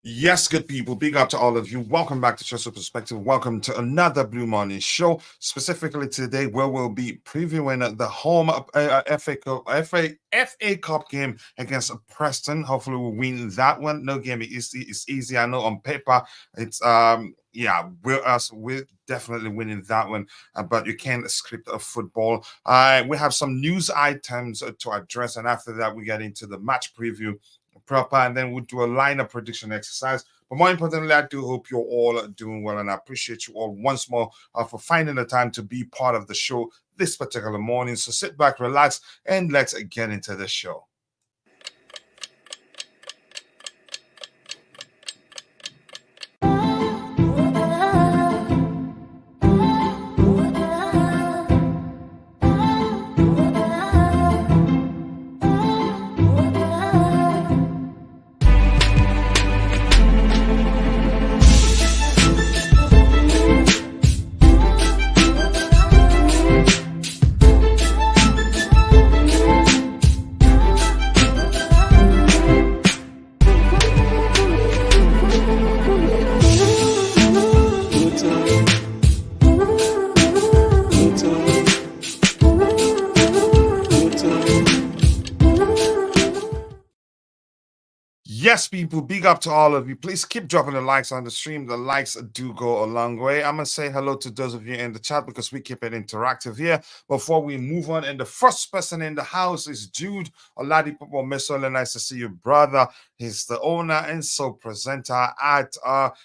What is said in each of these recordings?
Yes, good people. Big up to all of you. Welcome back to Chelsea Perspective. Welcome to another Blue Morning show. Specifically today, where we'll be previewing the home FA Cup game against Preston. Hopefully, we'll win that one. No game is easy. It's easy. I know on paper, it's yeah, we're definitely winning that one. But you can't script a football. We have some news items to address, and after that, we get into the match preview proper, and then we'll do a lineup prediction exercise. But more importantly, I do hope you're all doing well, and I appreciate you all once more for finding the time to be part of the show this particular morning. So sit back, relax, and let's get into the show. Yes, people, big up to all of you. Please keep dropping the likes on the stream. The likes do go a long way. I'm going to say hello to those of you in the chat because we keep it interactive here. Before we move on, and the first person in the house is Jude Oladipo Mesola. Nice to see you, brother. He's the owner and so presenter at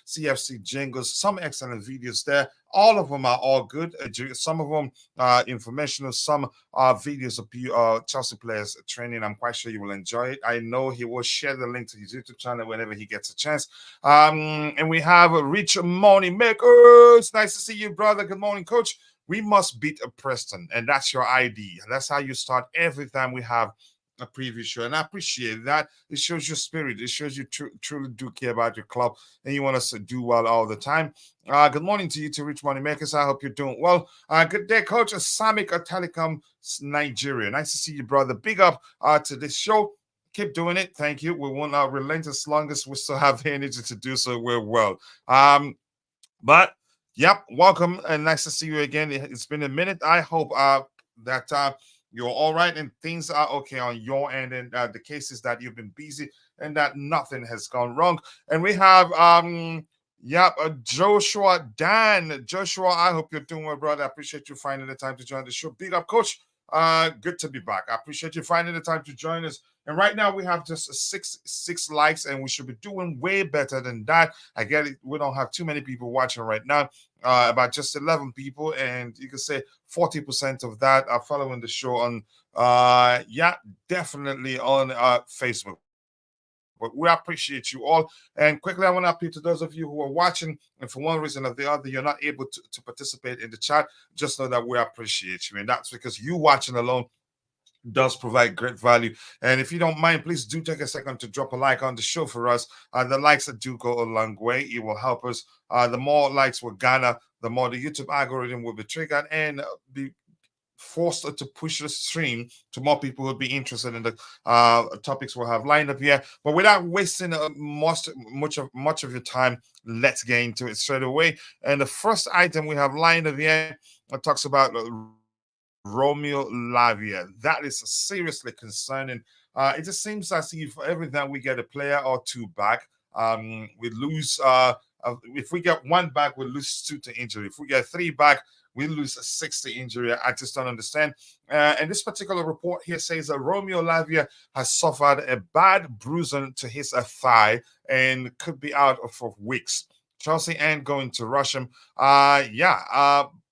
CFC Jingles. Some excellent videos there. All of them are all good. Some of them are informational. Some are videos of Chelsea players training. I'm quite sure you will enjoy it. I know he will share the link to his YouTube channel whenever he gets a chance. And we have Rich Money Makers. Nice to see you, brother. Good morning, coach. We must beat a Preston, and that's your ID. That's how you start every time we have a preview show, and I appreciate that. It shows your spirit. It shows you truly do care about your club, and you want us to do well all the time. Good morning to you, to Rich Money Makers. I hope you're doing well. Good day, Coach Samik Telecom Nigeria. Nice to see you, brother. Big up to this show. Keep doing it. Thank you. We won't relent as long as we still have the energy to do so. We're well. But yep, welcome and nice to see you again. It's been a minute. I hope that you're all right and things are okay on your end, and the case is that you've been busy and that nothing has gone wrong. And we have Joshua Dan. Joshua, I hope you're doing well, brother. I appreciate you finding the time to join the show. Big up, coach. Good to be back. I appreciate you finding the time to join us. And right now we have just six likes, and we should be doing way better than that. I get it. We don't have too many people watching right now. About just 11 people, and you can say 40% of that are following the show on definitely on Facebook. But we appreciate you all. And quickly, I want to appeal to those of you who are watching, and for one reason or the other, you're not able to participate in the chat. Just know that we appreciate you. And that's because you watching alone does provide great value. And if you don't mind, please do take a second to drop a like on the show for us. The likes do go a long way. It will help us. The more likes we garner, the more the YouTube algorithm will be triggered and be forced to push the stream to more people who would be interested in the topics we'll have lined up here. But without wasting much of your time, let's get into it straight away. And the first item we have lined up here talks about Romeo Lavia. That is seriously concerning. It just seems as if every time we get a player or two back, we lose. If we get one back, we lose two to injury. If we get three back, we lose six to injury. I just don't understand. And this particular report here says that Romeo Lavia has suffered a bad bruising to his thigh and could be out for weeks. Chelsea ain't going to rush him.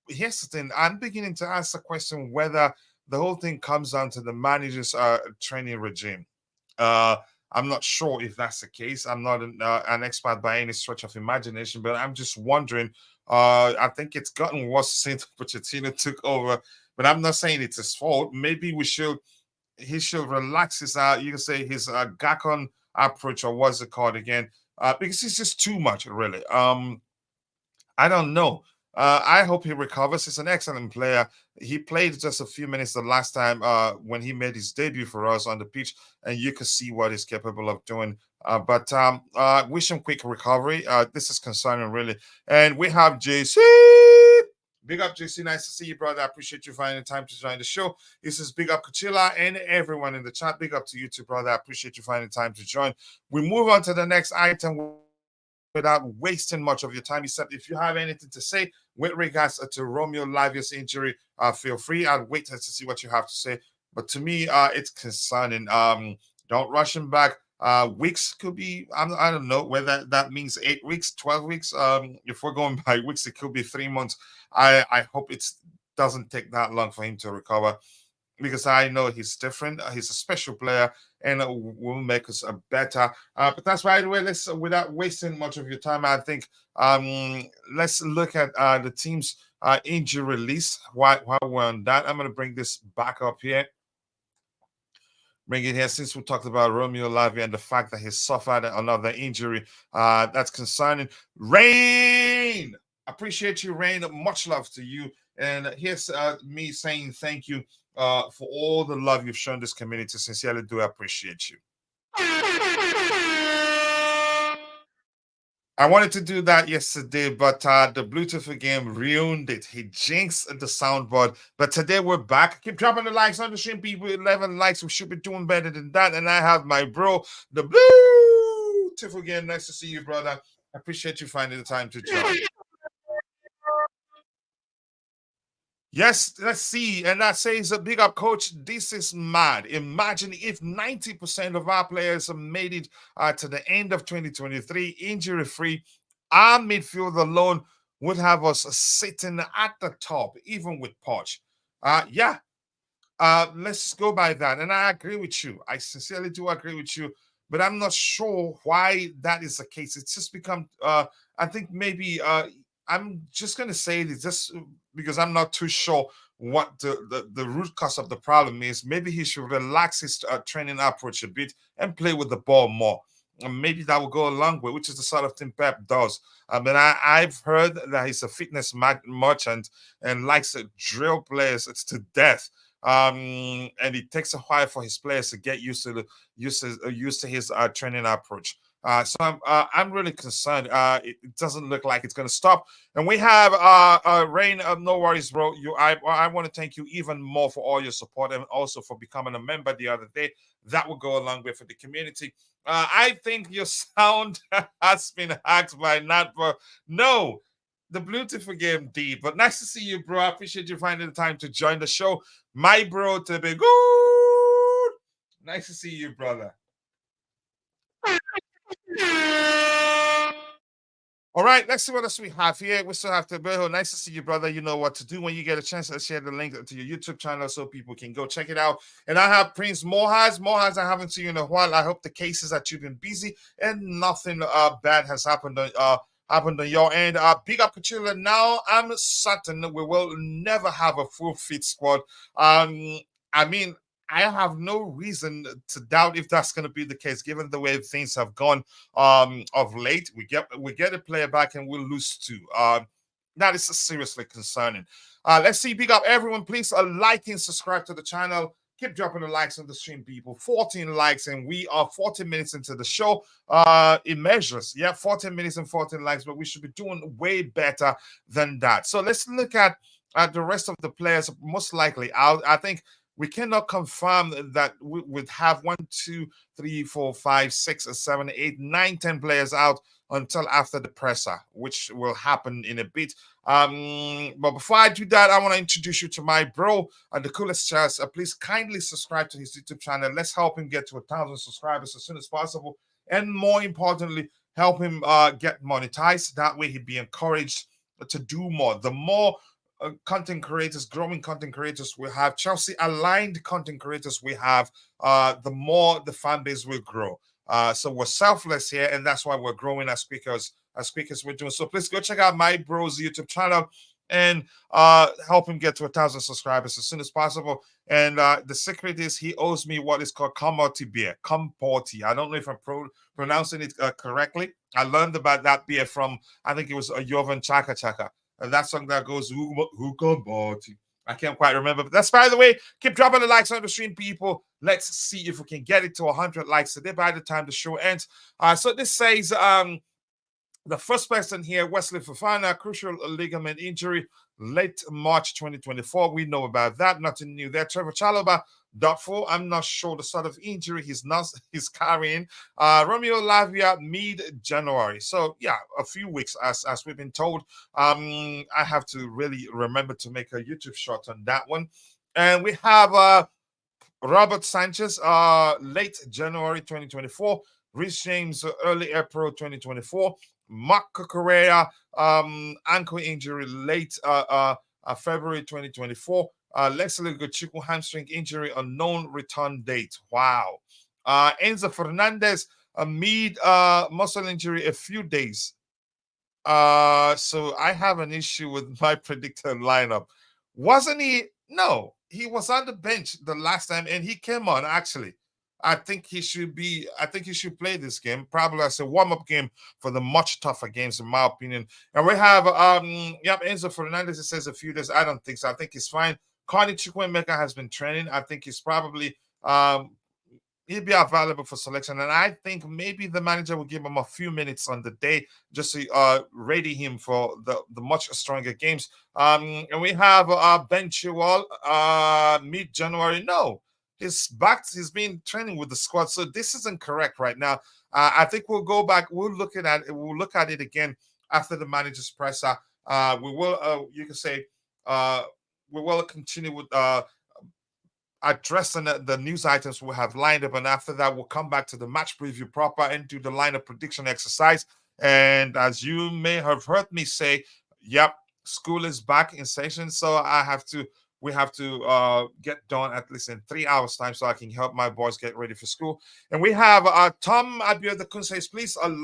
Here's the thing. I'm beginning to ask the question whether the whole thing comes down to the manager's training regime. I'm not sure if that's the case. I'm not an expert by any stretch of imagination, but I'm just wondering. I think it's gotten worse since Pochettino took over, but I'm not saying it's his fault. Maybe he should relax his you can say his Gakon approach, or what's it called again? Because it's just too much, really. I don't know. I hope he recovers. He's an excellent player. He played just a few minutes the last time when he made his debut for us on the pitch, and you could see what he's capable of doing But wish him quick recovery. This is concerning really. And we have JC. Big up, JC. Nice to see you, brother. I appreciate you finding time to join the show. This is big up, Kachila, and everyone in the chat. Big up to you too, brother. I appreciate you finding time to join. We move on to the next item without wasting much of your time. Except if you have anything to say with regards to Romeo Lavia's injury, feel free. I'll wait to see what you have to say. But to me, it's concerning. Don't rush him back. Weeks could be, I don't know whether that means 8 weeks, 12 weeks. If we're going by weeks, it could be 3 months. I hope it doesn't take that long for him to recover, because I know he's different. He's a special player and will make us better. But that's right away. Let's, without wasting much of your time, I think let's look at the team's injury list while we're on that. I'm going to bring this back up here. Bring it here, since we talked about Romeo Lavia and the fact that he suffered another injury. That's concerning. Rain! Appreciate you, Rain. Much love to you. And here's me saying thank you for all the love you've shown this community. Sincerely do appreciate you. I wanted to do that yesterday, but the Bluetooth game ruined it. He jinxed the soundboard. But today we're back. Keep dropping the likes on the stream, people. 11 likes. We should be doing better than that. And I have my bro, the Bluetooth game. Nice to see you, brother. I appreciate you finding the time to join. Yes, let's see. And that says a big up, coach. This is mad. Imagine if 90% of our players have made it to the end of 2023 injury free. Our midfield alone would have us sitting at the top, even with Poch. Yeah, let's go by that. And I agree with you. I sincerely do agree with you. But I'm not sure why that is the case. It's just become, I think maybe, I'm just going to say this just because I'm not too sure what the root cause of the problem is. Maybe he should relax his training approach a bit and play with the ball more. And maybe that will go a long way, which is the sort of thing Pep does. But I've heard that he's a fitness merchant and likes to drill players to death. And it takes a while for his players to get used to his training approach. So I'm really concerned. It doesn't look like it's going to stop. And we have Rain. No worries, bro. I want to thank you even more for all your support and also for becoming a member the other day. That will go a long way for the community. I think your sound has been hacked by Natbro. No, the Bluetooth game deep. But nice to see you, bro. I appreciate you finding the time to join the show. My bro to be good. Nice to see you, brother. All right, let's see what else we have here. We still have Tebejo. Nice to see you, brother. You know what to do when you get a chance. Let's share the link to your YouTube channel so people can go check it out. And I have Prince Mohaz. Mohaz, I haven't seen you in a while. I hope the case is that you've been busy and nothing bad has happened on your end. Big up Kachila. Now I'm certain we will never have a full fit squad. I mean, I have no reason to doubt if that's going to be the case, given the way things have gone of late. We get a player back and we'll lose two. That is seriously concerning. Let's see. Big up everyone. Please like and subscribe to the channel. Keep dropping the likes on the stream, people. 14 likes, and we are 40 minutes into the show. It measures, 14 minutes and 14 likes, but we should be doing way better than that. So let's look at the rest of the players. Most likely, I think we cannot confirm that we would have 1, 2, 3, 4, 5, 6, 7, 8, 9, 10 players out until after the presser, which will happen in a bit. But before I do that, I want to introduce you to my bro, the coolest chess. Please kindly subscribe to his YouTube channel. Let's help him get to 1,000 subscribers as soon as possible, and more importantly, help him get monetized. That way, he'd be encouraged to do more. The more content creators, growing content creators we have, Chelsea aligned content creators we have, the more the fan base will grow. So we're selfless here, and that's why we're growing as quick as we're doing. So please go check out my bro's YouTube channel and help him get to 1,000 subscribers as soon as possible. And the secret is he owes me what is called Comporti beer. Comporti. I don't know if I'm pronouncing it correctly. I learned about that beer from, I think it was a Jovan Chaka Chaka. And that song that goes, who Comporti? I can't quite remember, but that's by the way. Keep dropping the likes on the stream, people. Let's see if we can get it to 100 likes today by the time the show ends. So this says the first person here, Wesley Fofana, crucial ligament injury, late March 2024. We know about that. Nothing new there. Trevor Chalobah, doubtful. I'm not sure the sort of injury he's carrying. Romeo Lavia, mid-January. So yeah, a few weeks as we've been told. I have to really remember to make a YouTube short on that one. And we have Robert Sanchez, late January 2024. Rhys James, early April 2024. Mark Correa, ankle injury, late February 2024. Leslie Gochuku, hamstring injury, unknown return date. Wow. Enzo Fernandez, a mid muscle injury, a few days. So I have an issue with my predicted lineup. Wasn't he? No, he was on the bench the last time, and he came on actually. I think he should be. I think he should play this game, probably as a warm-up game for the much tougher games, in my opinion. And we have Enzo Fernandez. It says a few days. I don't think so. I think he's fine. Carney Chukwuemeka has been training. I think he's probably he'll be available for selection. And I think maybe the manager will give him a few minutes on the day just to ready him for the much stronger games. And we have Ben Chilwell, mid-January. No, he's back. He's been training with the squad. So this isn't correct right now. I think we'll go back. We'll look at it. We'll look at it again after the manager's presser. We will, you can say, we will continue with addressing the news items we have lined up, and after that we'll come back to the match preview proper and do the lineup prediction exercise. And as you may have heard me say, yep, school is back in session, so we have to get done at least in 3 hours time so I can help my boys get ready for school. And we have Tom Abiodun Kun says, please and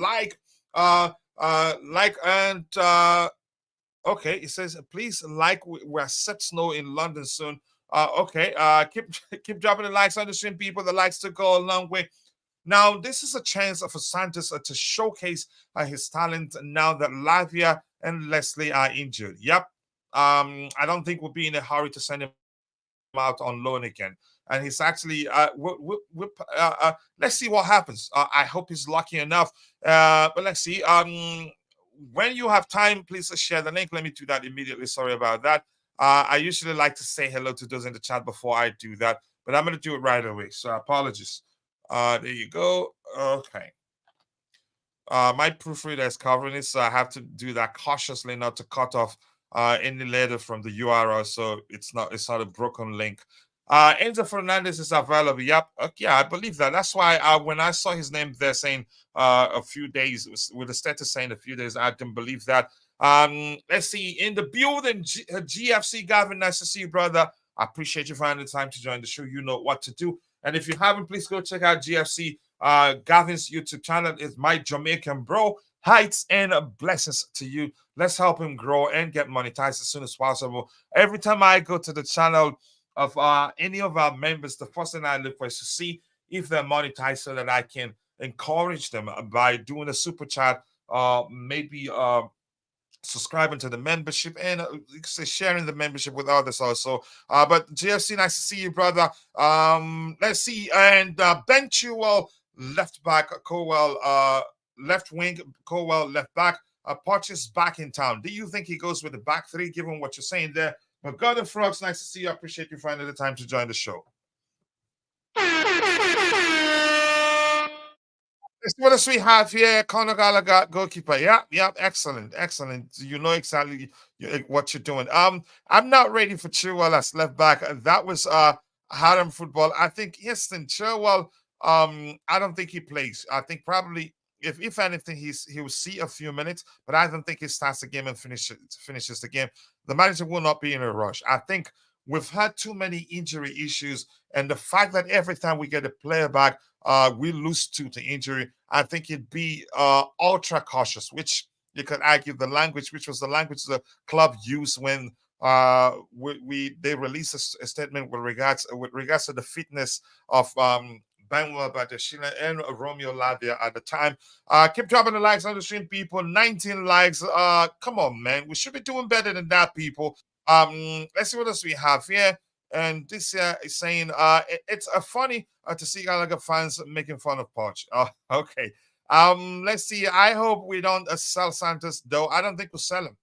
okay, it says please we're set snow in London soon. Okay, keep dropping the likes on the stream, people. The likes to go a long way. Now, this is a chance for Santos to showcase his talent now that Lavia and Leslie are injured. Yep. I don't think we'll be in a hurry to send him out on loan again. And he's actually, let's see what happens. I hope he's lucky enough. But let's see. When you have time, please share the link. Let me do that immediately. Sorry about that. I usually like to say hello to those in the chat before I do that, but I'm going to do it right away. So apologies. There you go. Okay. My proofreader is covering it, so I have to do that cautiously, not to cut off any letter from the URL, so it's not a broken link. Enzo Fernandez is available. Yep. Yeah, I believe that. That's why when I saw his name there saying a few days, with the status saying a few days, I didn't believe that. Let's see, in the building, GFC Gavin, nice to see you, brother. I appreciate you finding the time to join the show. You know what to do. And if you haven't, please go check out GFC Gavin's YouTube channel. Is my Jamaican bro. Heights and blessings to you. Let's help him grow and get monetized as soon as possible. Every time I go to the channel of any of our members, the first thing I look for is to see if they're monetized so that I can encourage them by doing a super chat, maybe subscribing to the membership, and sharing the membership with others also. But GFC, nice to see you, brother. Let's see. And Ben Chilwell, left back, Colwell, left wing, Colwell, left back. Poch is back in town. Do you think he goes with the back three, given what you're saying there? But God and Frogs, nice to see you. I appreciate you finding the time to join the show. Let's see what else we have here. Conor Gallagher, goalkeeper. Yeah, excellent. You know exactly what you're doing. I'm not ready for Chilwell as left back. That was Harlem football. I think Houston Chilwell. I don't think he plays. I think probably if anything, he will see a few minutes, but I don't think he starts the game and finishes the game. The manager will not be in a rush. I think we've had too many injury issues, and the fact that every time we get a player back, we lose to injury. I think it'd be ultra cautious, which you could argue which was the language the club used when they released a statement with regards to the fitness of Benoit Badiashile and Romeo Lavia at the time. Keep dropping the likes on the stream, people. 19 likes. Come on, man. We should be doing better than that, people. Let's see what else we have here. And this is saying it's funny to see Gallagher fans making fun of Poch. Oh, okay. Let's see. I hope we don't sell Santos, though. I don't think we'll sell him.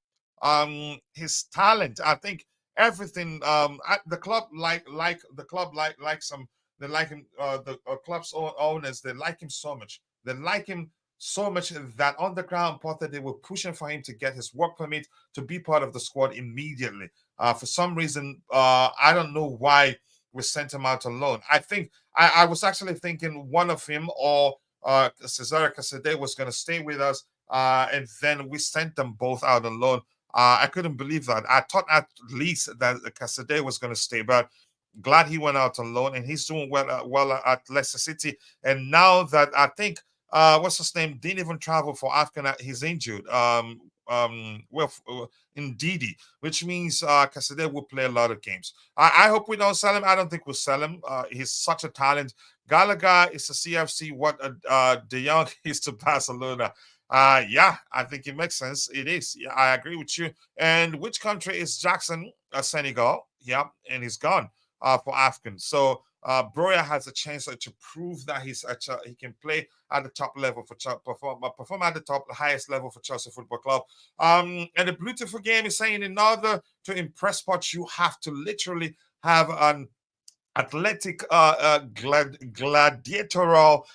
His talent, I think everything. The club likes him. They like him. The club's owners, they like him so much. They like him so much that on the ground, Potter, they were pushing for him to get his work permit to be part of the squad immediately. For some reason, I don't know why we sent him out alone. I think I was actually thinking one of him or Cesare Casade was going to stay with us, and then we sent them both out alone. I couldn't believe that. I thought at least that Casade was going to stay, but glad he went out alone, and he's doing well at Leicester City. And now that I think what's his name didn't even travel for Afghan, he's injured. In Didi, which means Casade will play a lot of games. I hope we don't sell him. I don't think we'll sell him. He's such a talent. Gallagher is a CFC what De Jong is to Barcelona. Yeah, I think it makes sense. It is. Yeah, I agree with you. And which country is Jackson? Senegal. Yeah, and he's gone for Afghan. So Broya has a chance to prove that he can play at the top level for perform at the highest level for Chelsea Football Club. And the beautiful game is saying in order to impress Poch, you have to literally have an athletic gladiatorial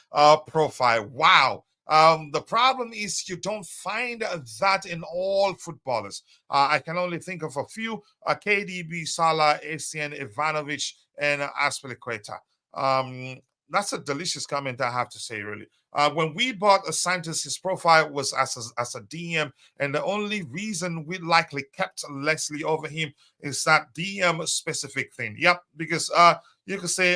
profile. Wow. The problem is you don't find that in all footballers. I can only think of a few: KDB, Salah, Essien, Ivanovic, and Aspilicueta. That's a delicious comment, I have to say, really. When we bought Santos, his profile was as a DM, and the only reason we likely kept Leslie over him is that DM specific thing. Yep, because you could say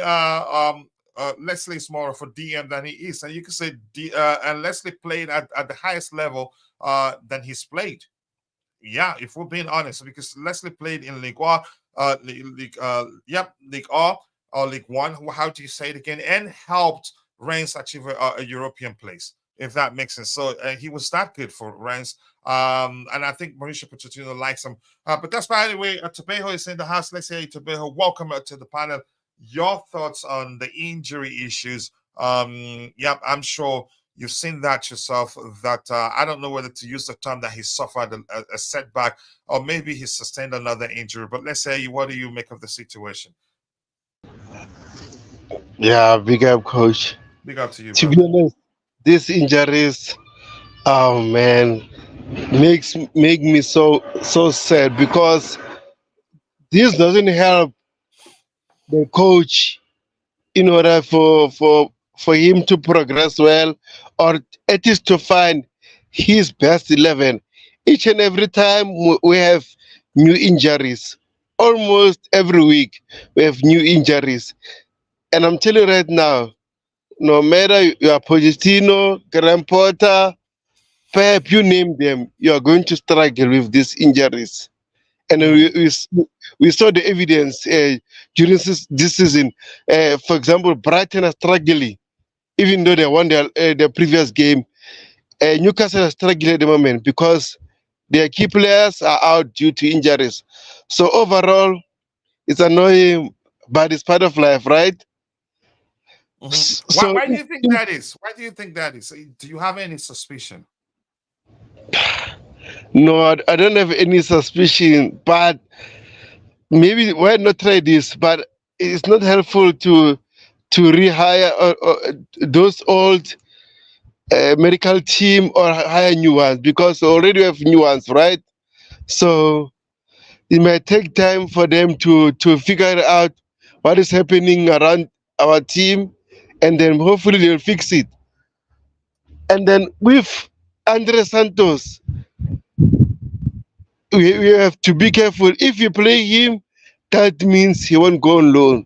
Leslie is more of a DM than he is, and you could say and Leslie played at the highest level than he's played. Yeah, if we're being honest, because Leslie played in Ligue 1, League R or League One. How do you say it again? And helped Reims achieve a European place, if that makes sense. So he was that good for Reims. And I think Mauricio Pochettino likes him. But that's by the way, Tobejo is in the house. Let's say Tobejo, welcome to the panel. Your thoughts on the injury issues? Yeah, I'm sure you've seen that yourself. That I don't know whether to use the term that he suffered a setback, or maybe he sustained another injury. But let's say, what do you make of the situation? Yeah, big up, coach. Big up to you, To be brother. honest, these injuries, oh man, make me so sad because this doesn't help the coach in order for him to progress well, or at least to find his best 11. Each and every time we have new injuries. Almost every week we have new injuries. And I'm telling you right now, no matter you are Pochettino, Graham Potter, Pep, you name them, you are going to struggle with these injuries. And Mm, we saw the evidence during this season. For example, Brighton are struggling, even though they won their previous game. Newcastle are struggling at the moment because their key players are out due to injuries. So overall, it's annoying, but it's part of life, right? mhm. Why, So why do you think that is? Why do you think that is? Do you have any suspicion? no, I don't have any suspicion, but maybe why not try this? But it's not helpful to rehire those old medical team or hire new ones because we already have new ones, right? So it might take time for them to figure out what is happening around our team, and then hopefully they'll fix it. And then with Andre Santos, we have to be careful. If you play him, that means he won't go on loan.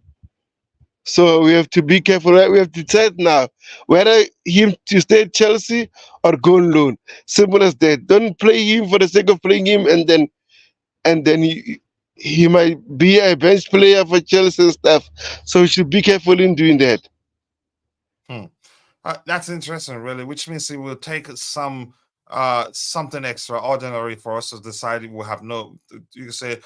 So we have to be careful. Right? We have to decide now whether him to stay at Chelsea or go on loan. Simple as that. Don't play him for the sake of playing him, and then he might be a bench player for Chelsea and stuff. So we should be careful in doing that. Hmm. That's interesting, really, which means it will take something extraordinary for us to decide we'll have no. You say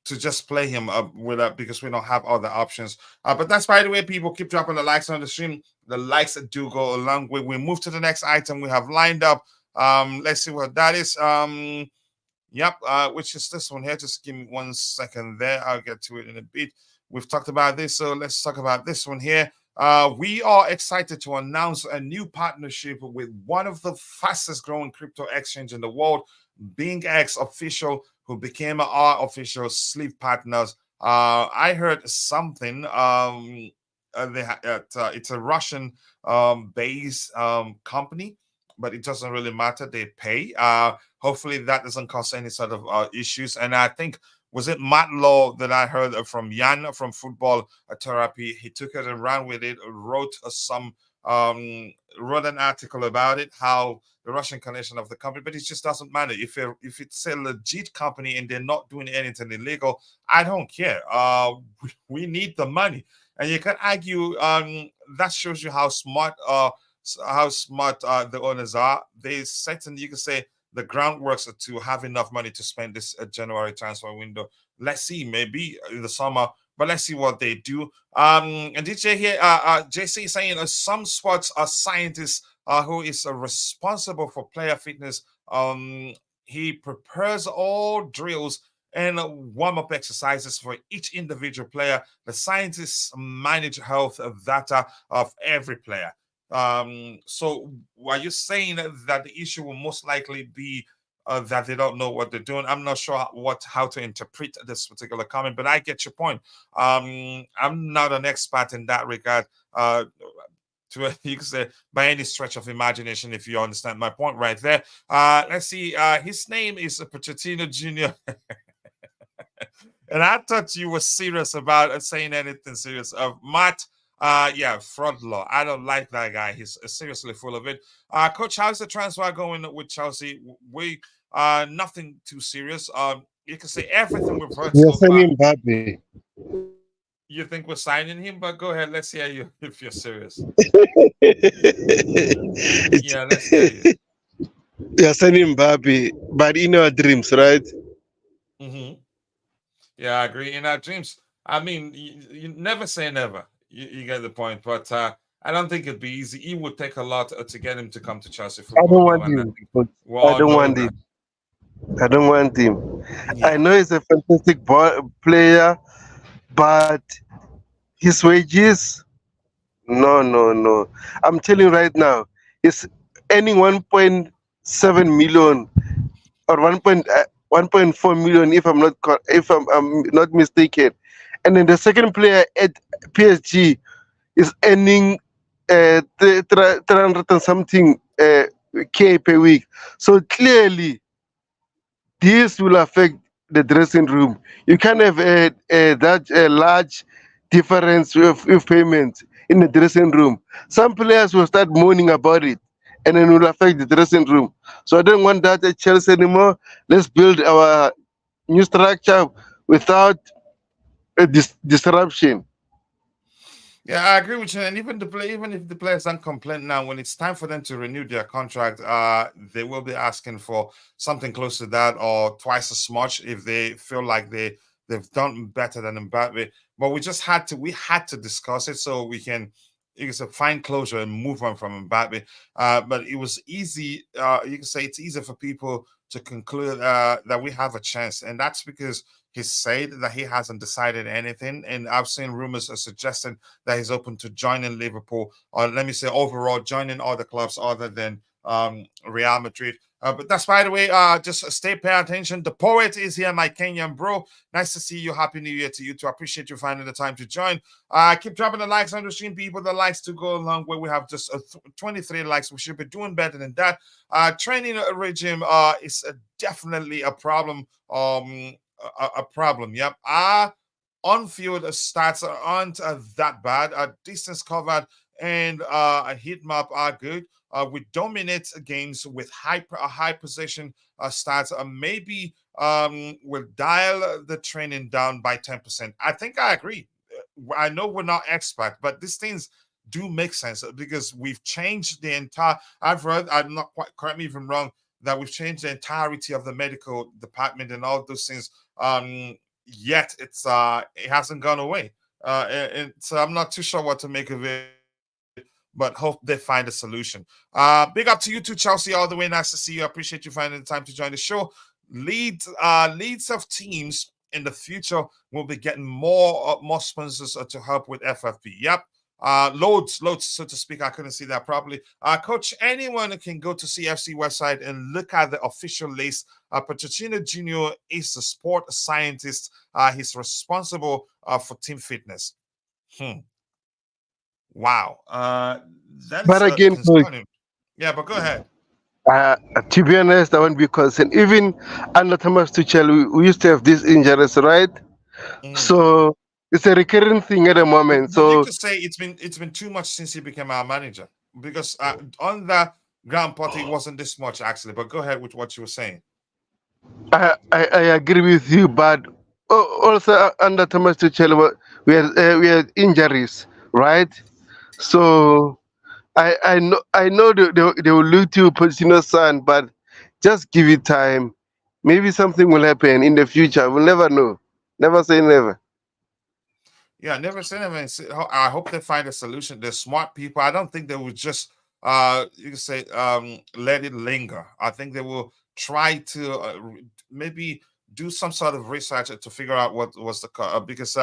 to just play him with because we don't have other options. But that's, by the way, people keep dropping the likes on the stream. The likes do go a long way. We move to the next item we have lined up. Let's see what that is. Yep, which is this one here. Just give me 1 second there. I'll get to it in a bit. We've talked about this, so let's talk about this one here. We are excited to announce a new partnership with one of the fastest growing crypto exchange in the world, BingX Official, who became our official sleep partners. I heard something. It's a Russian based company, but it doesn't really matter. They pay. Hopefully that doesn't cause any sort of issues. And I think, was it Matt Law that I heard from Jan from Football Therapy? He took it and ran with it, wrote an article about it, how the Russian connection of the company, but it just doesn't matter. If it's a legit company and they're not doing anything illegal, I don't care. We need the money. And you can argue that shows you how smart the owners are. They certainly, you can say, the groundworks to have enough money to spend this January transfer window. Let's see, maybe in the summer, but let's see what they do. And DJ here, JC is saying some sports scientists who is responsible for player fitness. He prepares all drills and warm-up exercises for each individual player. The scientists manage health data of every player. So are you saying that the issue will most likely be that they don't know what they're doing? I'm not sure how to interpret this particular comment, but I get your point. I'm not an expert in that regard. You can say by any stretch of imagination, if you understand my point right there. Let's see. His name is Pochettino Jr. And I thought you were serious about saying anything serious. Matt, yeah, fraud law. I don't like that guy. He's seriously full of it. Coach, how's the transfer going with Chelsea? We nothing too serious. You can say everything we've heard We are so far. sending Mbappé. You think we're signing him? But go ahead. Let's hear you if you're serious. Yeah, let's hear you. We are sending Mbappé, but in our dreams, right? Mm-hmm. Yeah, I agree. In our dreams, I mean, you never say never. You get the point. But I don't think it'd be easy. It would take a lot to get him to come to Chelsea I Football don't Club, want and I him. think But we I all don't know want that. him. I don't want him. I Yeah. know he's a fantastic player, but his wages, no, no, no. I'm telling you right now, he's earning 1.7 million or 1.4 million, if I'm not mistaken. And then the second player at PSG is earning 300 and something k per week. So clearly, this will affect the dressing room. You can't have that large difference with payment in the dressing room. Some players will start moaning about it, and then will affect the dressing room. So I don't want that at Chelsea anymore. Let's build our new structure without a disruption. Yeah, I agree with you. And even if the players don't complain now, when it's time for them to renew their contract, they will be asking for something close to that or twice as much if they feel like they've done better than Mbappe. But we had to discuss it so we can, you can say, find closure and move on from Mbappe. But it was easy. You can say it's easy for people to conclude that we have a chance, and that's because he said that he hasn't decided anything. And I've seen rumors suggesting that he's open to joining Liverpool, or let me say overall joining other clubs other than Real Madrid. But that's, by the way, just stay pay attention. The poet is here, my Kenyan bro. Nice to see you. Happy New Year to you too. I appreciate you finding the time to join. Keep dropping the likes on the stream, people. The likes to go along where we have just 23 likes. We should be doing better than that. Training regime is definitely a problem. A problem. Yep. On-field stats aren't that bad. Distance covered and a heat map are good. We dominate games with high possession stats. Maybe we'll dial the training down by 10%. I think I agree. I know we're not expert, but these things do make sense because we've changed the entire. I've read. I'm not quite, correct me if I'm wrong, that we've changed the entirety of the medical department and all those things. yet it hasn't gone away. So I'm not too sure what to make of it, but hope they find a solution. Big up to you too, Chelsea, all the way. Nice to see you. I appreciate you finding the time to join the show. Leads of teams in the future will be getting more sponsors to help with FFP. Yep. Loads, so to speak. I couldn't see that properly. Coach, anyone can go to CFC website and look at the official list. Pochettino Jr. is a sport scientist. He's responsible for team fitness. Hmm. Wow. That But is again, coach, concerning. Yeah, but go ahead. to be honest, I won't be concerned. Even under Thomas Tuchel, we used to have these injuries, right? Mm. So it's a recurring thing at the moment. But you So could say it's been too much since he became our manager because on the ground pot it wasn't this much actually. But go ahead with what you were saying. I agree with you, but also under Thomas Tuchel, we had injuries, right? So I know they will look to Pochettino's son, but just give it time. Maybe something will happen in the future. We'll never know. Never say never. Yeah, never say never. I hope they find a solution. They're smart people. I don't think they would just you can say let it linger. I think they will try to maybe do some sort of research to figure out what was because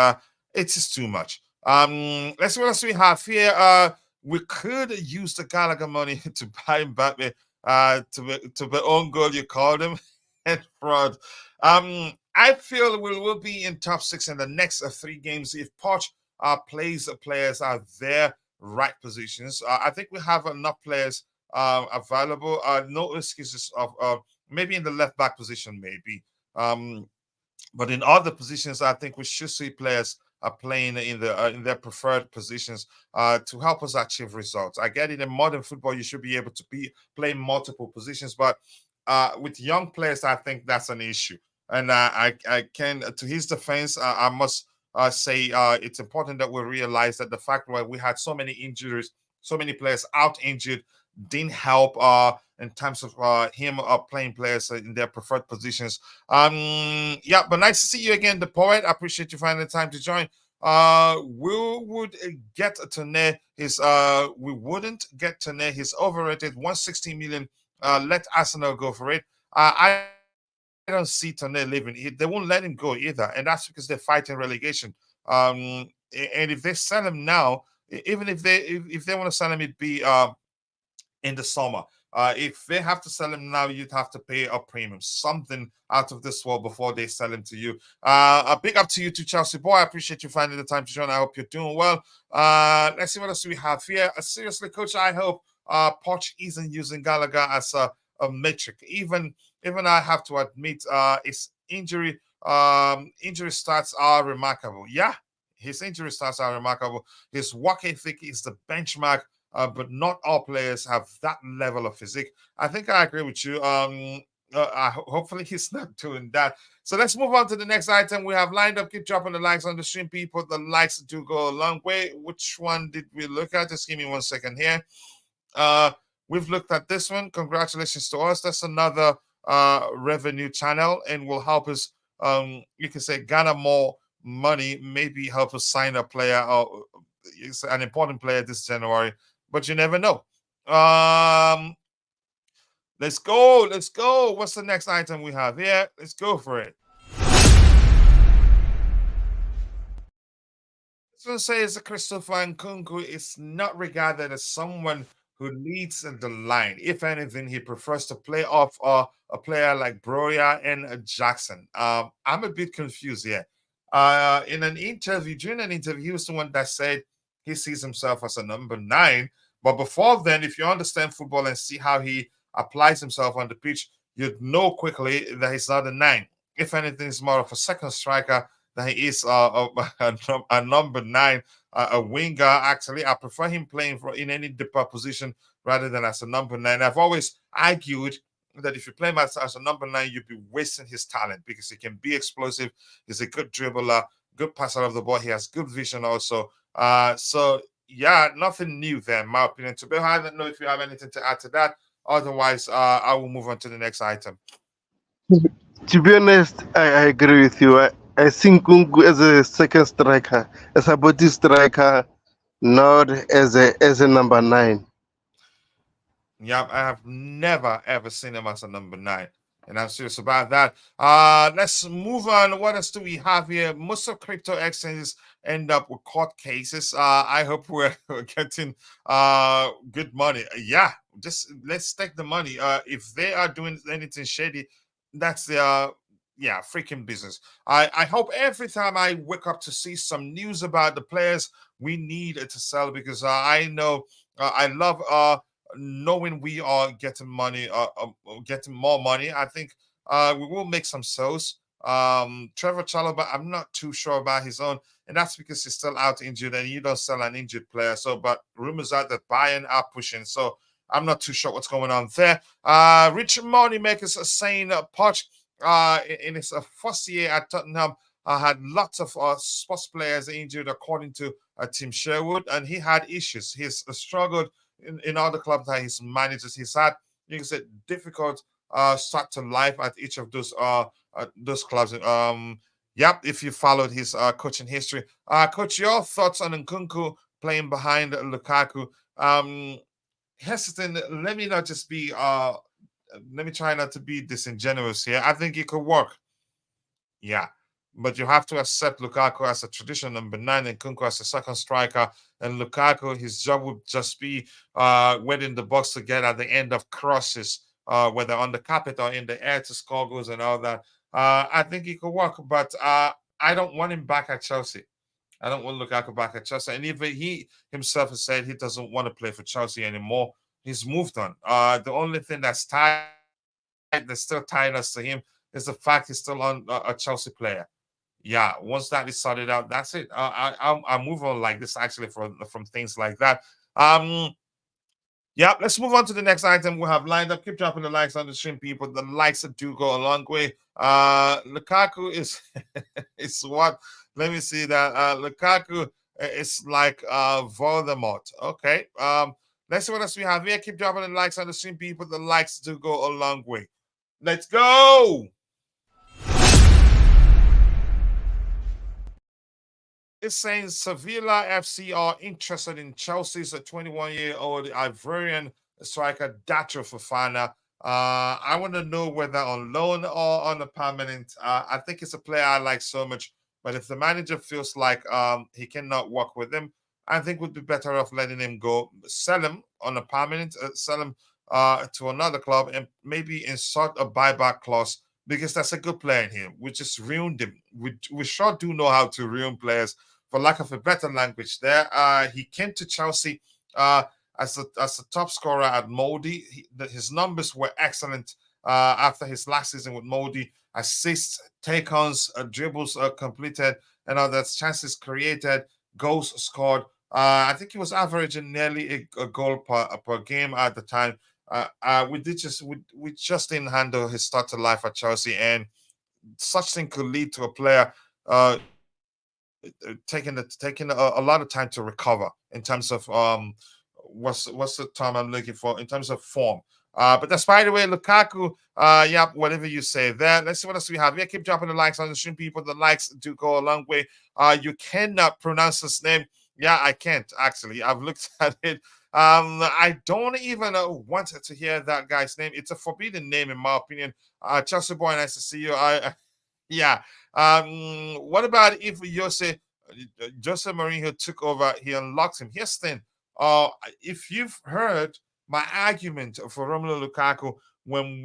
it's just too much. Let's see what else we have here. We could use the Gallagher money to buy Mbappé to be own goal you called him and fraud. I feel we will be in top six in the next three games if Poch plays players at their right positions. I think we have enough players available. No excuses of maybe in the left back position, maybe. But in other positions, I think we should see players playing in their preferred positions to help us achieve results. I get it in modern football, you should be able to play multiple positions, but with young players, I think that's an issue. And I can, to his defense, I must say it's important that we realize that the fact that we had so many injuries, so many players out injured, didn't help in terms of him playing players in their preferred positions. Yeah, but nice to see you again, the poet. I appreciate you finding the time to join. We would get Toney his we wouldn't get Toney his overrated 160 million. Let Arsenal go for it. I don't see Toney leaving. They won't let him go either, and that's because they're fighting relegation. And if they sell him now, even if they want to sell him, it'd be in the summer. If they have to sell him now, you'd have to pay a premium, something out of this world before they sell him to you. A big up to you to Chelsea boy. I appreciate you finding the time to join. I hope you're doing well. Let's see what else we have here. Seriously, coach, I hope Poch isn't using Gallagher as a metric. Even I have to admit, his injury stats are remarkable. Yeah, his injury stats are remarkable. His work ethic is the benchmark, but not all players have that level of physique. I think I agree with you. Hopefully he's not doing that. So let's move on to the next item we have lined up. Keep dropping the likes on the stream, people. The likes do go a long way. Which one did we look at? Just give me 1 second here. Uh, we've looked at this one. Congratulations to us. That's another revenue channel and will help us. You can say garner more money. Maybe help us sign a player or an important player this January. But you never know. Let's go. Let's go. What's the next item we have here? Let's go for it. So says Christopher Nkunku is not regarded as someone who leads in the line. If anything, he prefers to play off a player like Broya and Jackson. I'm a bit confused here. In an interview, during an interview, he was the one that said he sees himself as a number 9. But before then, if you understand football and see how he applies himself on the pitch, you'd know quickly that he's not a 9. If anything, he's more of a second striker that he is a number 9, a winger. Actually, I prefer him playing in any deeper position rather than as a number 9. I've always argued that if you play him as a number 9, you'd be wasting his talent because he can be explosive. He's a good dribbler, good passer of the ball. He has good vision also. So yeah, nothing new there, in my opinion. To be honest, I don't know if you have anything to add to that. Otherwise, I will move on to the next item. to be honest, I agree with you. I think Nkunku as a second striker, as a body striker, not as a number 9. Yep, I have never ever seen him as a number 9. And I'm serious about that. Let's move on. What else do we have here? Most of crypto exchanges end up with court cases. I hope we're getting good money. Yeah, just let's take the money. If they are doing anything shady, that's their yeah, freaking business. I hope every time I wake up to see some news about the players we need to sell because I know I love knowing we are getting money, getting more money. I think we will make some sales. Trevor Chalobah, I'm not too sure about his own, and that's because he's still out injured, and you don't sell an injured player. So, but rumors are that Bayern are pushing. So, I'm not too sure what's going on there. Richard Moneymakers are saying Poch in his first year at Tottenham had lots of sports players injured, according to Tim Sherwood, and he had issues. He's struggled in other clubs that he's managed. He's had, you can say, difficult start to life at each of those clubs. Yep, if you followed his coaching history. Coach, your thoughts on Nkunku playing behind Lukaku? Hesitant, let me not just be let me try not to be disingenuous here. I think it could work. Yeah. But you have to accept Lukaku as a traditional number 9 and Nkunku as a second striker. And Lukaku, his job would just be wetting the box to get at the end of crosses, whether on the carpet or in the air to score goals and all that. I think he could work, but I don't want him back at Chelsea. I don't want Lukaku back at Chelsea. And even he himself has said he doesn't want to play for Chelsea anymore. He's moved on. The only thing that's still tying us to him is the fact he's still on a Chelsea player. Yeah, once that is sorted out, that's it. I'll move on like this actually from things like that. Yeah, let's move on to the next item we have lined up. Keep dropping the likes on the stream, people. The likes do go a long way. Lukaku is is what? Let me see that. Lukaku is like Voldemort. Okay. Let's see what else we have here. Keep dropping the likes on the stream, people. The likes do go a long way. Let's go. It's saying Sevilla FC are interested in Chelsea's 21-year-old Ivorian striker Datro Fofana. I want to know whether on loan or on a permanent. I think it's a player I like so much, but if the manager feels like he cannot work with him, I think we'd be better off letting him go. Sell him on a permanent, sell him to another club, and maybe insert a buyback clause because that's a good player in here. We just ruined him. We sure do know how to ruin players, for lack of a better language there. He came to Chelsea as a top scorer at Moldy. His numbers were excellent after his last season with Moldy. Assists, take-ons, dribbles completed, and other chances created, goals scored. I think he was averaging nearly a goal per game at the time. We just didn't handle his start to life at Chelsea, and such thing could lead to a player taking a lot of time to recover in terms of what's the term I'm looking for in terms of form. But that's, by the way, Lukaku. Yeah, whatever you say there. Let's see what else we have. Yeah, keep dropping the likes on the stream, people. The likes do go a long way. You cannot pronounce his name. Yeah, I can't actually. I've looked at it. I don't even want to hear that guy's name. It's a forbidden name, in my opinion. Chelsea boy, nice to see you. Yeah. What about if Jose Mourinho took over? He unlocked him. Here's the thing. If you've heard my argument for Romelu Lukaku when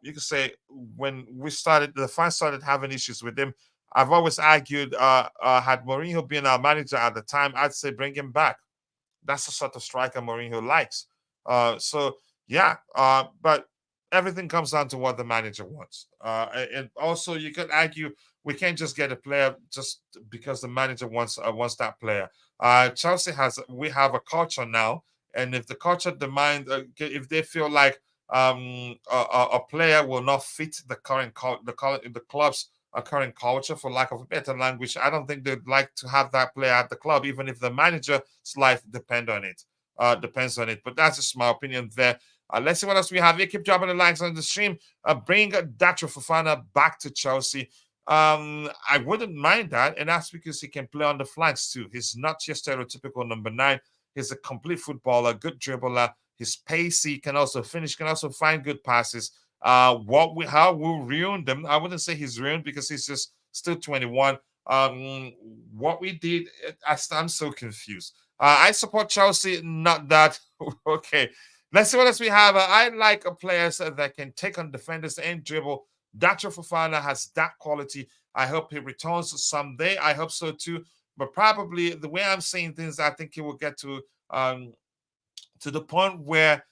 you can say when the fans started having issues with him, I've always argued had Mourinho been our manager at the time, I'd say bring him back. That's the sort of striker Mourinho likes. So yeah, but everything comes down to what the manager wants. And also, you could argue we can't just get a player just because the manager wants that player. We have a culture now, and if the culture demand, if they feel like a player will not fit the club's current culture, for lack of a better language, I don't think they'd like to have that player at the club, even if the manager's life depends on it. But that's just my opinion there. Let's see what else we have here. Keep dropping the likes on the stream. Bring Datro Fofana back to Chelsea. I wouldn't mind that, and that's because he can play on the flanks too. He's not just stereotypical number nine. He's a complete footballer, good dribbler. He's pacey, can also finish, can also find good passes. How we ruined him? I wouldn't say he's ruined because he's just still 21. What we did, I'm so confused. I support Chelsea, not that. Okay, let's see what else we have. I like players that can take on defenders and dribble. Dacho Fofana has that quality. I hope he returns someday. I hope so too. But probably the way I'm saying things, I think he will get to the point where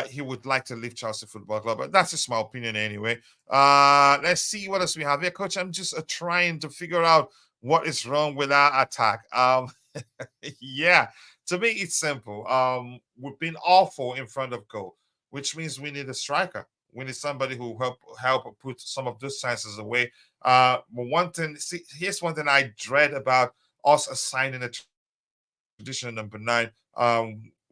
he would like to leave Chelsea Football Club. But that's just my opinion anyway. Let's see what else we have here, Coach. I'm just trying to figure out what is wrong with our attack. Yeah, to me it's simple. We've been awful in front of goal, which means we need a striker. We need somebody who help put some of those chances away. But one thing, see, here's one thing I dread about us assigning a traditional number nine.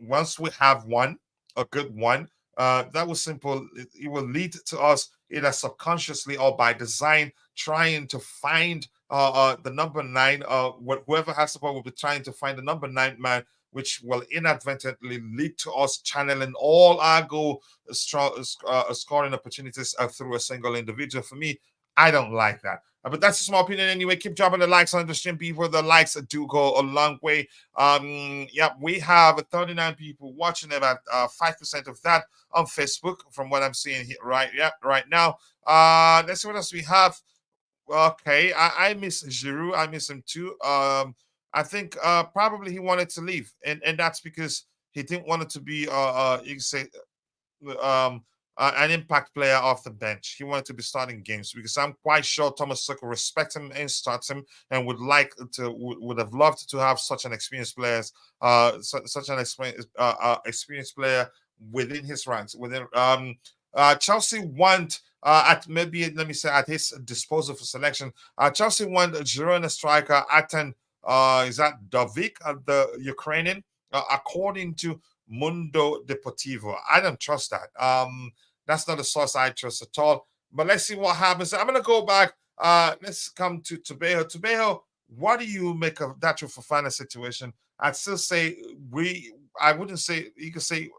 Once we have one, a good one, that was simple. It will lead to us either subconsciously or by design trying to find the number nine. Whoever has the ball will be trying to find the number nine man, which will inadvertently lead to us channeling all our goal scoring opportunities through a single individual. For me, I don't like that. But that's a small opinion anyway. Keep dropping the likes on the stream, people. The likes do go a long way. Yeah, we have 39 people watching, about 5% of that on Facebook, from what I'm seeing here right now. Let's see what else we have. Okay, I miss Giroud. I miss him too. I think probably he wanted to leave, and that's because he didn't want it to be you can say an impact player off the bench. He wanted to be starting games because I'm quite sure Thomas Tuchel respects him and starts him and would have loved to have such an experienced players such an experienced player within his ranks. Chelsea want at maybe let me say at his disposal for selection. Chelsea want a Girona striker Atan. Is that Davik, the Ukrainian? According to Mundo Deportivo, I don't trust that. That's not a source I trust at all. But let's see what happens. I'm gonna go back. Let's come to Tobejo. Tobejo, what do you make of that Fofana situation? I'd still say I wouldn't say you could say.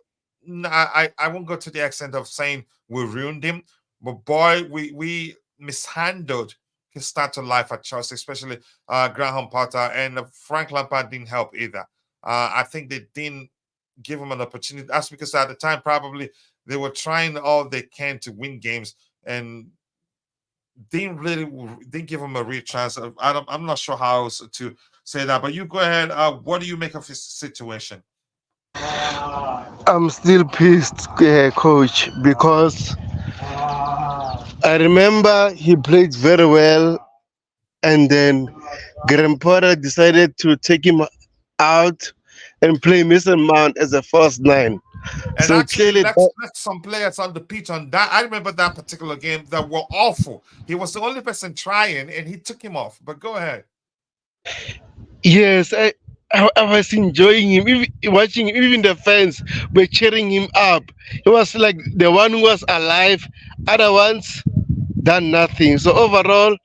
No, I won't go to the extent of saying we ruined him, but boy, we mishandled his start to life at Chelsea, especially Graham Potter and Frank Lampard didn't help either. I think they didn't give him an opportunity. That's because at the time probably they were trying all they can to win games and didn't give him a real chance. I'm not sure how else to say that, but you go ahead. What do you make of his situation? I'm still pissed, coach, because I remember he played very well, and then Graham Potter decided to take him out and play Mason Mount as a first nine. And So actually, clearly, let's some players on the pitch on that. I remember that particular game that were awful. He was the only person trying, and he took him off. But go ahead. yes, I was enjoying him, even watching him, even the fans were cheering him up. He was like the one who was alive, other ones done nothing. So overall,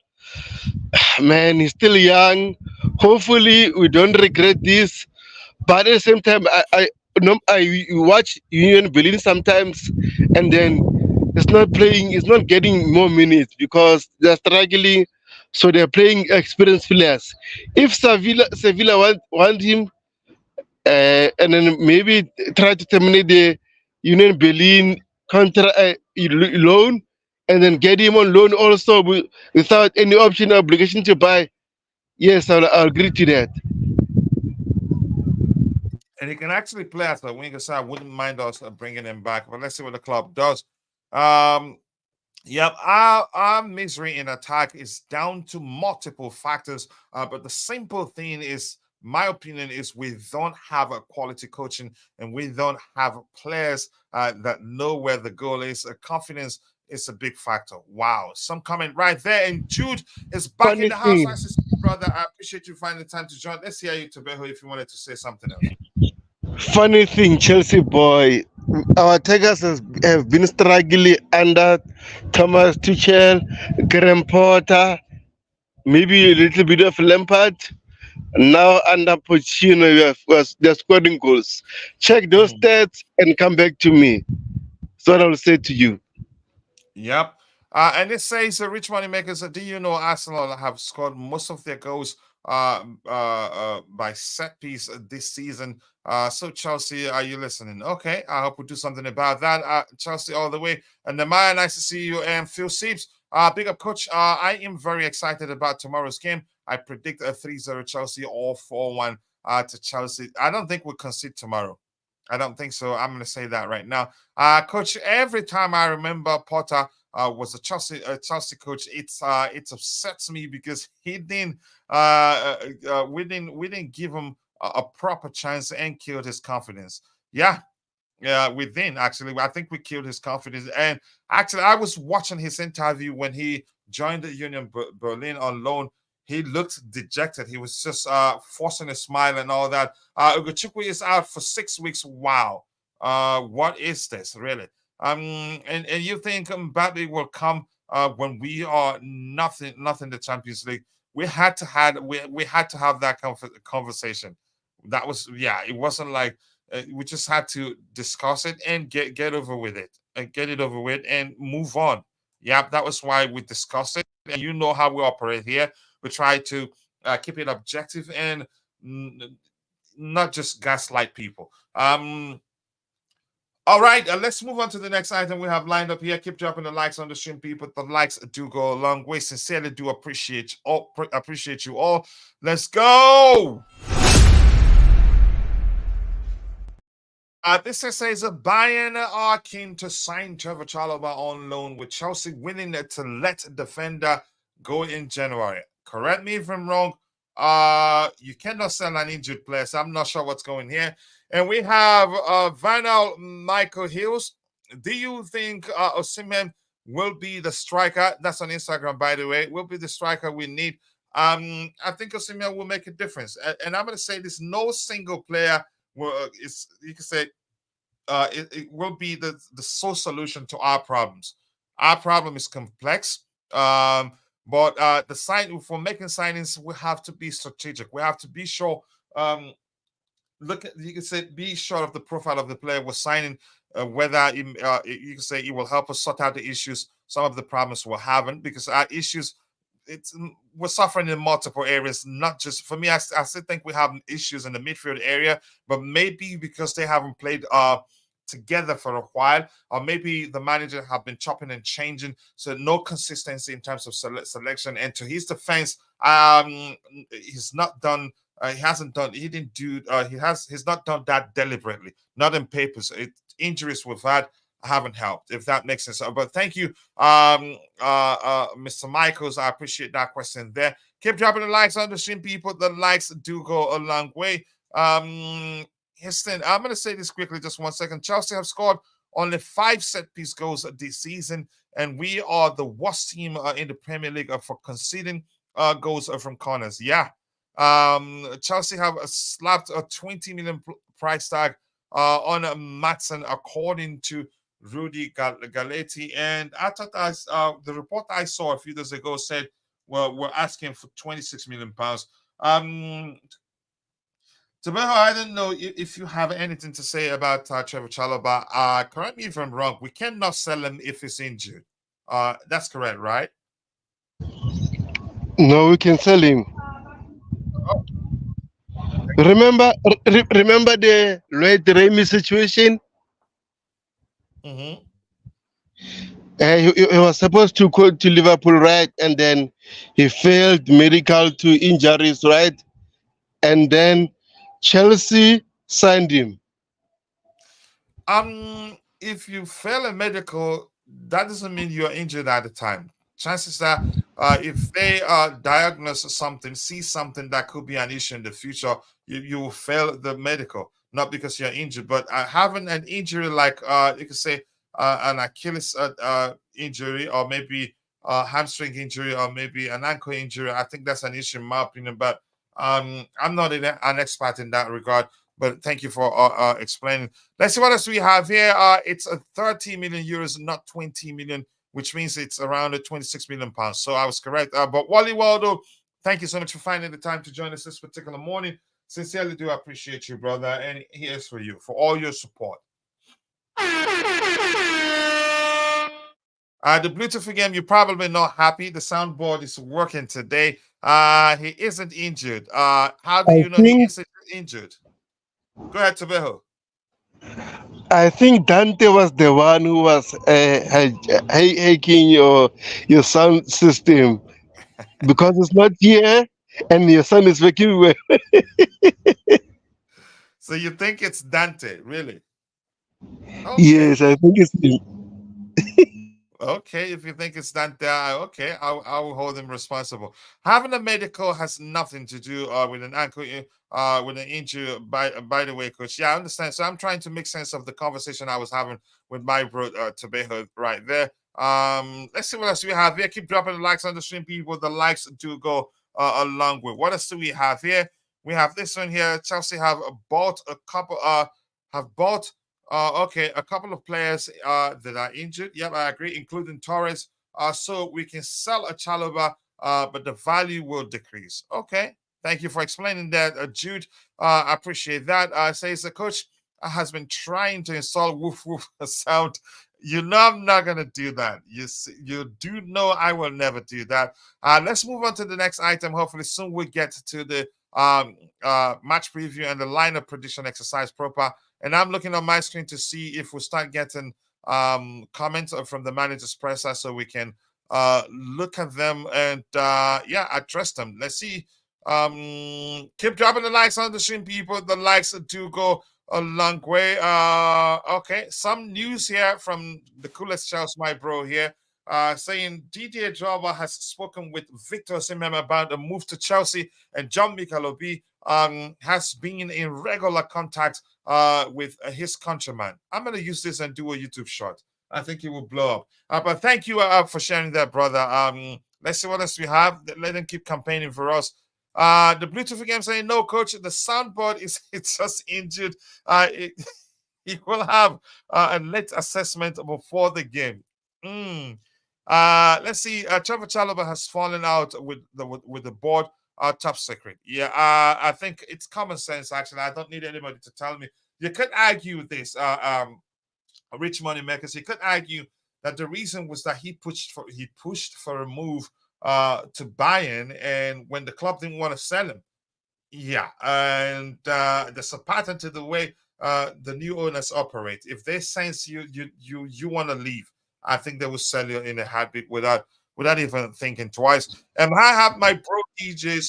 man, he's still young. Hopefully, we don't regret this. But at the same time, I watch Union Berlin sometimes, and then it's not playing, it's not getting more minutes because they're struggling. So they're playing experienced players. If Sevilla want him, and then maybe try to terminate the Union Berlin loan, and then get him on loan also without any option or obligation to buy. Yes, I'll agree to that. And he can actually play as a winger, so I wouldn't mind us bringing him back. But let's see what the club does. Um, Yep, our misery in attack is down to multiple factors. But the simple thing is, my opinion is, we don't have a quality coaching and we don't have players that know where the goal is. Confidence is a big factor. Wow, some comment right there. And Jude is back in Funny the house. thing, Nice to see you, brother. I appreciate you finding the time to join. Let's hear you, Tobeho, if you wanted to say something else. Chelsea boy. Our attackers have been struggling under Thomas Tuchel, Graham Potter. maybe a little bit of Lampard. Now under Pochettino, they're scoring goals. Check those Mhm. stats and come back to me. That's what I'll say to you. Yep. And it says, Rich Money Makers, do you know Arsenal have scored most of their goals by set piece this season? So, Chelsea, are you listening? Okay, I hope we do something about that. Chelsea all the way. And Nemaya, nice to see you. And Phil Seeps, big up, coach. I am very excited about tomorrow's game. I predict a 3-0 Chelsea or 4-1 to Chelsea. I don't think we'll concede tomorrow. I don't think so. I'm going to say that right now. Coach, every time I remember Potter was a Chelsea coach, it upsets me because he didn't we didn't give him a proper chance and killed his confidence. Yeah, yeah, we didn't actually. I think we killed his confidence. And actually, I was watching his interview when he joined the Union Berlin on loan. He looked dejected. He was just forcing a smile and all that. Ugochukwu is out for 6 weeks. Wow. What is this really? And you think Mbappe will come when we are nothing the Champions League? We had to have that conversation. That was, yeah. It wasn't like we just had to discuss it and get over with it and get it over with and move on. Yeah, that was why we discussed it. And you know how we operate here. We try to keep it objective and not just gaslight people. All right, let's move on to the next item we have lined up here. Keep dropping the likes on the stream, people. The likes do go a long way. Sincerely do appreciate you all. Let's go. This says Bayern are keen to sign Trevor Chalobah on loan, with Chelsea willing to let defender go in January. Correct me if I'm wrong. You cannot sell an injured player, so I'm not sure what's going here. And we have Vinyl Michael Hills. Do you think Osimhen will be the striker? That's on Instagram, by the way. Will be the striker we need. I think Osimhen will make a difference. And I'm going to say this: no single player well, it's you can say it will be the sole solution to our problems. Our problem is complex, but the sign for making signings, we have to be strategic. We have to be sure. Look at, you can say, be sure of the profile of the player we're signing, whether you can say it will help us sort out the issues, some of the problems we're having, because our issues, we're suffering in multiple areas. Not just for me, I still think we have issues in the midfield area, but maybe because they haven't played together for a while, or maybe the manager have been chopping and changing, so no consistency in terms of selection. And to his defense, he's not done. He hasn't done. He didn't do. He's not done that deliberately. Not in papers. Injuries we've had haven't helped, if that makes sense. But thank you, Mr. Michaels. I appreciate that question there. Keep dropping the likes on the stream, people. The likes do go a long way. Houston, I'm going to say this quickly, just 1 second. Chelsea have scored only 5 set piece goals this season, and we are the worst team in the Premier League for conceding goals from corners. Yeah. Chelsea have slapped a 20 million price tag on Matson, according to Rudy Galetti. And I thought the report I saw a few days ago said, well, we're asking for 26 million pounds. Tabeho, I don't know if you have anything to say about Trevor Chalobah. Correct me if I'm wrong. We cannot sell him if he's injured. That's correct, right? No, we can sell him. Oh, Remember the Lloyd Remy situation? mm-hmm. He was supposed to go to Liverpool, right? And then he failed medical to injuries, right? And then Chelsea signed him. If you fail a medical, that doesn't mean you're injured at the time. Chances are, if they diagnose something, see something that could be an issue in the future, you will fail the medical, not because you're injured, but having an injury like you could say an Achilles injury, or maybe a hamstring injury, or maybe an ankle injury. I think that's an issue in my opinion, but I'm not an expert in that regard. But thank you for explaining. Let's see what else we have here. It's a 30 million euros, not 20 million. which means it's around £26 million. So I was correct. But Wally Waldo, thank you so much for finding the time to join us this particular morning. Sincerely do appreciate you, brother. And here's for you for all your support. The Bluetooth again, you're probably not happy. The soundboard is working today. He isn't injured. How do I you know he think isn't injured? Go ahead, Tabeho. I think Dante was the one who was hacking your sound system because it's not here and your son is making well. So you think it's Dante, really? Okay. Yes, I think it's him. Okay, if you think it's not there, okay, I will hold him responsible. Having a medical has nothing to do with an ankle, with an injury. By the way, coach, yeah, I understand. So I'm trying to make sense of the conversation I was having with my bro Tabeho right there. Let's see what else we have here. Keep dropping the likes on the stream, people. The likes do go a long way. What else do we have here? We have this one here. Chelsea have bought a couple. Have bought okay, a couple of players that are injured. Yep, I agree, including Torres. So we can sell a Chalobah, but the value will decrease. Okay, thank you for explaining that, Jude. I appreciate that. Says the coach has been trying to install woof woof sound. You know I'm not gonna do that. You do know I will never do that. Let's move on to the next item. Hopefully soon we get to the match preview and the lineup prediction exercise proper. And I'm looking on my screen to see if we start getting comments from the manager's presser so we can look at them and yeah, address them. Let's see. Keep dropping the likes on the stream, people. The likes do go a long way. Okay, some news here from the coolest Charles, my bro here. Saying Didier Drogba has spoken with Victor Osimhen about a move to Chelsea, and John Mikalobi has been in regular contact with his countryman. I'm going to use this and do a YouTube shot. I think it will blow up. But thank you for sharing that, brother. Let's see what else we have. Let them keep campaigning for us. The Bluetooth again saying, no, coach, the soundboard is it's just injured. He will have a late assessment before the game. Let's see. Trevor Chalobah has fallen out with the board. Top secret. Yeah. I think it's common sense. Actually, I don't need anybody to tell me. You could argue this. Rich money makers. You could argue that the reason was that he pushed for a move to Bayern, and when the club didn't want to sell him. Yeah, and there's a pattern to the way the new owners operate. If they sense you want to leave, I think they will sell you in a heartbeat without even thinking twice. And I have my bro DJ.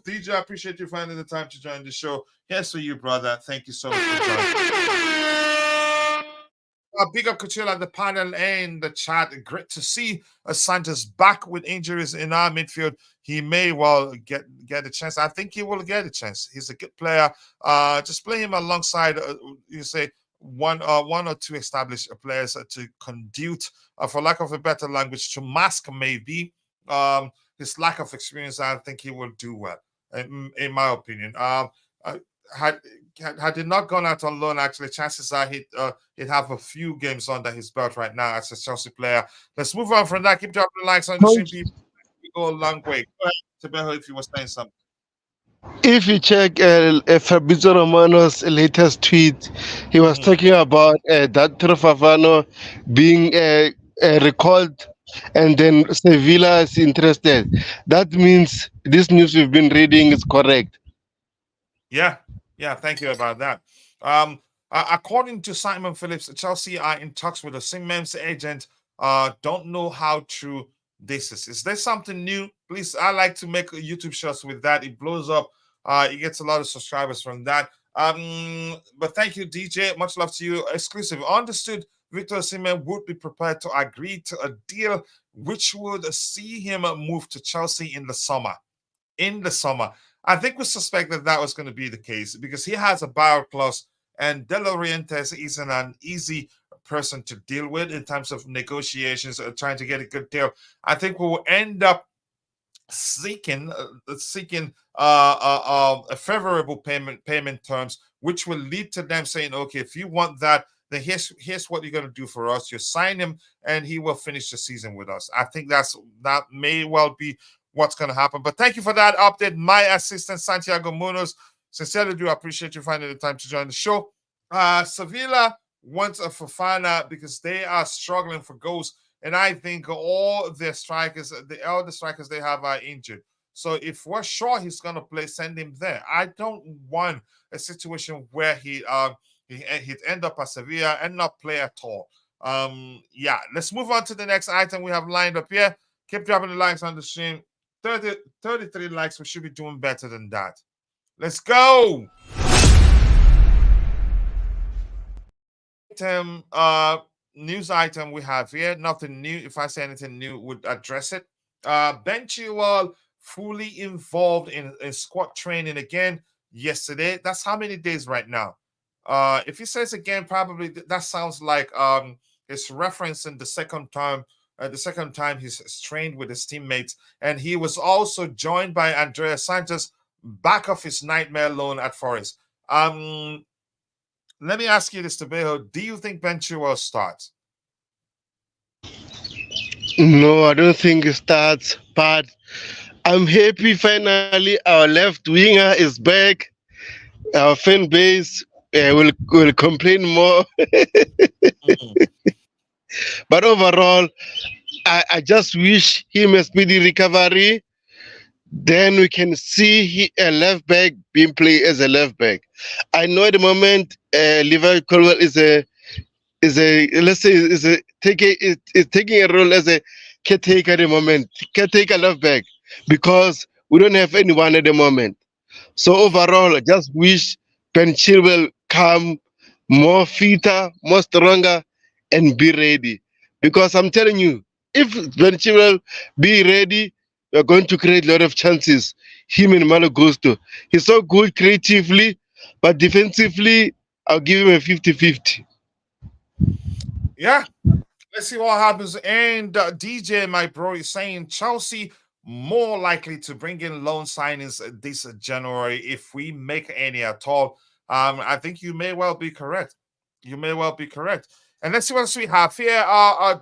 DJ, I appreciate you finding the time to join the show. Here's for you, brother. Thank you so much for joining. Big up Couture at the panel and the chat. Great to see Sanchez back with injuries in our midfield. He may well get a chance. I think he will get a chance. He's a good player. Just play him alongside, you say, one or two established players to conduit, for lack of a better language, to mask maybe his lack of experience. I think he will do well, in my opinion. Had he not gone out on loan, actually, chances are he'd have a few games under his belt right now as a Chelsea player. Let's move on from that. Keep dropping the likes on the stream, Coach, people. We go a long way. Go ahead, Tabeho, if you were saying something. if you check Fabrizio Romano's latest tweet, he was talking about that Trofavano being recalled and then Sevilla is interested. That means this news we've been reading is correct. Yeah, thank you about that. According to Simon Phillips, Chelsea are in talks with a Osimhen's agent. Don't know how true this is. Is there something new? Please, I like to make YouTube shots with that. It blows up. It gets a lot of subscribers from that. But thank you, DJ. Much love to you. Exclusive. Understood. Victor Osimhen would be prepared to agree to a deal which would see him move to Chelsea in the summer. I think we suspected that was going to be the case because he has a buyout clause, and De Laurentiis isn't an easy person to deal with in terms of negotiations or trying to get a good deal. I think we will end up seeking a favorable payment terms, which will lead to them saying, okay, if you want that, then here's what you're going to do for us. You sign him, and he will finish the season with us. I think that may well be what's going to happen. But thank you for that update, my assistant Santiago Munoz. Sincerely do appreciate you finding the time to join the show. Sevilla wants a Fofana because they are struggling for goals, and I think all the strikers they have are injured. So if we're sure he's going to play, send him there. I don't want a situation where he'd end up at Sevilla and not play at all. Yeah, let's move on to the next item we have lined up here. Keep dropping the likes on the stream. 33 likes. We should be doing better than that. Let's go. News item we have here. Nothing new. If I say anything new, would address it. Ben Chilwell fully involved in squad training again yesterday. That's how many days right now? If he says again, probably that sounds like it's referencing the second time. The second time he's trained with his teammates, and he was also joined by Andrea Sanchez back of his nightmare loan at Forest. Let me ask you this, Tabejo. Do you think Ben Chilwell starts? No, I don't think it starts, but I'm happy finally our left winger is back. Our fan base will complain more. But overall, I just wish him a speedy recovery. Then we can see a left back being played as a left back. I know at the moment, Levi Colwell is a let's say is taking a role as a caretaker at the moment, caretaker left back, because we don't have anyone at the moment. So overall, I just wish Ben Chilwell come more fitter, more stronger, and be ready. Because I'm telling you, if Ben Chilwell be ready, we're going to create a lot of chances. Him and Malo Gusto. He's so good creatively, but defensively, I'll give him a 50-50. Yeah, let's see what happens. And DJ, my bro, is saying Chelsea more likely to bring in loan signings this January if we make any at all. I think you may well be correct. You may well be correct. And let's see what else we have here.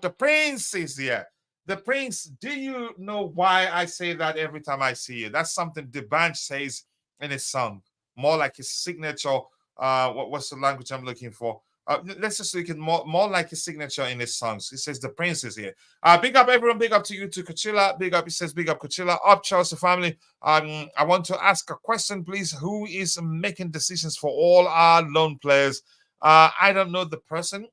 The Prince is here. The Prince, do you know why I say that every time I see you? That's something the band says in his song, more like his signature. What's the language I'm looking for? Let's just look at more like his signature in his songs. He says the Prince is here. Big up everyone. Big up to you too, Coachella. Big up. He says big up Coachella. Up Chelsea family. I want to ask a question, please. Who is making decisions for all our loan players? I don't know the person.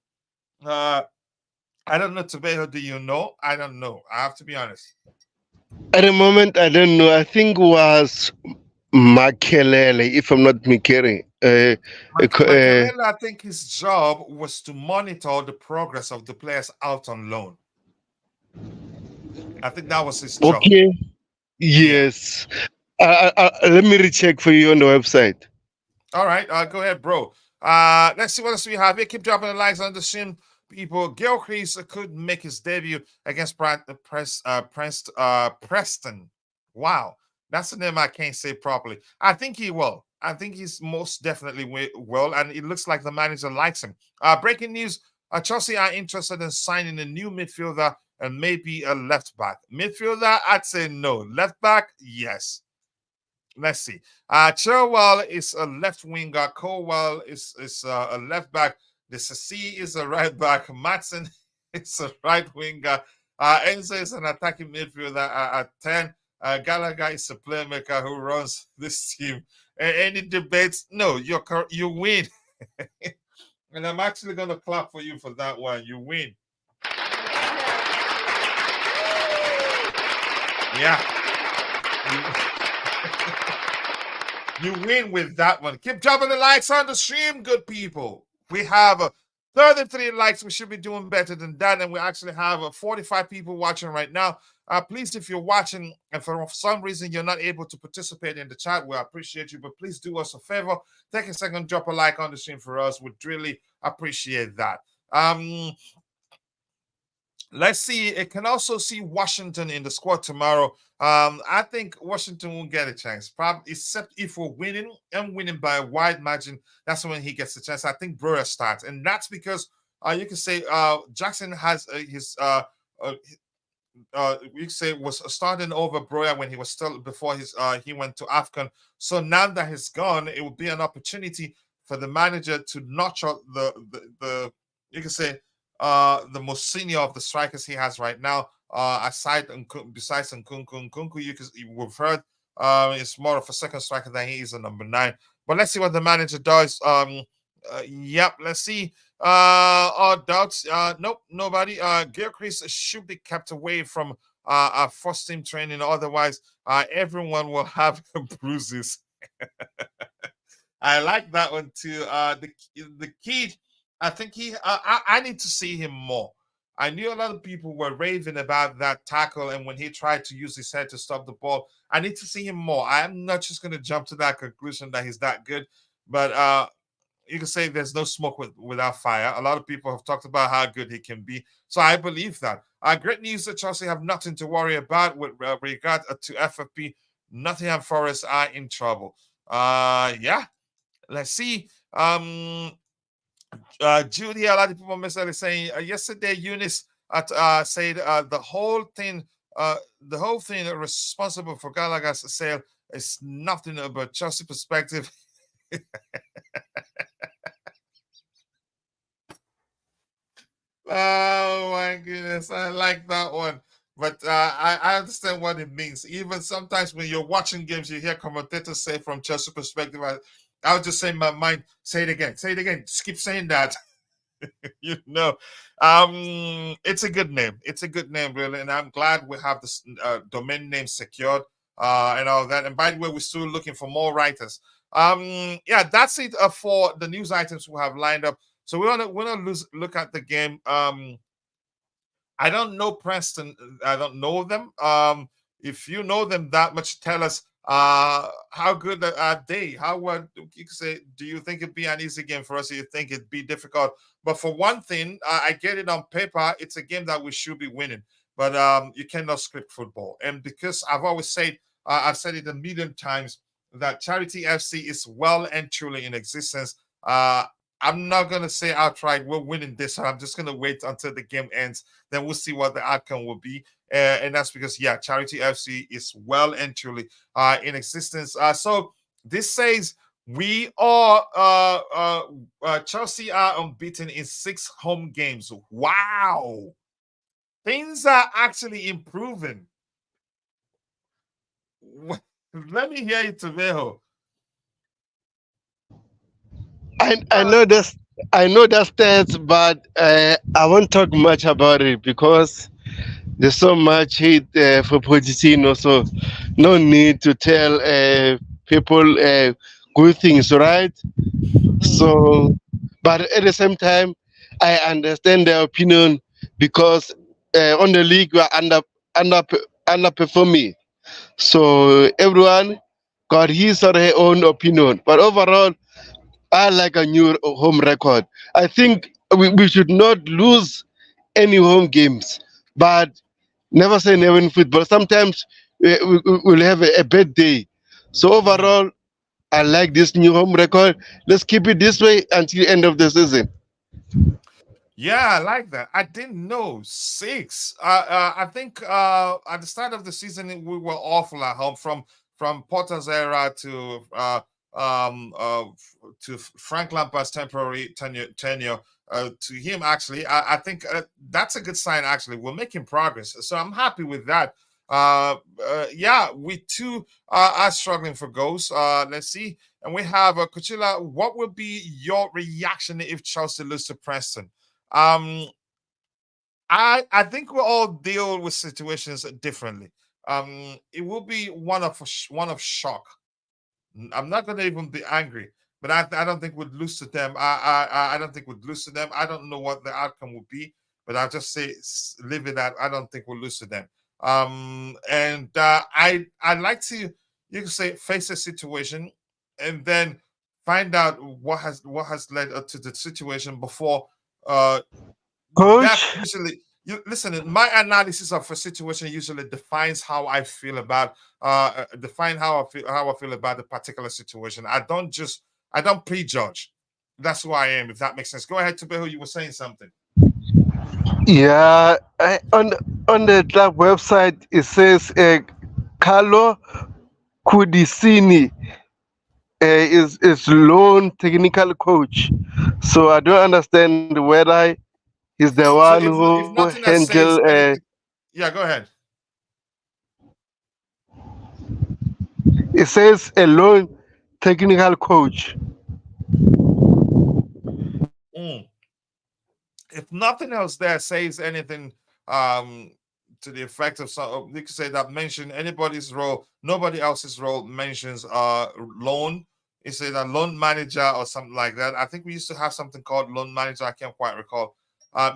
I don't know, Tobeho. Do you know? I don't know. I have to be honest. At the moment, I don't know. I think it was Makelele, if I'm not mistaken. Makelele, I think his job was to monitor the progress of the players out on loan. I think that was his job. Okay. Yes. Let me recheck for you on the website. All right. Go ahead, bro. Let's see what else we have here. Keep dropping the likes on the stream, people. Gilchrist could make his debut against Preston. Wow. That's the name I can't say properly. I think he will. I think he's most definitely will, and it looks like the manager likes him. Breaking news, Chelsea are interested in signing a new midfielder and maybe a left back. Midfielder, I'd say no. Left back, yes. Let's see. Chilwell is a left winger. Colwell is a left back. The Sassi is a right back. Matson is a right winger. Enzo is an attacking midfielder at 10. Gallagher is a playmaker who runs this team. Any debates? No, you win. And I'm actually going to clap for you for that one. You win. Yeah. You win with that one. Keep dropping the likes on the stream, good people. We have 33 likes. We should be doing better than that. And we actually have 45 people watching right now. Please, if you're watching and for some reason you're not able to participate in the chat, we appreciate you. But please do us a favor. Take a second, drop a like on the stream for us. We'd really appreciate that. Let's see. It can also see Washington in the squad tomorrow. I think Washington won't get a chance, probably except if we're winning and winning by a wide margin. That's when he gets a chance. I think Brewer starts, and that's because you can say Jackson has his uh, you could say was starting over Broya when he was still before his he went to Afcon. So now that he's gone, it would be an opportunity for the manager to notch out the you can say the most senior of the strikers he has right now. Aside besides Nkunku, we've heard it's more of a second striker than he is a number 9. But let's see what the manager does. Yep, let's see. Doubts? Nope, nobody. Gilchrist should be kept away from our first team training. Otherwise, everyone will have bruises. I like that one too. The kid, I think I need to see him more. I knew a lot of people were raving about that tackle, and when he tried to use his head to stop the ball, I need to see him more. I am not just going to jump to that conclusion that he's that good, but you can say there's no smoke without fire. A lot of people have talked about how good he can be, so I believe that. Great news that Chelsea have nothing to worry about with regard to FFP. Nottingham Forest are in trouble. Yeah, let's see. Judy, a lot of people message saying yesterday, Eunice said the whole thing responsible for Gallagher's sale is nothing but Chelsea perspective. Oh my goodness, I like that one. But I understand what it means. Even sometimes when you're watching games, you hear commentators say from Chelsea perspective, I would just say in my mind, say it again, just keep saying that. It's a good name. It's a good name, really, and I'm glad we have this domain name secured and all that. And by the way, we're still looking for more writers. Yeah, that's it for the news items we have lined up. So we want to look at the game. I don't know Preston. I don't know them. If you know them that much, tell us how good are they? How you could say? Do you think it'd be an easy game for us? Do you think it'd be difficult? But for one thing, I get it on paper. It's a game that we should be winning. But you cannot script football, and because I've always said, I've said it a million times that Charity FC is well and truly in existence. I'm not gonna say outright we're winning this. I'm just gonna wait until the game ends. Then we'll see what the outcome will be. And that's because Charity FC is well and truly in existence. So this says we are Chelsea are unbeaten in 6 home games. Wow, things are actually improving. Let me hear you, Tavejo. I know this. I know that stats, but I won't talk much about it because there's so much hate for Pochettino. So no need to tell people good things, right? So, but at the same time, I understand their opinion because on the league we are under underperforming. So everyone got his or her own opinion. But overall, I like a new home record. I think we should not lose any home games, but never say never in football. Sometimes we'll have a bad day. So overall, I like this new home record. Let's keep it this way until the end of the season. Yeah, I like that. I didn't know 6. I think at the start of the season we were awful at home from Potter's era to Frank Lampard's temporary tenure to him. Actually, I think that's a good sign. Actually, we're making progress, so I'm happy with that. Yeah, we too are struggling for goals. Let's see, and we have Kuchila. What would be your reaction if Chelsea lose to Preston? Um, I think we all deal with situations differently. It will be one of shock. I'm not gonna even be angry, but I don't think we'd lose to them. I don't think we'd lose to them. I don't know what the outcome would be, but I'll just say leave it at I don't think we'll lose to them. And I'd like to you can say face a situation and then find out what has led up to the situation before uh that Coach, usually, you listen. My analysis of a situation usually defines how I feel about define how I feel about the particular situation. I don't prejudge. That's who I am. If that makes sense. Go ahead, Tubeho. You were saying something. Yeah, on the club website it says Carlo Cudicini is loan technical coach. So I don't understand whether he's the one So who if nothing else handle. says anything, yeah, go ahead. It says a loan technical coach. Mm. If nothing else there says anything um to the effect of some, we could say that mention anybody's role, nobody else's role mentions loan. You say that loan manager or something like that. I think we used to have something called loan manager. I can't quite recall.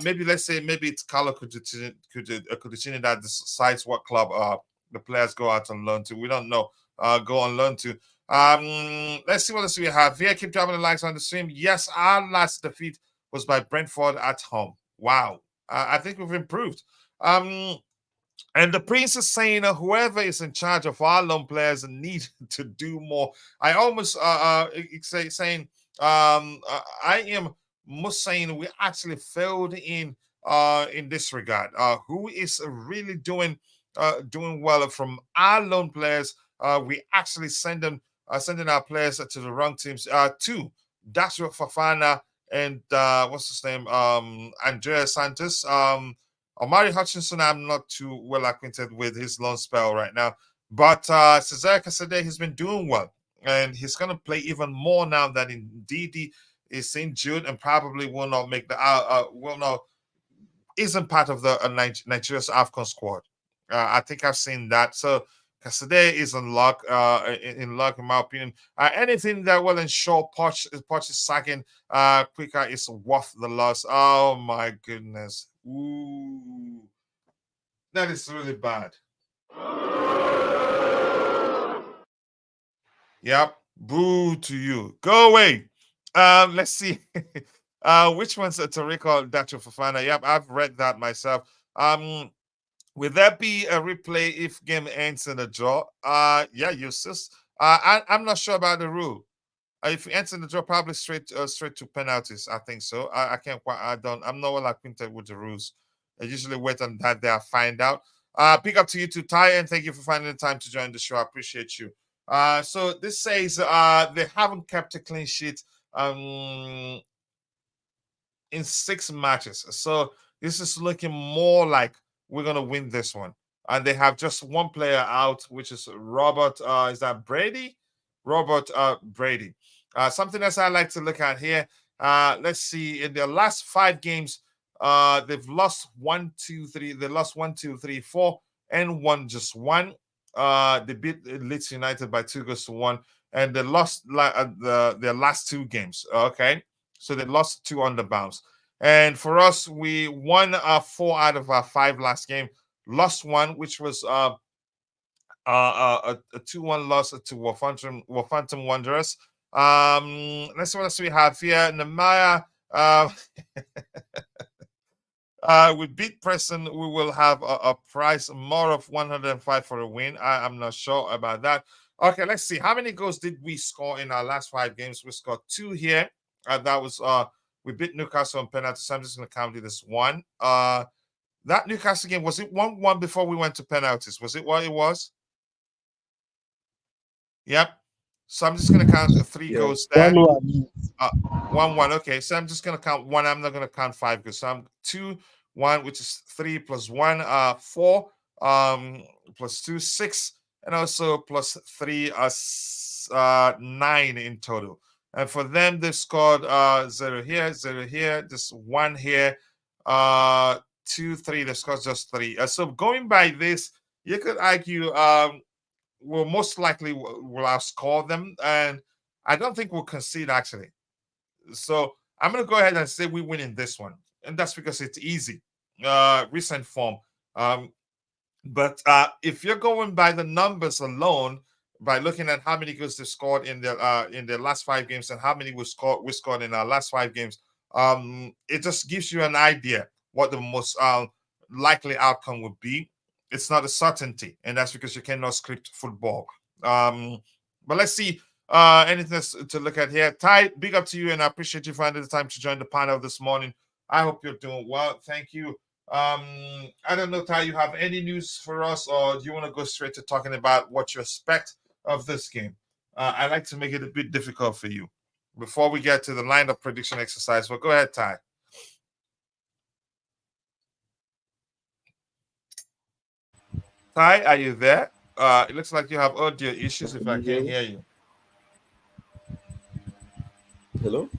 Maybe let's say maybe it's Carlo Cudicini that decides what club the players go out on loan to. We don't know. Go on loan to. Let's see what else we have here. Keep dropping the likes on the stream. Yes, our last defeat was by Brentford at home. Wow. I think we've improved. Um, and the prince is saying whoever is in charge of our loan players need to do more. I almost saying I am most saying we actually failed in this regard. Who is really doing well from our loan players? We actually sending our players to the wrong teams. Two, Dasha Fafana and what's his name? Andrea Santos. Omari Hutchinson, I'm not too well acquainted with his loan spell right now, but Cesare Casade has been doing well, and he's going to play even more now that indeed is injured and probably will not make the will not isn't part of the Nigeria's AFCON squad. I think I've seen that. So Casade is in luck, in luck, in my opinion. Anything that will ensure Poch is sacking quicker is worth the loss. Oh my goodness. Ooh, that is really bad. Yep. Boo to you. Go away. Let's see. Which one's to recall Dacho Fafana? Yep, I've read that myself. Will there be a replay if game ends in a draw? Yeah, you sis. I'm not sure about the rule. If it ends in the draw, probably straight to penalties. I think so. I can't quite. I don't. I'm not well acquainted with the rules. I usually wait on that day. I find out. Big up to you too, Ty, and thank you for finding the time to join the show. I appreciate you. So this says they haven't kept a clean sheet in 6 matches. So this is looking more like we're gonna win this one. And they have just one player out, which is Robert. Is that Brady? Robert Brady. Something else I like to look at here. Let's see. In their last 5 games, they've lost one, two, three. They lost one, two, three, four, and won just one. They beat Leeds United by 2 goals to 1, and they lost their last 2 games. Okay, so they lost 2 on the bounce. And for us, we won 4 out of our 5 last game, lost 1, which was a 2-1 loss to Wolverhampton Wanderers. Let's see what else we have here. Nemanja, we beat Preston. We will have a price more of 105 for a win. I'm not sure about that. Okay, let's see. How many goals did we score in our last 5 games? We scored 2 here. That was we beat Newcastle on penalty. So I'm just going to count it as 1. That Newcastle game, was it 1-1 before we went to penalties? Was it what it was? Yep. So I'm just going to count 3 Yeah, goals there. 1-1. 1-1. Okay, so I'm just going to count 1. I'm not going to count 5 goals. So I'm 2, 1, which is 3 plus 1, 4, plus 2, 6, and also plus 3, 9 in total. And for them, they scored 0 here, 0 here, just 1 here, 2, 3. They scored just 3. So going by this, you could argue we'll most likely will outscore them, and I don't think we'll concede actually. So I'm going to go ahead and say we win in this one, and that's because it's easy, recent form. But if you're going by the numbers alone, by looking at how many goals they scored in their last 5 games and how many we scored in our last 5 games, it just gives you an idea what the likely outcome would be. It's not a certainty, and that's because you cannot script football. But let's see. Anything else to look at here? Ty, big up to you, and I appreciate you finding the time to join the panel this morning. I hope you're doing well. Thank you. I don't know, Ty, you have any news for us, or do you want to go straight to talking about what you expect of this game? I like to make it a bit difficult for you before we get to the lineup prediction exercise. Well, go ahead, Ty. Ty, are you there? It looks like you have audio issues if Can I you hear can't me? hear you. Hello?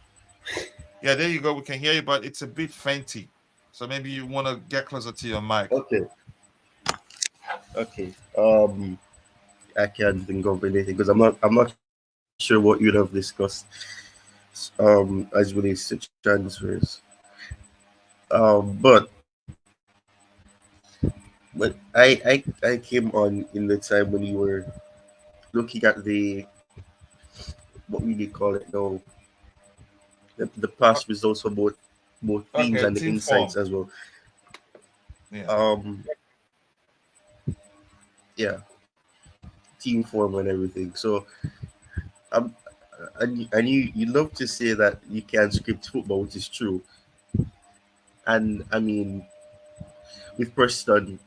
Yeah, there you go. We can hear you, but it's a bit fainty. So maybe you want to get closer to your mic. Okay, okay. I can't think of anything because I'm not sure what you'd have discussed. As relates to transfers. But I came on in the time when you were looking at the what we did call it now, the Uh, past results for both teams okay, and the team insights form. as well. Yeah. Um, yeah, team form and everything. So um, and you love to say that you can script football, which is true. And I mean, with Preston,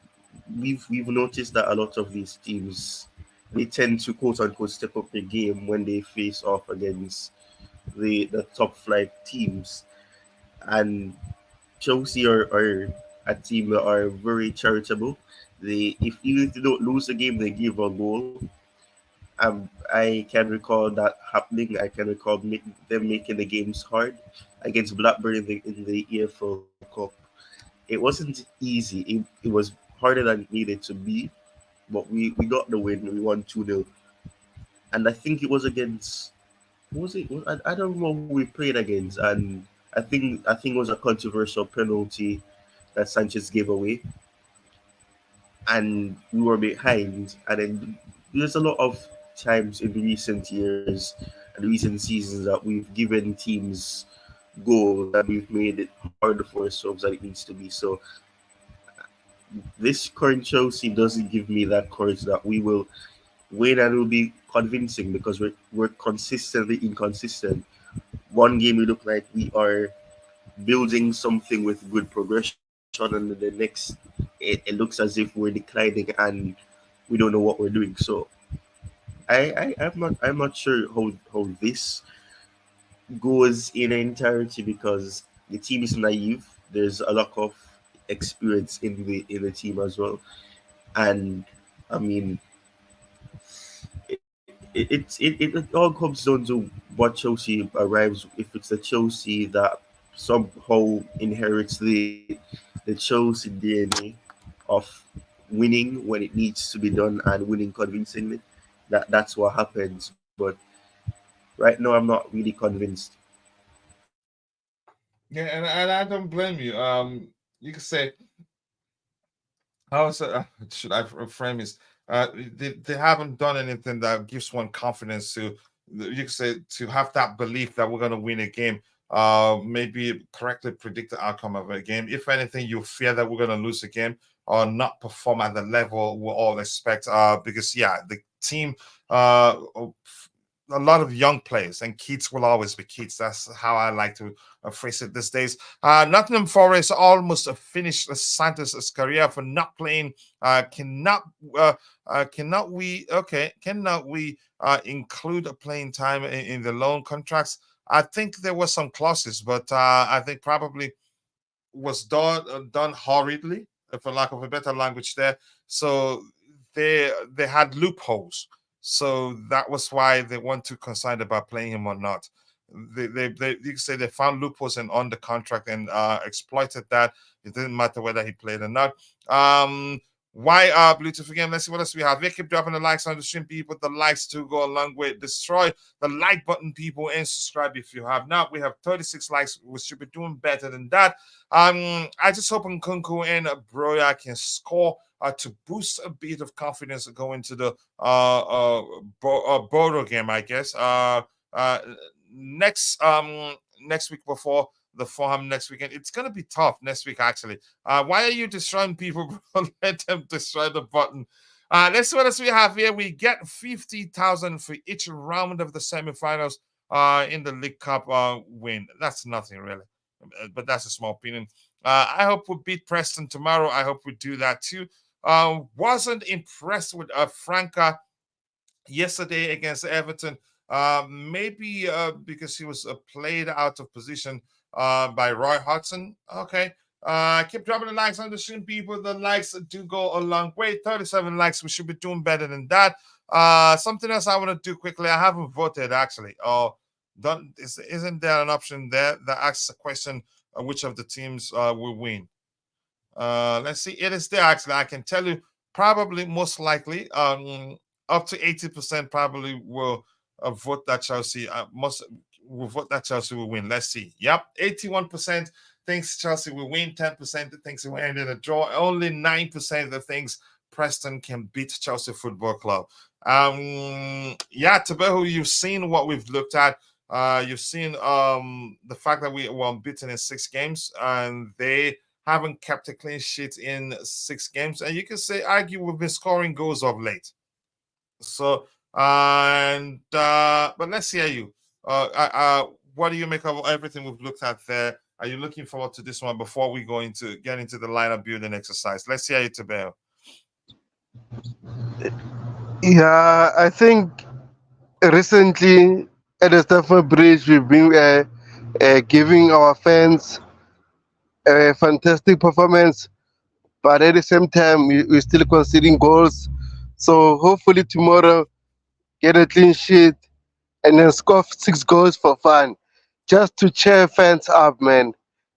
we've noticed that a lot of these teams they tend to quote unquote step up their game when they face off against the top flight teams. And Chelsea are a team that are very charitable. They if even if they don't lose the game, they give a goal. I can recall that happening. I can recall them making the games hard against Blackburn in the EFL Cup. It wasn't easy. It was harder than it needed to be, but we got the win. We won 2-0. And I think it was against who was it? I don't remember who we played against, and I think it was a controversial penalty that Sanchez gave away, and we were behind. And then there's a lot of times in recent years and recent seasons that we've given teams goals and we've made it harder for ourselves than it needs to be. So this current Chelsea doesn't give me that courage that we will win and it will be convincing because we're consistently inconsistent. One game we look like we are building something with good progression, and then the next it looks as if we're declining and we don't know what we're doing. So I'm not sure how this goes in entirety because the team is naive. There's a lack of experience in the team as well, and I mean it all comes down to what Chelsea arrives. If it's the Chelsea that somehow inherits the Chelsea DNA of winning when it needs to be done and winning convincingly, that's what happens. But right now, I'm not really convinced. Yeah, and I don't blame you. You can say, how should I frame this? They haven't done anything that gives one confidence to, you can say, to have that belief that we're going to win a game. Maybe correctly predict the outcome of a game. If anything, you fear that we're going to lose a game or not perform at the level we all expect. Because yeah, the team, a lot of young players, and kids will always be kids. That's how I like to phrase it these days. Nottingham Forest almost finished Santos' career for not playing. Uh, cannot we include a playing time in the loan contracts? I think there were some clauses, but I think probably was done hurriedly, for lack of a better language there. So they had loopholes. So that was why they weren't too concerned about playing him or not. They you can say they found loopholes and on the contract and exploited that. It didn't matter whether he played or not. Why Bluetooth again? Let's see what else we have. We keep dropping the likes on the stream, people. The likes to go a long way. Destroy the like button, people, and subscribe if you have not. We have 36 likes. We should be doing better than that. I just hope Nkunku and Broya can score to boost a bit of confidence going to the Bodo game, I guess. Uh, next week before the Fulham next weekend. It's going to be tough next week, actually. Why are you destroying people, bro? Let them destroy the button. Let's see what else we have here. We get 50,000 for each round of the semifinals in the League Cup win. That's nothing, really. But that's a small opinion. I hope we beat Preston tomorrow. I hope we do that too. Wasn't impressed with Franca yesterday against Everton. Maybe because he was played out of position by Roy Hodgson. Okay. Keep dropping the likes on the stream, people. The likes do go a long way. 37 likes. We should be doing better than that. Something else I want to do quickly. I haven't voted actually. Isn't there an option there that asks a question which of the teams will win? Let's see. It is there actually. I can tell you probably most likely up to 80% probably will vote that Chelsea most will vote that Chelsea will win. Let's see. Yep, 81% thinks Chelsea will win, 10% thinks it will end in a draw. Only 9% that thinks Preston can beat Chelsea Football Club. Yeah, Tabehu, you've seen what we've looked at. You've seen the fact that we were unbeaten in 6 games, and they haven't kept a clean sheet in 6 games. And you can argue we've been scoring goals of late. So, but let's hear you. What do you make of everything we've looked at there? Are you looking forward to this one before we get into the lineup building exercise? Let's hear you, Tabeo. Yeah, I think recently at the Stamford Bridge we've been giving our fans a fantastic performance, but at the same time we're still conceding goals. So hopefully tomorrow get a clean sheet and then score 6 goals for fun, just to cheer fans up, man.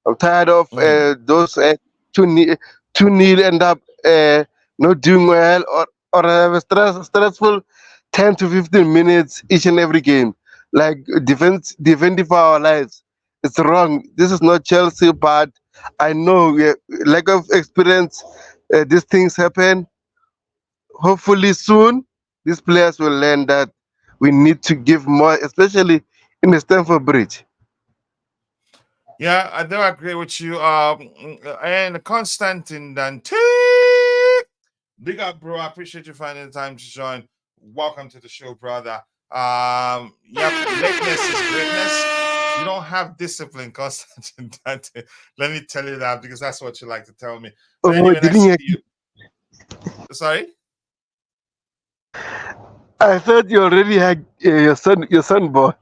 I'm tired of those 2-0 end up not doing well, or have a stressful 10 to 15 minutes each and every game, like defending for our lives. It's wrong. This is not Chelsea, but I know lack of experience. These things happen. Hopefully soon these players will learn that we need to give more, especially in the Stamford Bridge. Yeah, I do agree with you. And Constantine Dante, big up, bro. I appreciate you finding the time to join. Welcome to the show, brother. Yep, lateness is greatness. You don't have discipline, Constantine Dante. Let me tell you that because that's what you like to tell me. But Oh, anyway, nice didn't to you? see you. Sorry. I thought you already had your son born.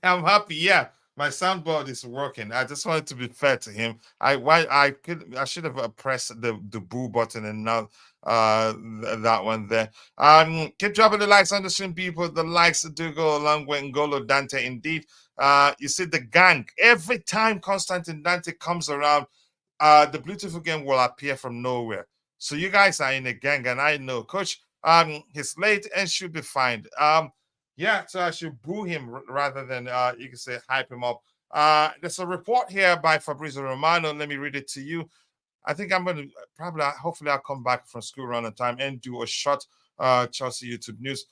I'm happy. Yeah, my soundboard is working. I just wanted to be fair to him. I should have pressed the boo button and not that one there. Keep dropping the likes on the stream, people. The likes do go a long way. Ngolo Dante, indeed. You see the gang every time Constantine Dante comes around. The beautiful game will appear from nowhere. So you guys are in a gang, and I know, Coach. He's late and should be fine. Yeah, so I should boo him rather than you can say hype him up. There's a report here by Fabrizio Romano. Let me read it to you. I think I'm going to hopefully, I'll come back from school run on time and do a short Chelsea YouTube news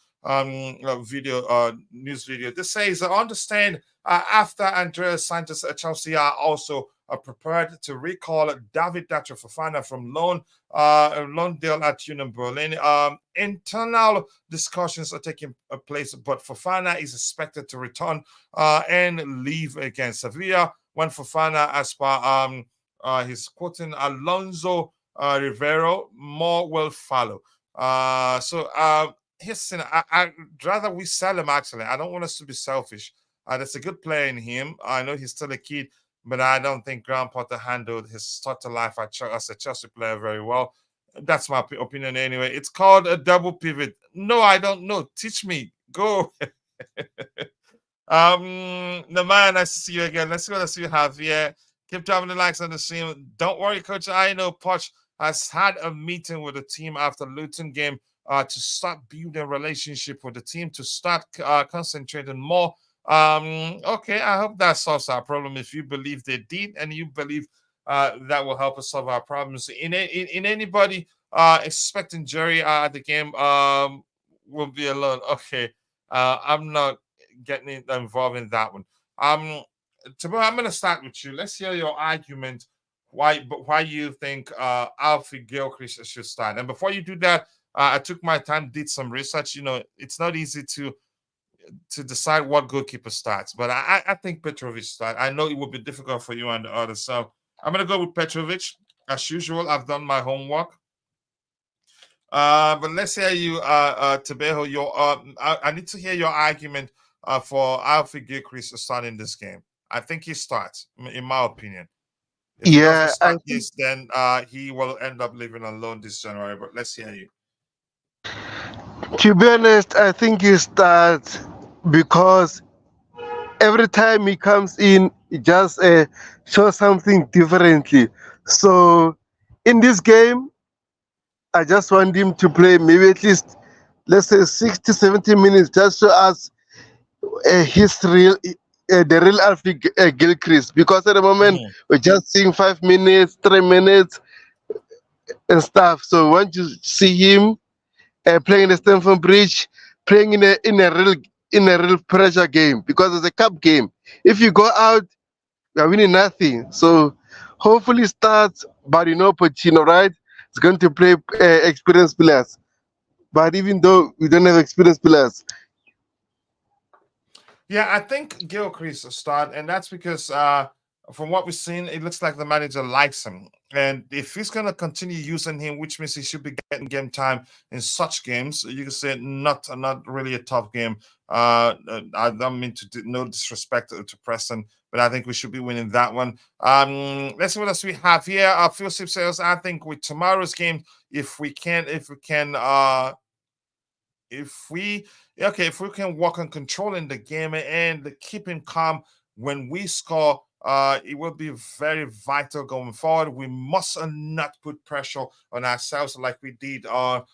news video. This says, I understand after Andreas Santos at Chelsea are also prepared to recall David Datro Fofana from loan deal at Union Berlin. Internal discussions are taking place, but Fofana is expected to return and leave against Sevilla when Fofana, as per he's quoting Alonso Rivero, more will follow. Here's I'd rather we sell him, actually. I don't want us to be selfish. There's a good player in him. I know he's still a kid, but I don't think Graham Potter handled his start to life as a Chelsea player very well. That's my opinion anyway. It's called a double pivot. No, I don't know. Teach me. Go. Namaya, nice to see you again. Let's see what else you have here. Keep dropping the likes on the stream. Don't worry, Coach. I know Poch has had a meeting with the team after Luton game to start building a relationship with the team, to start concentrating more. Okay, I hope that solves our problem. If you believe they did, and you believe that will help us solve our problems. In anybody expecting Jerry at the game will be alone. Okay, I'm not getting involved in that one. Tabo, I'm gonna start with you. Let's hear your argument why you think Alfie Gilchrist should start. And before you do that, I took my time, did some research. It's not easy to decide what goalkeeper starts, but I think Petrovic start. I know it would be difficult for you and the others, so I'm gonna go with Petrovic as usual. I've done my homework. But let's hear you, Tabejo. I need to hear your argument for Alfie Gilchrist starting this game. I think he starts, in my opinion. If he doesn't Yeah, start this, then he will end up living alone this January. But let's hear you. to be honest, I think he starts because every time he comes in, he just shows something differently. So in this game, I just want him to play maybe at least, let's say, 60, 70 minutes, just show us his the real Alfie Gilchrist. Because at the moment, Mhm. we're just seeing 5 minutes, 3 minutes, and stuff. So once you see him playing in the Stamford Bridge, playing in a real pressure game, because it's a cup game. If you go out, you're winning nothing. So hopefully start, but Pochettino, right? It's going to play experienced players. But even though we don't have experienced players, Yeah, I think Gilchrist will start, and that's because from what we've seen, it looks like the manager likes him. And if he's gonna continue using him, which means he should be getting game time in such games, you can say not really a tough game. I don't mean to no disrespect to Preston, but I think we should be winning that one. Let's see what else we have here. Phil Sip says, I think with tomorrow's game, if we if we can work on controlling the game and keeping calm when we score, it will be very vital going forward. We must not put pressure on ourselves like we did on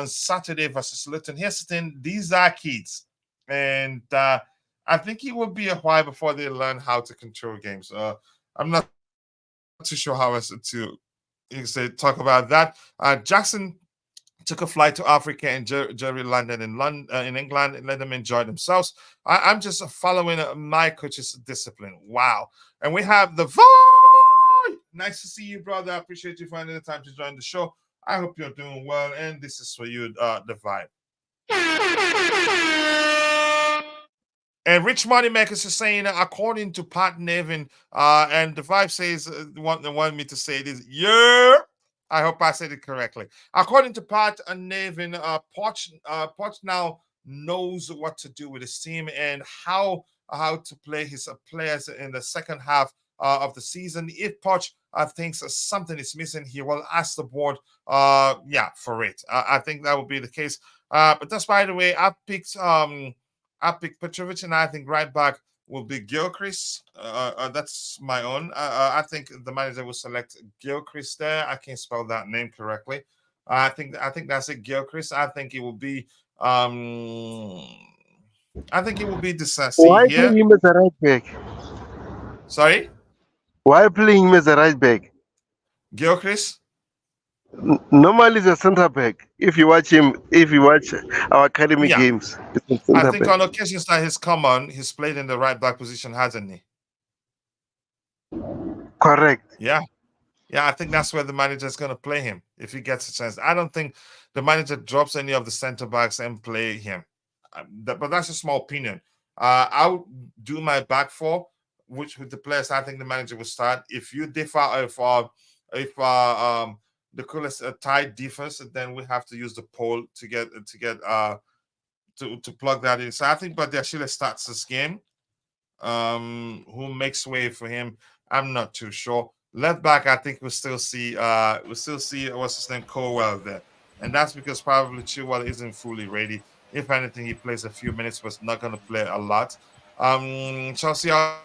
Saturday versus Luton. Here's the thing: these are kids, and I think it will be a while before they learn how to control games. I'm not too sure how else to talk about that. Jackson took a flight to Africa and Jerry landed in London, in England, and let them enjoy themselves. I'm just following my coach's discipline. Wow. And we have the Void. Nice to see you, brother. I appreciate you finding the time to join the show. I hope you're doing well. And this is for you, the vibe. And Rich Moneymakers is saying, according to Pat Nevin, and the vibe says, want me to say this, yeah. I hope I said it correctly. According to Pat and Nevin, Poch now knows what to do with his team and how to play his players in the second half of the season. If Poch thinks something is missing, he will ask the board, for it. I think that will be the case. But that's, by the way, I picked Petrovic, and I think right back will be Gilchrist. That's my own. I think the manager will select Gilchrist there. I can't spell that name correctly. I think that's it, Gilchrist. I think it will be this C why playing here. him as a right back? Sorry, Why playing him as a right back? Gilchrist. Normally, he's a centre back. If you watch our academy Yeah, games, it's a I centre think back. on occasions that he's come on, he's played in the right back position, hasn't he? Correct. Yeah. Yeah, I think that's where the manager is going to play him if he gets a chance. I don't think the manager drops any of the center backs and play him. But that's a small opinion. I'll do my back four, which with the players I think the manager will start. If you differ, if the coolest tight defense, then we have to use the poll to plug that in. So I think Badiashile starts this game. Who makes way for him? I'm not too sure. Left back, I think we'll still see what's his name, Colwell there, and that's because probably Chilwell isn't fully ready. If anything, he plays a few minutes, but not going to play a lot. Chelsea all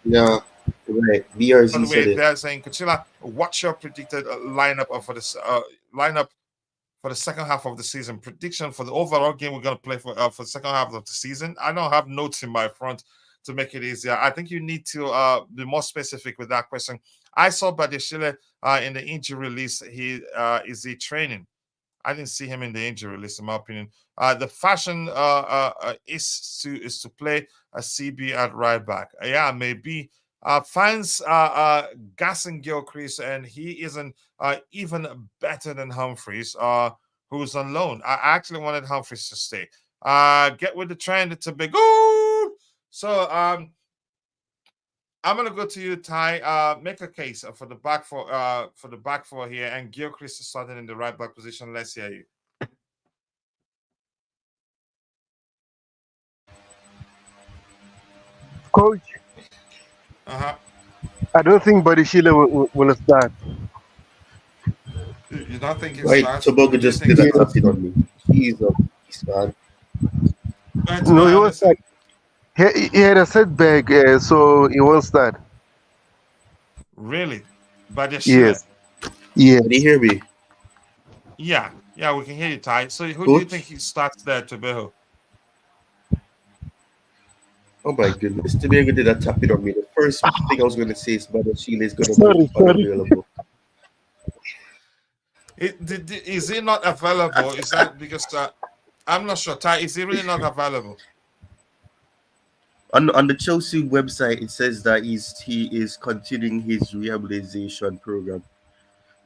Yeah, right. the BRZ way said it. there saying, Coachella, what's your predicted lineup for this lineup for the second half of the season? Prediction for the overall game we're going to play for the second half of the season. I don't have notes in my front to make it easier. I think you need to be more specific with that question. I saw Badeshile in the injury list. Is he training? I didn't see him in the injury list, in my opinion. The fashion is to play a CB at right back. Yeah, maybe. Fans gassing Gilchrist, and he isn't even better than Humphreys, who's on loan. I actually wanted Humphreys to stay. Get with the trend. It's a big ooh. So I'm gonna go to you, Ty. Make a case for the back four here, and Gilchrist is starting in the right back position. Let's hear you. Coach, Uh-huh. I don't think Body Sheila will start. You don't think it Right, starts? Who Tobago do you just think did a Yes. tapping on me. He's up, he's man. Go ahead, No, Tobias, he I'm won't start. listening. He had a setback, so he won't start. Really? But Sheila. Yes. Can you Yes. hear me? Yeah, yeah, we can hear you, Ty. So who do you think Coach? he starts there, Tobias? Oh my goodness. Tobago did a tapping on me. The first thing I was going to say is Brother Sheila is going to be Sorry, sorry. unavailable. Is he not available? Is that because I'm not sure, Ty? Is he really not available? On the Chelsea website, it says that he is continuing his rehabilitation program.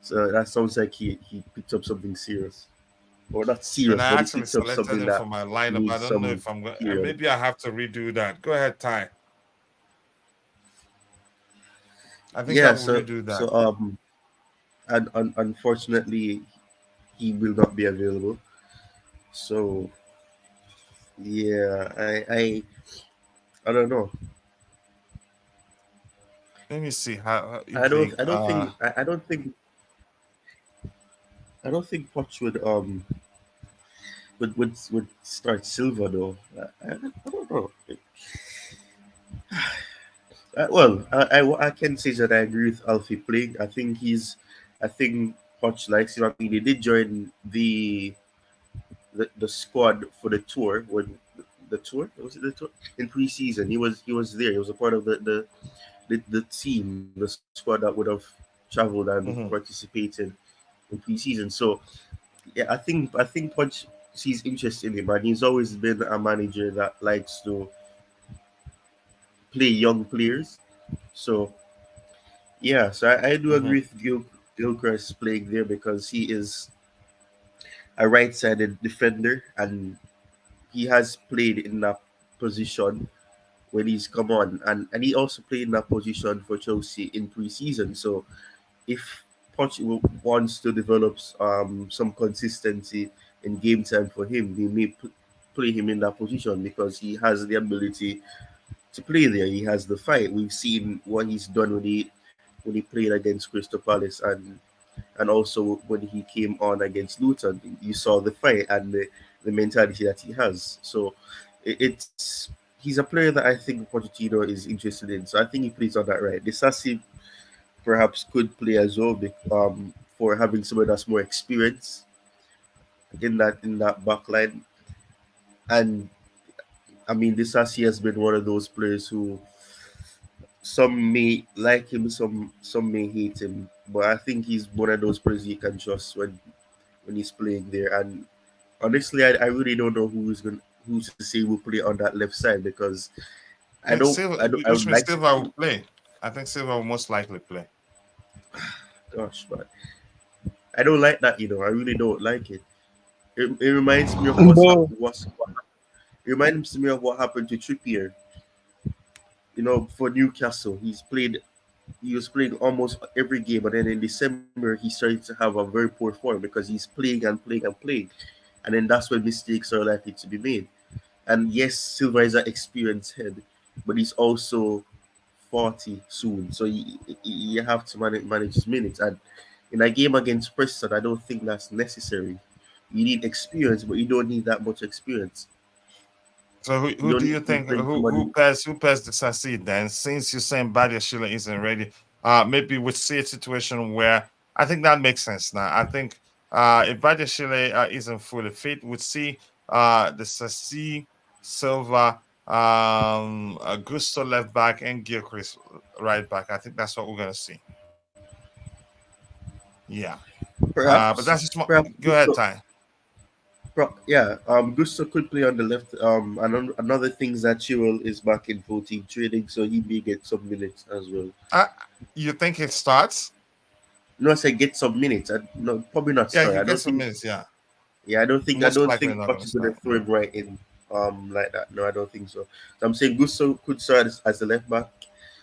So that sounds like he picked up something serious, or not And serious, I but he actually picked up selected something him for that my lineup. I needs don't know some if I'm going. period. Maybe I have to redo that. Go ahead, Ty. I think I Yeah. will So redo that. so and unfortunately, he will not be available. So yeah, I don't know. Let me see how you I don't think. I don't think I don't think Poch would start Silva though. I don't know. I can say that I agree with Alfie playing. I think Poch likes him. I mean, he did join the squad for the tour when the tour was it the tour in preseason. He was there. He was a part of the team, the squad that would have traveled and Mhm. participated in preseason. So yeah, I think Poch sees interest in him, and he's always been a manager that likes to play young players. So yeah, so I do Mhm. agree with Gilchrist playing there because he is a right-sided defender and he has played in that position when he's come on, and he also played in that position for Chelsea in pre-season. So if wants to develop some consistency in game time for him, he may play him in that position because he has the ability to play there. He has the fight. We've seen what he's done when he played against Crystal Palace and also when he came on against Luton. You saw the fight and the mentality that he has. So he's a player that I think Pochettino is interested in. So I think he plays on that right. Disasi perhaps could play as well for having someone that's more experienced in that back line. And I mean, Disasi has been one of those players who some may like him, some may hate him, but I think he's one of those players you can trust when he's playing there. And honestly, I really don't know who's to say will play on that left side because I think Silva, I which would means like to Silva see. will play. I think Silva will most likely play. Gosh, but I don't like that. I really don't like it. It reminds me of No. it reminds me of what happened to Trippier. For Newcastle, he was playing almost every game, but then in December he started to have a very poor form because he's playing and playing and playing, and then that's when mistakes are likely to be made. And yes, Silva is an experienced head, but he's also 40 soon, so you have to manage his minutes. And in a game against Preston, I don't think that's necessary. You need experience, but you don't need that much experience. So You who do don't you need to be think playing who pairs the succeed then? Since you're saying Badia Sheila isn't ready, maybe we see a situation where I think that makes sense now. I think if Badia Sheila isn't fully fit, we'd see the Sassi, Silva, Augusto left back, and Gilchrist right back. I think that's what we're gonna see. Yeah. perhaps But that's just perhaps go ahead, Ty. Yeah, Gusto could play on the left. And another thing is that Chilwell is back in full team training, so he may get some minutes as well. Uh, you think it starts? No, I said get some minutes. No, probably not Yeah, start. you I get don't some think. minutes. Yeah, Yeah, I most don't likely think not Poch gonna is gonna start. throw him right in like that. No, I don't think so. So I'm saying Gusto could start as the left back,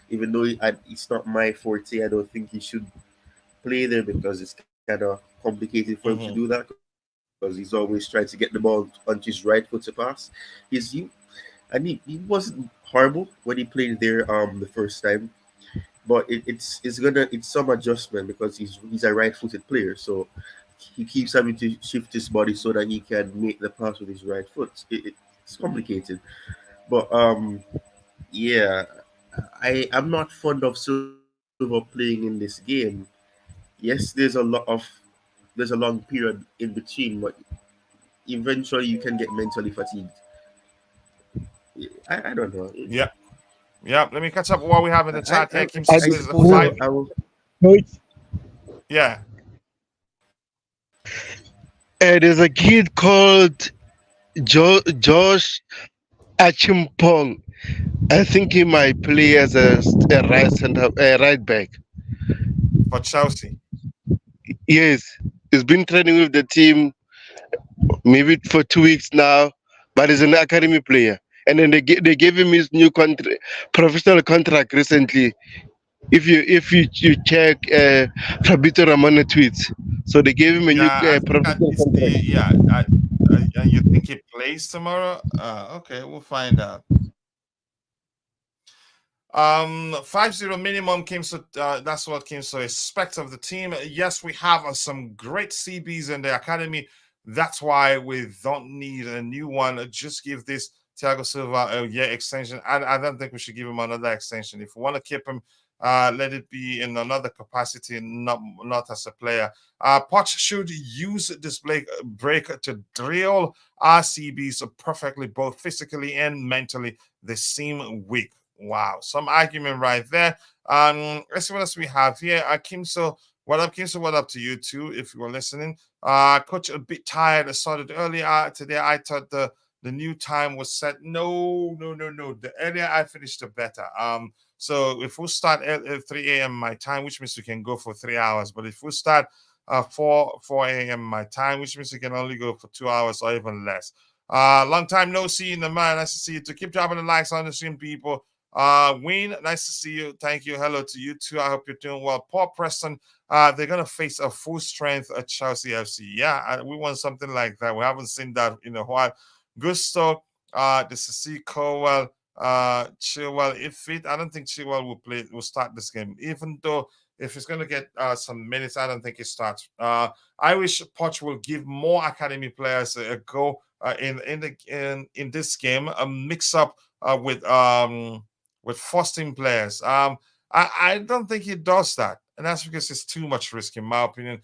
even though it's not my forte. I don't think he should play there because it's kind of complicated for him to do Hmm. that because he's always trying to get the ball on his right foot to pass. He wasn't horrible when he played there the first time, but it's some adjustment because he's a right-footed player, so he keeps having to shift his body so that he can make the pass with his right foot. It's complicated, but yeah, I'm not fond of Silva playing in this game. Yes, there's a long period in between, but eventually you can get mentally fatigued. I don't know. Yep, yep. Let me catch up with what we have in the chat here. Kim I says And there's a suppose coach, five. I will. coach, Yeah, there's a kid called Josh Achimpong. I think he might play as a right center, a right back. for Chelsea. Yes, he's been training with the team maybe for 2 weeks now, but he's an academy player. And then they gave him his new professional contract recently. If you check Fabito Ramona tweets, so they gave him a new Yeah, I think I professional did contract. see. Yeah, you think he plays tomorrow? Okay, we'll find out. 5-0 minimum came so that's what came so expect of the team. Yes, we have some great CBs in the academy. That's why we don't need a new one. Just give this Thiago Silva a year extension. I don't think we should give him another extension. If we want to keep him, let it be in another capacity, not as a player. Poch should use this break to drill our CBs perfectly, both physically and mentally. They seem weak. Wow, some argument right there. Let's see what else we have here. Kimso, what up, Kimso? What up to you too, if you were listening? Coach, a bit tired. I started earlier today. I thought the new time was set. No, no, no, no. The earlier I finished, the better. So if we start at 3 a.m. my time, which means we can go for 3 hours. But if we start 4 a.m. my time, which means we can only go for 2 hours or even less. Long time no see in the man. Nice to see you. To keep dropping the likes on the stream, people. Wayne, nice to see you. Thank you. Hello to you too. I hope you're doing well. Paul Preston, they're gonna face a full strength at Chelsea FC. Yeah, we want something like that. We haven't seen that in a while. Gusto, this is C. Cowell, Chilwell. If it, I don't think Chilwell will start this game, even though if he's going to get some minutes, I don't think he starts. I wish Poch will give more academy players a go in this game, a mix up with first team players. I don't think he does that, and that's because it's too much risk, in my opinion.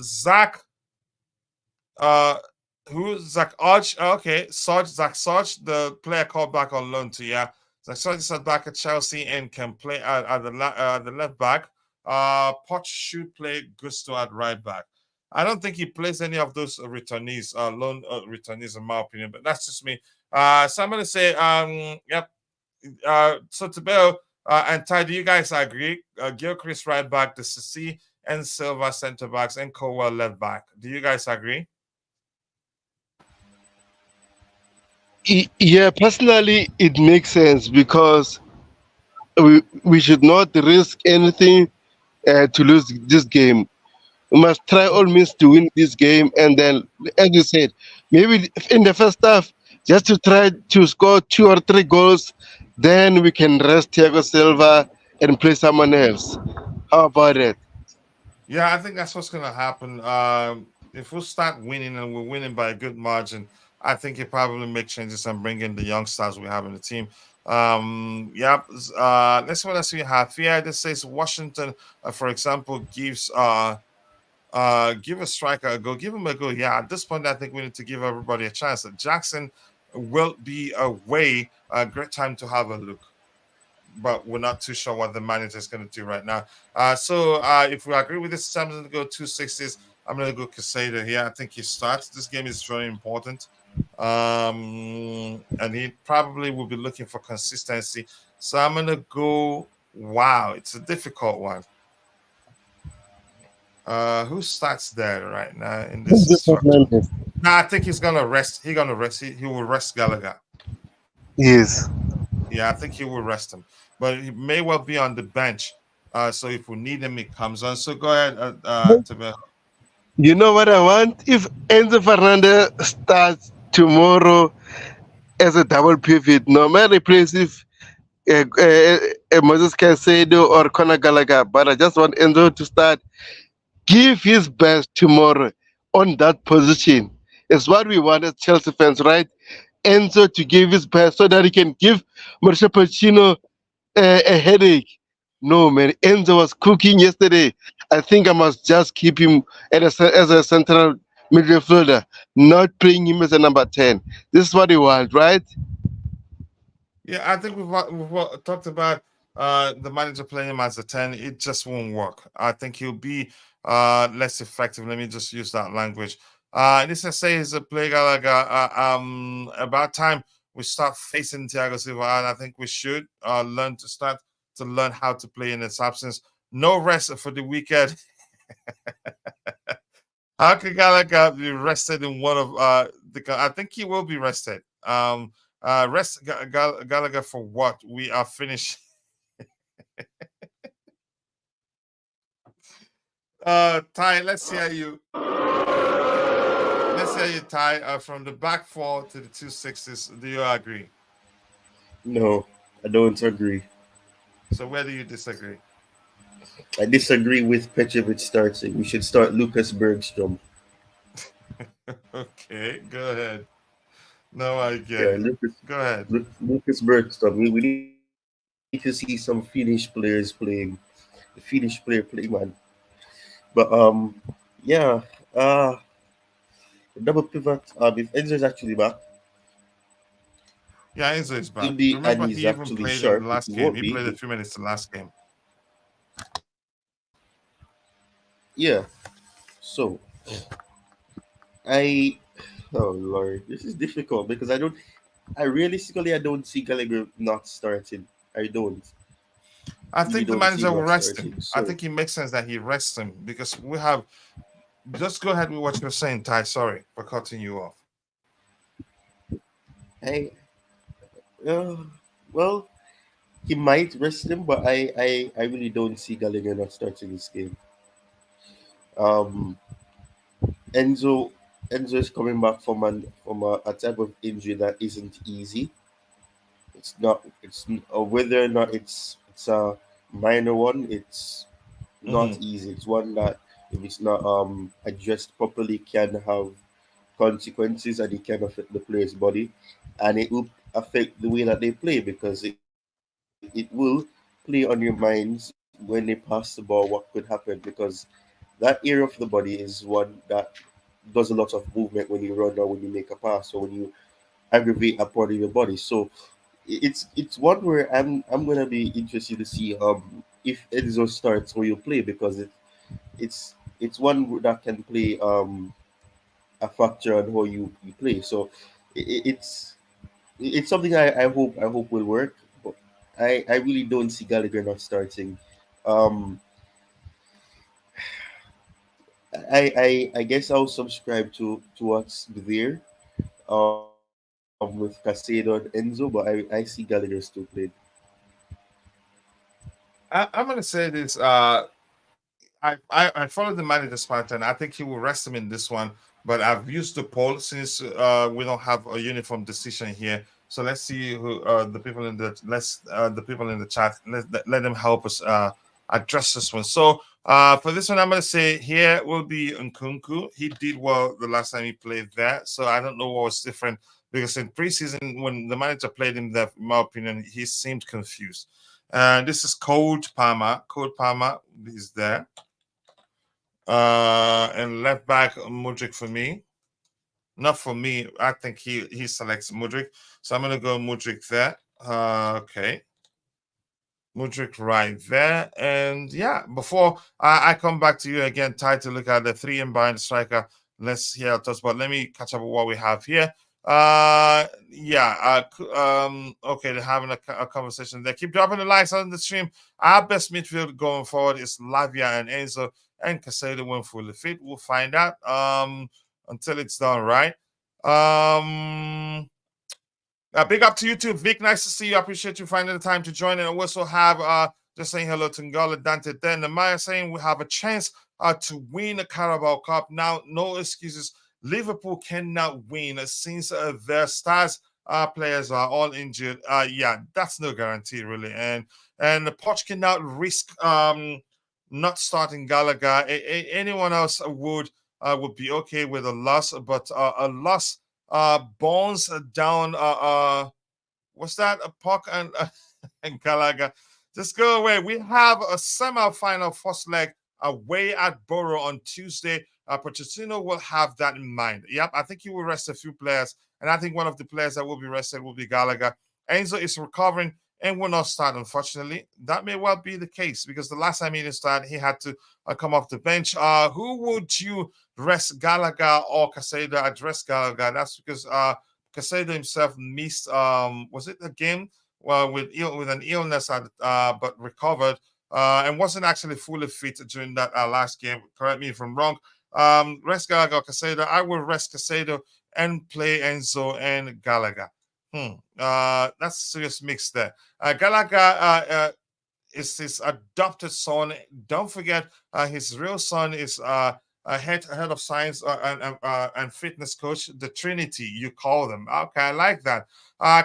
Zach, uh, who Zach Arch? Okay, Zach Sarge, the player called back on loan to yeah. Zach Sarge is back at Chelsea and can play at the left back. Poch should play Gusto at right back. I don't think he plays any of those returnees, loan returnees, in my opinion, but that's just me. So I'm gonna say, yep, so to Bill and Ty, do you guys agree? Gilchrist right back, the CC and Silva center backs, and Cowell left back. Do you guys agree? Yeah, personally, it makes sense because we should not risk anything to lose this game. We must try all means to win this game, and then, as you said, maybe in the first half, just to try to score 2 or 3 goals, then we can rest Thiago Silva and play someone else. How about it? Yeah, I think that's what's going to happen. If we start winning and we're winning by a good margin, I think it probably make changes and bring in the young stars we have in the team. Yep. Let's see what else we have here. This says Washington, for example, give a striker a go, give him a go. Yeah, at this point, I think we need to give everybody a chance. Jackson will be away. A great time to have a look, but we're not too sure what the manager is going to do right now. So if we agree with this, Sam's going to go 260s. I'm going to go Casado here. I think he starts. This game is very important. And he probably will be looking for consistency. So I'm going to go, wow, it's a difficult one. Who starts there right now in this structure? Nah, I think he's gonna rest. He's gonna rest. He will rest Gallagher. Yes. Yeah, I think he will rest him, but he may well be on the bench. So if we need him, he comes on. So go ahead, Tabel. You know what I want? If Enzo Fernandez starts tomorrow as a double pivot, no matter replace if Moses Caicedo or Conor Gallagher, but I just want Enzo to start. Give his best tomorrow on that position. It's what we want as Chelsea fans, right? Enzo to give his best so that he can give Mauricio Pochettino a headache. No, man. Enzo was cooking yesterday. I think I must just keep him as a central midfielder, not playing him as a number 10. This is what we want, right? Yeah, I think we've talked about the manager playing him as a 10. It just won't work. I think he'll be less effective. Let me just use that language. This I say is a play Gallagher. About time we start facing Thiago Silva, and I think we should learn how to play in its absence. No rest for the weekend. How can Gallagher be rested in one of the? I think he will be rested. Rest Gallagher for what? We are finished. Ty, let's hear you, Ty. From the back four to the 2 6s. Do you agree? No, I don't agree. So where do you disagree? I disagree with Petrovic starting. We should start Lucas Bergstrom. Okay, go ahead. No, I get Yeah, it. Go ahead. Lucas Bergstrom. We need to see some Finnish players playing. The Finnish player play, man. But yeah, uh, double pivot. If Enzo is actually back, Yeah, Enzo is he'll back. be, and Remember, he's he even actually played in the sharp. If last he game. won't He played a be, few minutes in the last game. yeah. So I, oh Lord, this is difficult because I realistically I don't see Gallagher not starting. I don't. I Really think the don't see manager him will not rest him. starting. I So think it makes sense that he rests him because we have. Just go ahead with what you're saying, Ty. Sorry for cutting you off. I, uh, well, he might rest him, but I really don't see Gallagher not starting this game. Um, Enzo Enzo is coming back from a type of injury that isn't easy. It's not. Whether or not it's a minor one. It's not Hmm. easy. It's one that if it's not addressed properly can have consequences and it can affect the player's body, and it will affect the way that they play because it will play on your minds when they pass the ball what could happen because that area of the body is one that does a lot of movement when you run or when you make a pass or when you aggravate a part of your body. So it's one where I'm gonna be interested to see if Enzo starts or you play because it's one that can play a factor on how you play. So it's something I hope will work. But I really don't see Gallagher not starting. Um, I guess I'll subscribe to what's there with Casado and Enzo, but I see Gallagher still playing. I'm gonna say this. I follow the manager's pattern. I think he will rest him in this one. But I've used the poll since we don't have a uniform decision here. So let's see who the people in the chat let them help us address this one. So for this one, I'm gonna say here will be Nkunku. He did well the last time he played there. So I don't know what was different because in preseason when the manager played him there, in my opinion, he seemed confused. This is Cold Palmer. Cold Palmer is there. And left back Mudrik for me. Not for me. I think he selects Mudrik. So I'm gonna go Mudrik there. Okay. Mudrik right there. And yeah, before I come back to you again, Ty, to look at the three in behind the striker, let's hear our thoughts. But let me catch up with what we have here. Okay, they're having a conversation. They keep dropping the likes on the stream. Our best midfield going forward is Lavia and Enzo, and Casado when fully fit. We'll find out until it's done, right? Big up to you too, Vic. Nice to see you. I appreciate you finding the time to join. And I also have just saying hello to Ngala Dante. Then the Maya saying we have a chance to win the Carabao Cup. Now, no excuses. Liverpool cannot win since their stars players are all injured. Yeah, that's no guarantee really. And the Poch cannot risk not starting Gallagher. Anyone else would be okay with a loss, but a loss Bones down. What's that? A Puck and and Gallagher. Just go away. We have a semi-final first leg away at Borough on Tuesday. Pochettino will have that in mind. Yep, I think he will rest a few players, and I think one of the players that will be rested will be Gallagher. Enzo is recovering and will not start, unfortunately. That may well be the case because the last time he didn't start, he had to come off the bench. Who would you rest, Gallagher or Casado? Address Gallagher. That's because Casado himself missed was it a game with an illness but recovered and wasn't actually fully fit during that last game. Correct me if I'm wrong. Rest Gallagher or Casado. I will rest Casado and play Enzo and Gallagher. That's a serious mix there. Gallagher is his adopted son. Don't forget, his real son is head of science and fitness coach, the Trinity. You call them. Okay, I like that.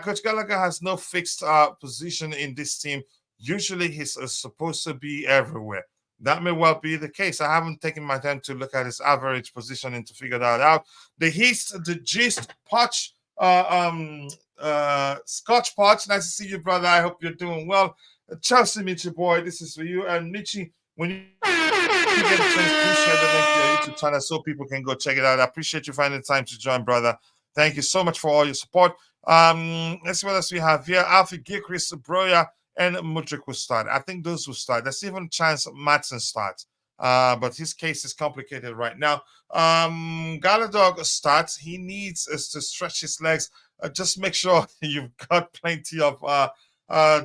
Coach Gallagher has no fixed position in this team. Usually, he's supposed to be everywhere. That may well be the case. I haven't taken my time to look at his average positioning to figure that out. The Heast, the Gist, Poch, Scotch Poch. Nice to see you, brother. I hope you're doing well. Chelsea, Michi boy, this is for you. And Michi, when you get a chance, please share the link to your YouTube channel so people can go check it out. I appreciate you finding the time to join, brother. Thank you so much for all your support. Let's see what else we have here. Alfie, Gilchrist, Broya, and Mudrik will start. I think those will start. There's even a chance Madsen starts. But his case is complicated right now. Galadog starts. He needs to stretch his legs. Just make sure you've got plenty of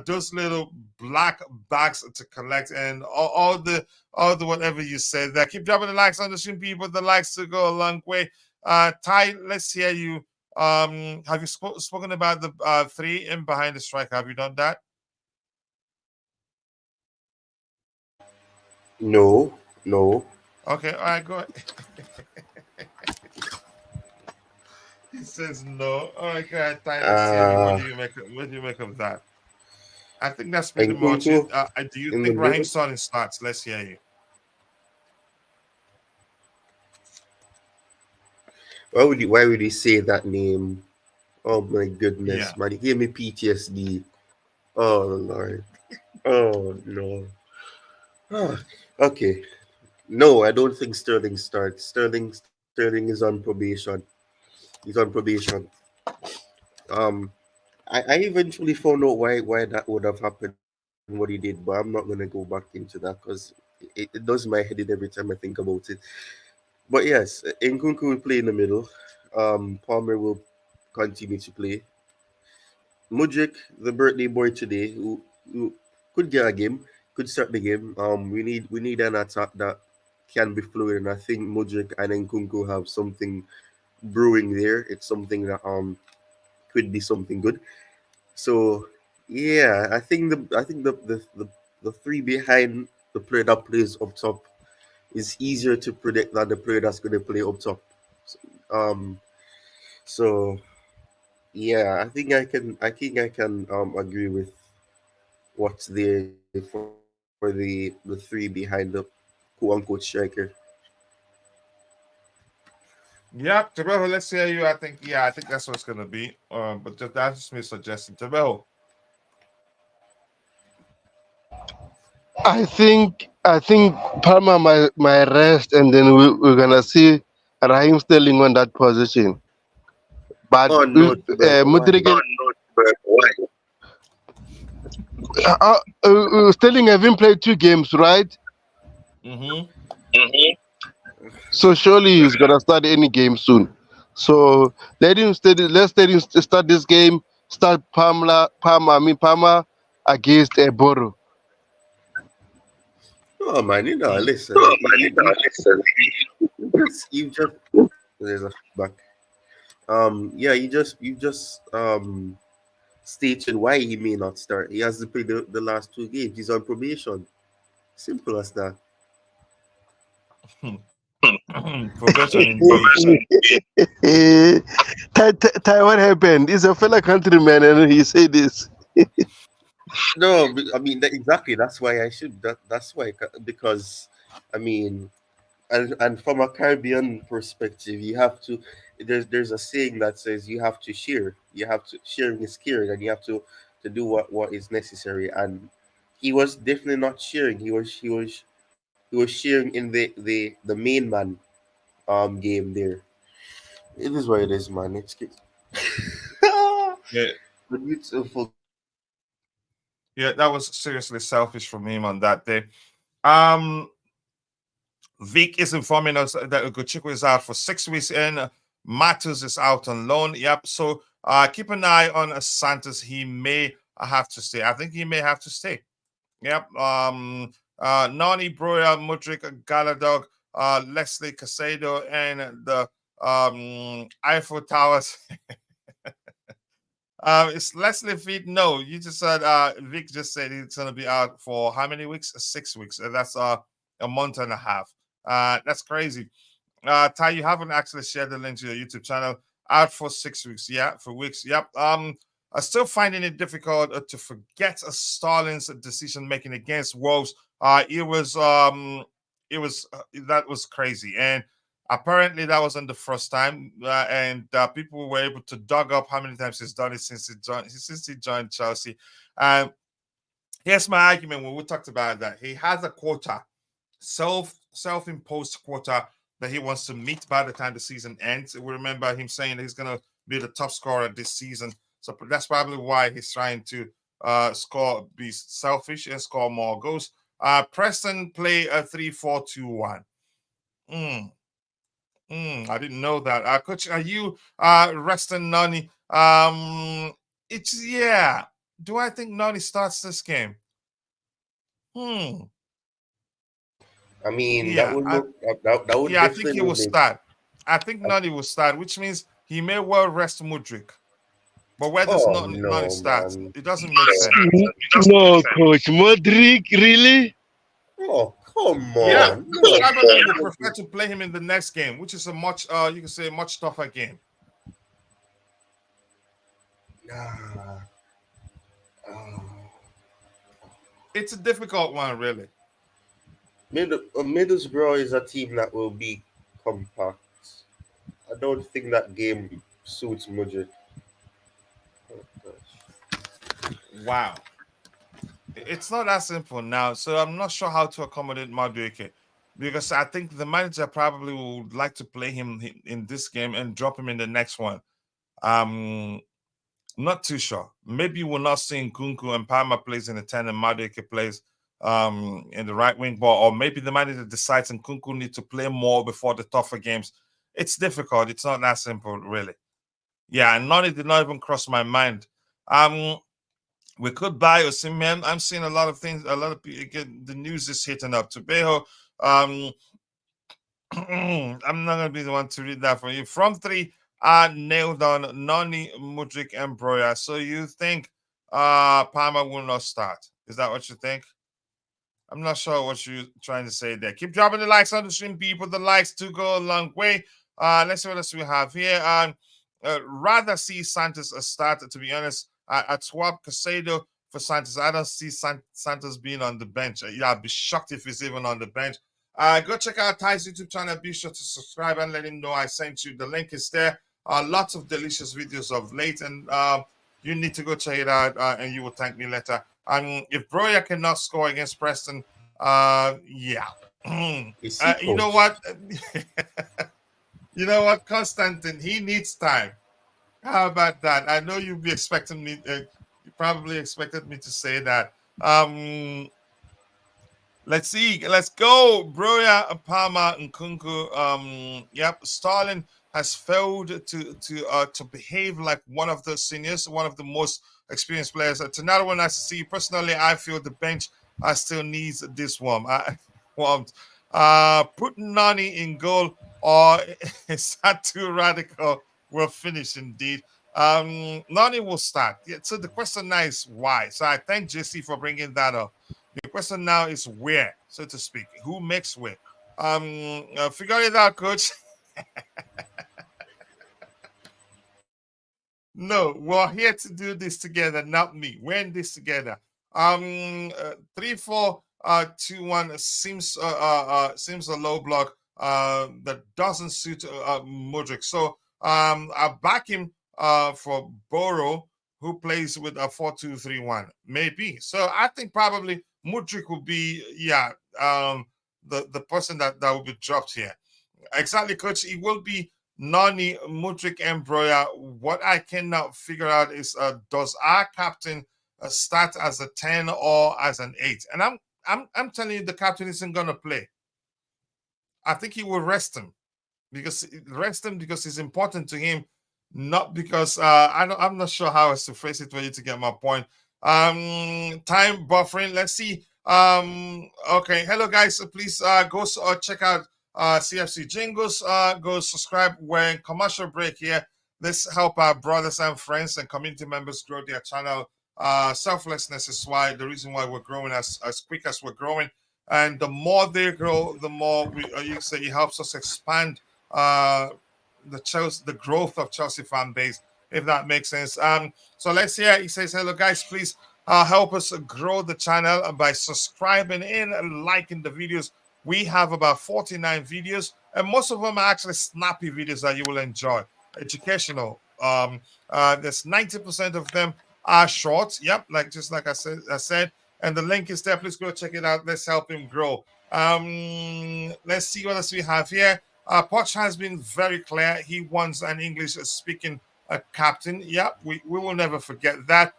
those little black bags to collect and all the whatever you said there. Keep dropping the likes on the stream, people. The likes to go a long way. Ty, let's hear you. Have you spoken about the three in behind the striker? Have you done that? No, no. Okay, all right, go ahead. He says no. All right, go ahead, Ty. Let's hear you. What do you make of that? I think that's pretty much it. Do you think Raheem Sterling starts? Let's hear you. Why would he say that name? Oh my goodness, man. He gave me PTSD. Oh Lord. Oh no. Okay. No, I don't think Sterling starts. Sterling is on probation. He's on probation. I eventually found out why that would have happened, what he did, but I'm not gonna go back into that because it does my head in every time I think about it. But yes, Nkunku will play in the middle. Palmer will continue to play. Mudrik, the birthday boy today, who could get a game, could start the game. We need an attack that can be fluid, and I think Mudrik and Nkunku have something brewing there. It's something that could be something good. So yeah, I think the three behind the player that plays up top is easier to predict than the player that's going to play up top. So yeah, I think I can agree with what's there for the three behind the quote unquote striker. Yeah, Tabeho, let's hear you. I think that's what it's gonna be. But that's just me suggesting. Tabeho. I think Palmer might rest, and then we're gonna see Raheem Sterling on that position. But Oh no, but why? Mudrik, But why? Sterling having played 2 games, right? Mm-hmm. So surely he's gonna start any game soon. So let him start. Let him start this game. Start Palmer against Eboro. Oh man, Mm. listen, you just there's a feedback. Yeah, you just stated why he may not start. He has to play the last 2 games. He's on probation. Simple as that. Probation indeed. What happened? He's a fellow countryman, and he said this. No, I mean exactly. That's why I should. That's why because I mean, and from a Caribbean perspective, you have to. There's a saying that says you have to share. You have to sharing is caring, and you have to do what is necessary. And he was definitely not sharing. He was sharing in the main man game there. It is what it is, man. It's Yeah, the beautiful. yeah, that was seriously selfish from him on that day. Um, Vic is informing us that Ugochukwu is out for 6 weeks in. Matos is out on loan. Yep. So keep an eye on Santos. He may have to stay. I think he may have to stay. Yep. Nani, Broya, Mudrik, Galadog, Leslie Casado, and the Eiffel Towers. It's Leslie Feet. No, you just said Vic just said it's gonna be out for how many weeks? 6 weeks. That's a month and a half. That's crazy. Ty, you haven't actually shared the link to your YouTube channel. Out for 6 weeks. Yeah, for weeks. Yep. I'm still finding it difficult to forget a Starling's decision making against Wolves. It was that was crazy, and apparently that wasn't the first time. And people were able to dug up how many times he's done it since he joined Chelsea. Um, Here's my argument when we talked about that. He has a quota, self-imposed quota that he wants to meet by the time the season ends. We remember him saying that he's going to be the top scorer this season, so that's probably why he's trying to be selfish and score more goals. Preston play a 3-4-2-1. Mm, I didn't know that. Coach, are you resting Nani? It's yeah. Do I think Nani starts this game? Hmm. I mean, that Yeah, would look that would yeah, I think he definitely will look me. start. I think Nani will start, which means he may well rest Mudrik. But where does Oh Nani no, start? man. It doesn't make sense. No, Coach Modric, really? Oh, come Yeah, on. because No. probably will prefer to play him in the next game, which is a much you can say much tougher game. Nah. Oh. It's a difficult one, really. Middlesbrough is a team that will be compact. I don't think that game suits Mudrik. Oh, gosh. Wow. It's not that simple now. So I'm not sure how to accommodate Madueke because I think the manager probably would like to play him in this game and drop him in the next one. Um, Not too sure. Maybe we'll not see Nkunku and Palmer plays in the 10 and Madueke plays in the right wing ball, or maybe the manager decides Nkunku need to play more before the tougher games. It's difficult. It's not that simple, really. Yeah, and none did not even cross my mind. Um, we could buy Osimhen. I'm seeing a lot of things. A lot of people again. The news is hitting up. Tobeho. Um, I'm not gonna be the one to read that for you. From three, nailed on Noni, Mudrik, and Broya. So you think Palmer will not start? Is that what you think? I'm not sure what you're trying to say there. Keep dropping the likes on the stream, people. The likes do go a long way. Let's see what else we have here. Rather see Santos a start, to be honest. I'd swap Casado for Santos. I don't see Santos being on the bench. Yeah, I'd be shocked if he's even on the bench. Go check out Ty's YouTube channel. Be sure to subscribe and let him know I sent you. The link is there. Lots of delicious videos of late, and you need to go check it out, and you will thank me later. If Broya cannot score against Preston, yeah. Is he You know coach? what? You know what, Constantine? He needs time. How about that? I know you'll be expecting me. probably expected me to say that. Let's see. Let's go. Broya, Palmer, and Nkunku. Yep. Starling has failed to behave like one of the seniors, one of the most experienced players. It's another one I see. Personally, I feel the bench still needs this one. Warmed. Put Nani in goal, or is that too radical? We'll finish indeed. Nani will start. Yeah, so the question now is why. So I thank JC for bringing that up. The question now is where, so to speak. Who makes where? Figure it out, coach. No, we're here to do this together, not me. We're in this together. 3-4-2-1 seems a low block that doesn't suit Modric. So I back him for Boro, who plays with a 4-2-3-1. Maybe. So I think probably Modric will be the person that will be dropped here. Exactly, coach. It will be Nani, Mudrik, and Broya. What I cannot figure out is does our captain start as a 10 or as an 8? And I'm telling you, the captain isn't gonna play. I think he will rest him because it's important to him, not because I'm not sure how else to phrase it for you to get my point. Time buffering. Let's see. Okay, hello guys. Please go check out CFC Jingles. Go subscribe. We're in commercial break here. Let's help our brothers and friends and community members grow their channel. Selflessness is why the reason why we're growing as quick as we're growing. And the more they grow, the more you say it helps us expand the growth of Chelsea fan base, if that makes sense. So let's hear. He says, "Hello guys, please help us grow the channel by subscribing and liking the videos. We have about 49 videos, and most of them are actually snappy videos that you will enjoy, educational. There's 90% of them are short. Yep, like I said, and the link is there. Please go check it out. Let's help him grow. Let's see what else we have here. Poch has been very clear. He wants an English-speaking captain. Yeah, we will never forget that.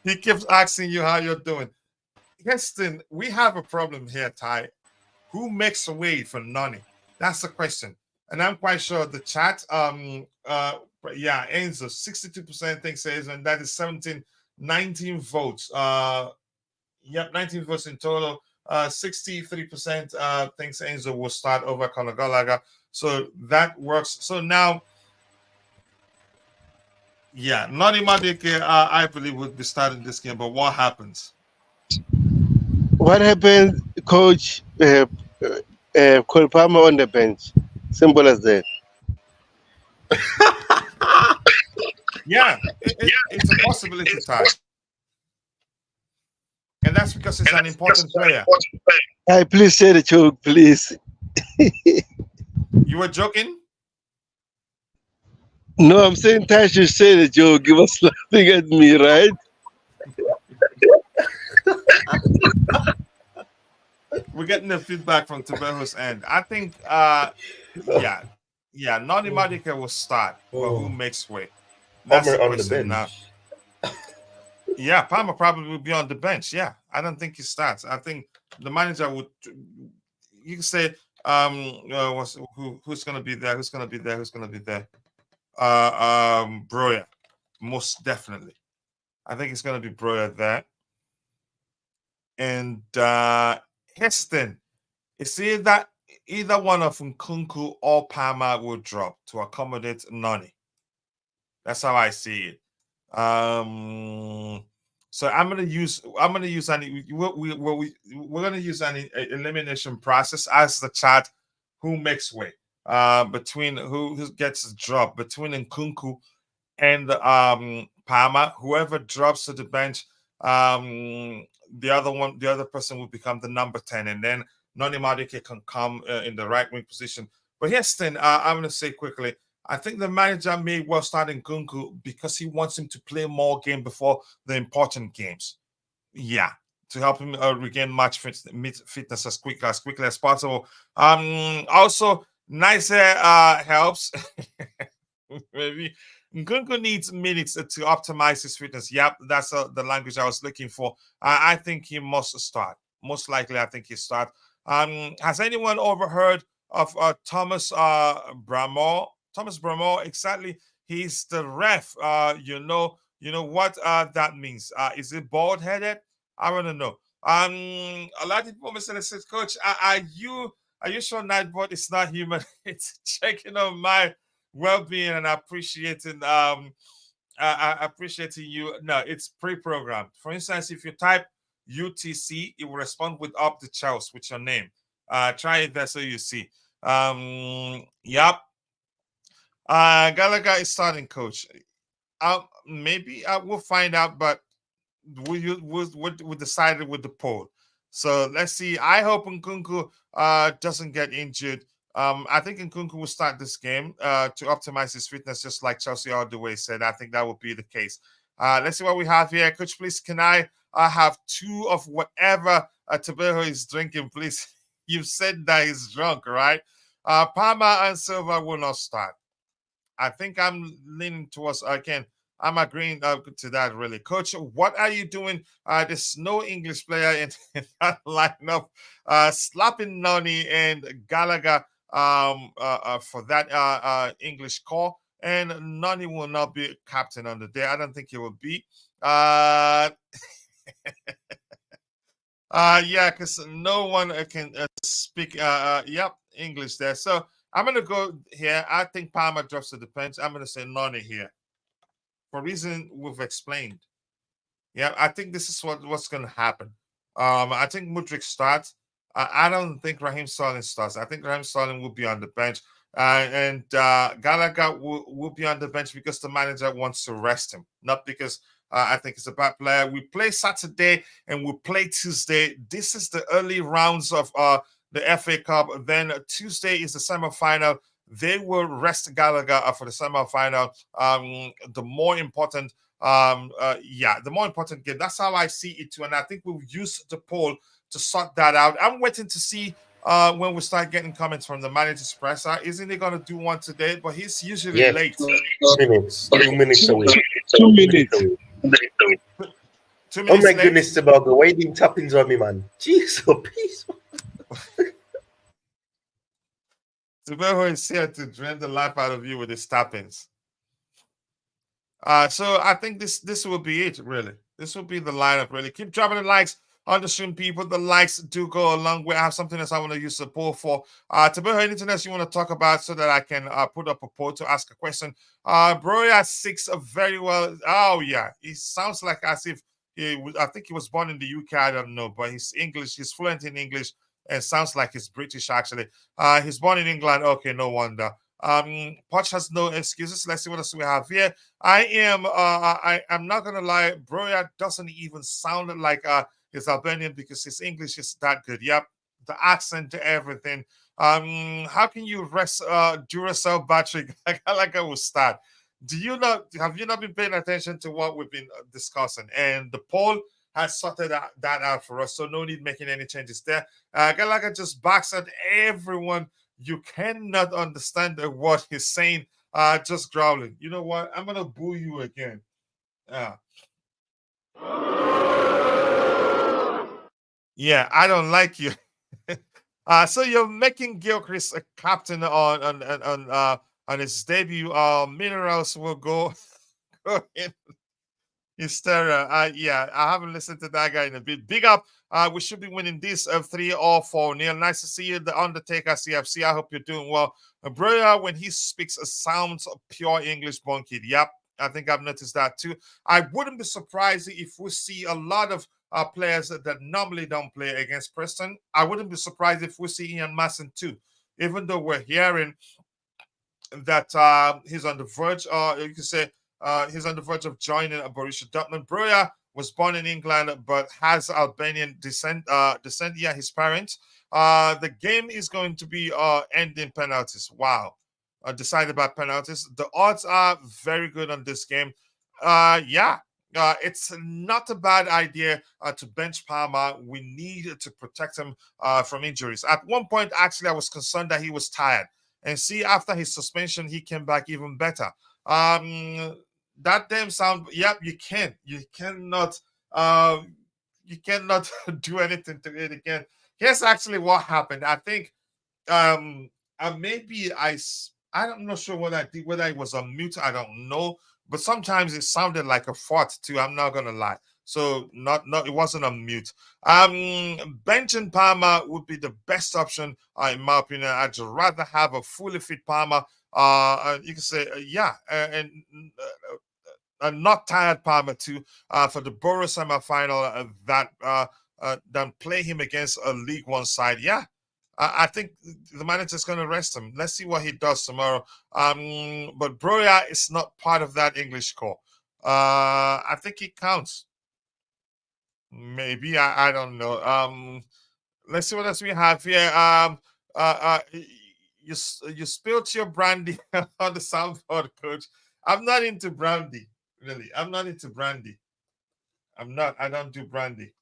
He keeps asking you how you're doing. Heston, we have a problem here, Ty. Who makes a way for Nani? That's the question. And I'm quite sure the chat, Enzo, 62% thinks it is, and that is 19 votes. 19 votes in total. 63% thinks Enzo will start over Conor Gallagher. So that works. So now, Nani Madueke, I believe, would be starting this game. But what happens? What happens, coach? Cole Palmer on the bench. Simple as that. It's a possibility, Ty. And that's because it's an important player. Hey, please say the joke, please. You were joking? No, I'm saying Ty should say the joke. Give us laughing at me, right? We're getting the feedback from Tobeho's end. I think, Nani Madueke will start, but who makes way? That's the question now. Yeah, Palmer probably will be on the bench. Yeah, I don't think he starts. I think the manager would. You can say, who's going to be there? Who's going to be there? Who's going to be there? Broya, most definitely. I think it's going to be Broya there. And Heston, it's either one of Nkunku or Palmer will drop to accommodate Nani. That's how I see it. So I'm gonna use we're gonna use an elimination process as the chat. Who makes way between who gets the drop between Nkunku and Palmer. Whoever drops to the bench, the other person will become the number 10, and then Nani Madueke can come in the right wing position. But Heston, I'm gonna say quickly. I think the manager may well start Nkunku because he wants him to play more game before the important games. Yeah, to help him regain match fitness as quickly as possible. Also, nicer helps. Maybe Nkunku needs minutes to optimize his fitness. Yep, that's the language I was looking for. I think he must start. Most likely, I think he start. Has anyone overheard of Thomas Bramall? Thomas Bramall, exactly. He's the ref. You know what that means. Is it bald headed? I want to know. A lot of people listen and says, Coach, are you sure Nightbot is not human? It's checking on my well-being and appreciating you. No, it's pre-programmed. For instance, if you type UTC, it will respond with up the Charles with your name. Try it there so you see. Yep. Gallagher is starting coach. Maybe I will find out, but we decided with the poll. So let's see. I hope Nkunku doesn't get injured. I think Nkunku will start this game to optimize his fitness, just like Chelsea all the way said. I think that would be the case. Let's see what we have here. Coach, please, can I have 2 of whatever Tabejo is drinking, please? You've said that he's drunk, right? Palmer and Silva will not start. I think I'm leaning towards, again, I'm agreeing to that, really. Coach, what are you doing? There's no English player in that lineup. Slapping Noni and Gallagher for that English call. And Noni will not be captain on the day. I don't think he will be. Yeah, because no one can speak, yep, English there. So I'm going to go here. I think Palmer drops to the bench. I'm going to say Noni here. For reason we've explained. Yeah, I think this is what's going to happen. I think Mudryk starts. I don't think Raheem Sterling starts. I think Raheem Sterling will be on the bench. And Gallagher will be on the bench because the manager wants to rest him, not because I think he's a bad player. We play Saturday and we play Tuesday. This is the early rounds of the FA Cup. Then Tuesday is the semi-final. They will rest Gallagher for the semi-final. The more important, the more important game. That's how I see it too. And I think we'll use the poll to sort that out. I'm waiting to see when we start getting comments from the manager's presser. Isn't he going to do one today? But he's usually late. 2 minutes. 2 minutes away. 2 minutes. 2 Oh minutes my late. goodness, Tobago. Why didn't tappings on me, man? Jeez, oh, peace. Tobago is here to drain the life out of you with his tappings. So I think this will be it, really. This will be the lineup, really. Keep dropping the likes on the stream, people. The likes do go a long way. I have something else I want to use support for. Tobago, anything else you want to talk about so that I can put up a poll to ask a question? Broya 6 very well. Oh, yeah. He sounds like as if I think he was born in the UK. I don't know, but he's English. He's fluent in English and sounds like he's British, actually. He's born in England. Okay, no wonder. Poch has no excuses. Let's see what else we have here. I'm not gonna lie, Broya doesn't even sound like he's Albanian because his English is that good. Yep, the accent, everything. How can you rest Duracell battery like I will start? Have you not been paying attention to what we've been discussing? And the poll has sorted that out for us, so no need making any changes there. Gallagher just backs at everyone. You cannot understand what he's saying, just growling. You know what? I'm gonna boo you again. Yeah, I don't like you. So you're making Gilchrist a captain on his debut. Minerals will go in hysteria. Yeah, I haven't listened to that guy in a bit. Big up. We should be winning this 3 or 4. Neil, nice to see you. The Undertaker CFC. I hope you're doing well. Broya, when he speaks, sounds pure English born kid. Yep, I think I've noticed that too. I wouldn't be surprised if we see a lot of players that normally don't play against Preston. I wouldn't be surprised if we see Ian Masson too, even though we're hearing that he's on the verge, or you can say he's on the verge of joining Borussia Dortmund. Broya was born in England but has Albanian descent. Yeah, his parents. The game is going to be ending penalties. Wow. Decided by penalties. The odds are very good on this game. It's not a bad idea to bench Palmer. We need to protect him from injuries. At one point, actually, I was concerned that he was tired. and see after his suspension, he came back even better. That damn sound, yep, you can't. You cannot do anything to it again. Here's actually what happened. I think maybe I'm not sure what I did, whether it was on mute, I don't know, but sometimes it sounded like a fart too. I'm not gonna lie. So not it wasn't on mute. Benching Palmer would be the best option, in my opinion. I'd rather have a fully fit Palmer. You can say, yeah, and a not tired Palmer too, for the Borough semi-final, than play him against a League One side. Yeah, I think the manager's going to rest him. Let's see what he does tomorrow. But Broya is not part of that English core. I think he counts. Maybe I don't know. Let's see what else we have here. You spilled your brandy on the soundboard, coach. I'm not into brandy, really. I'm not into brandy. I'm not. I don't do brandy.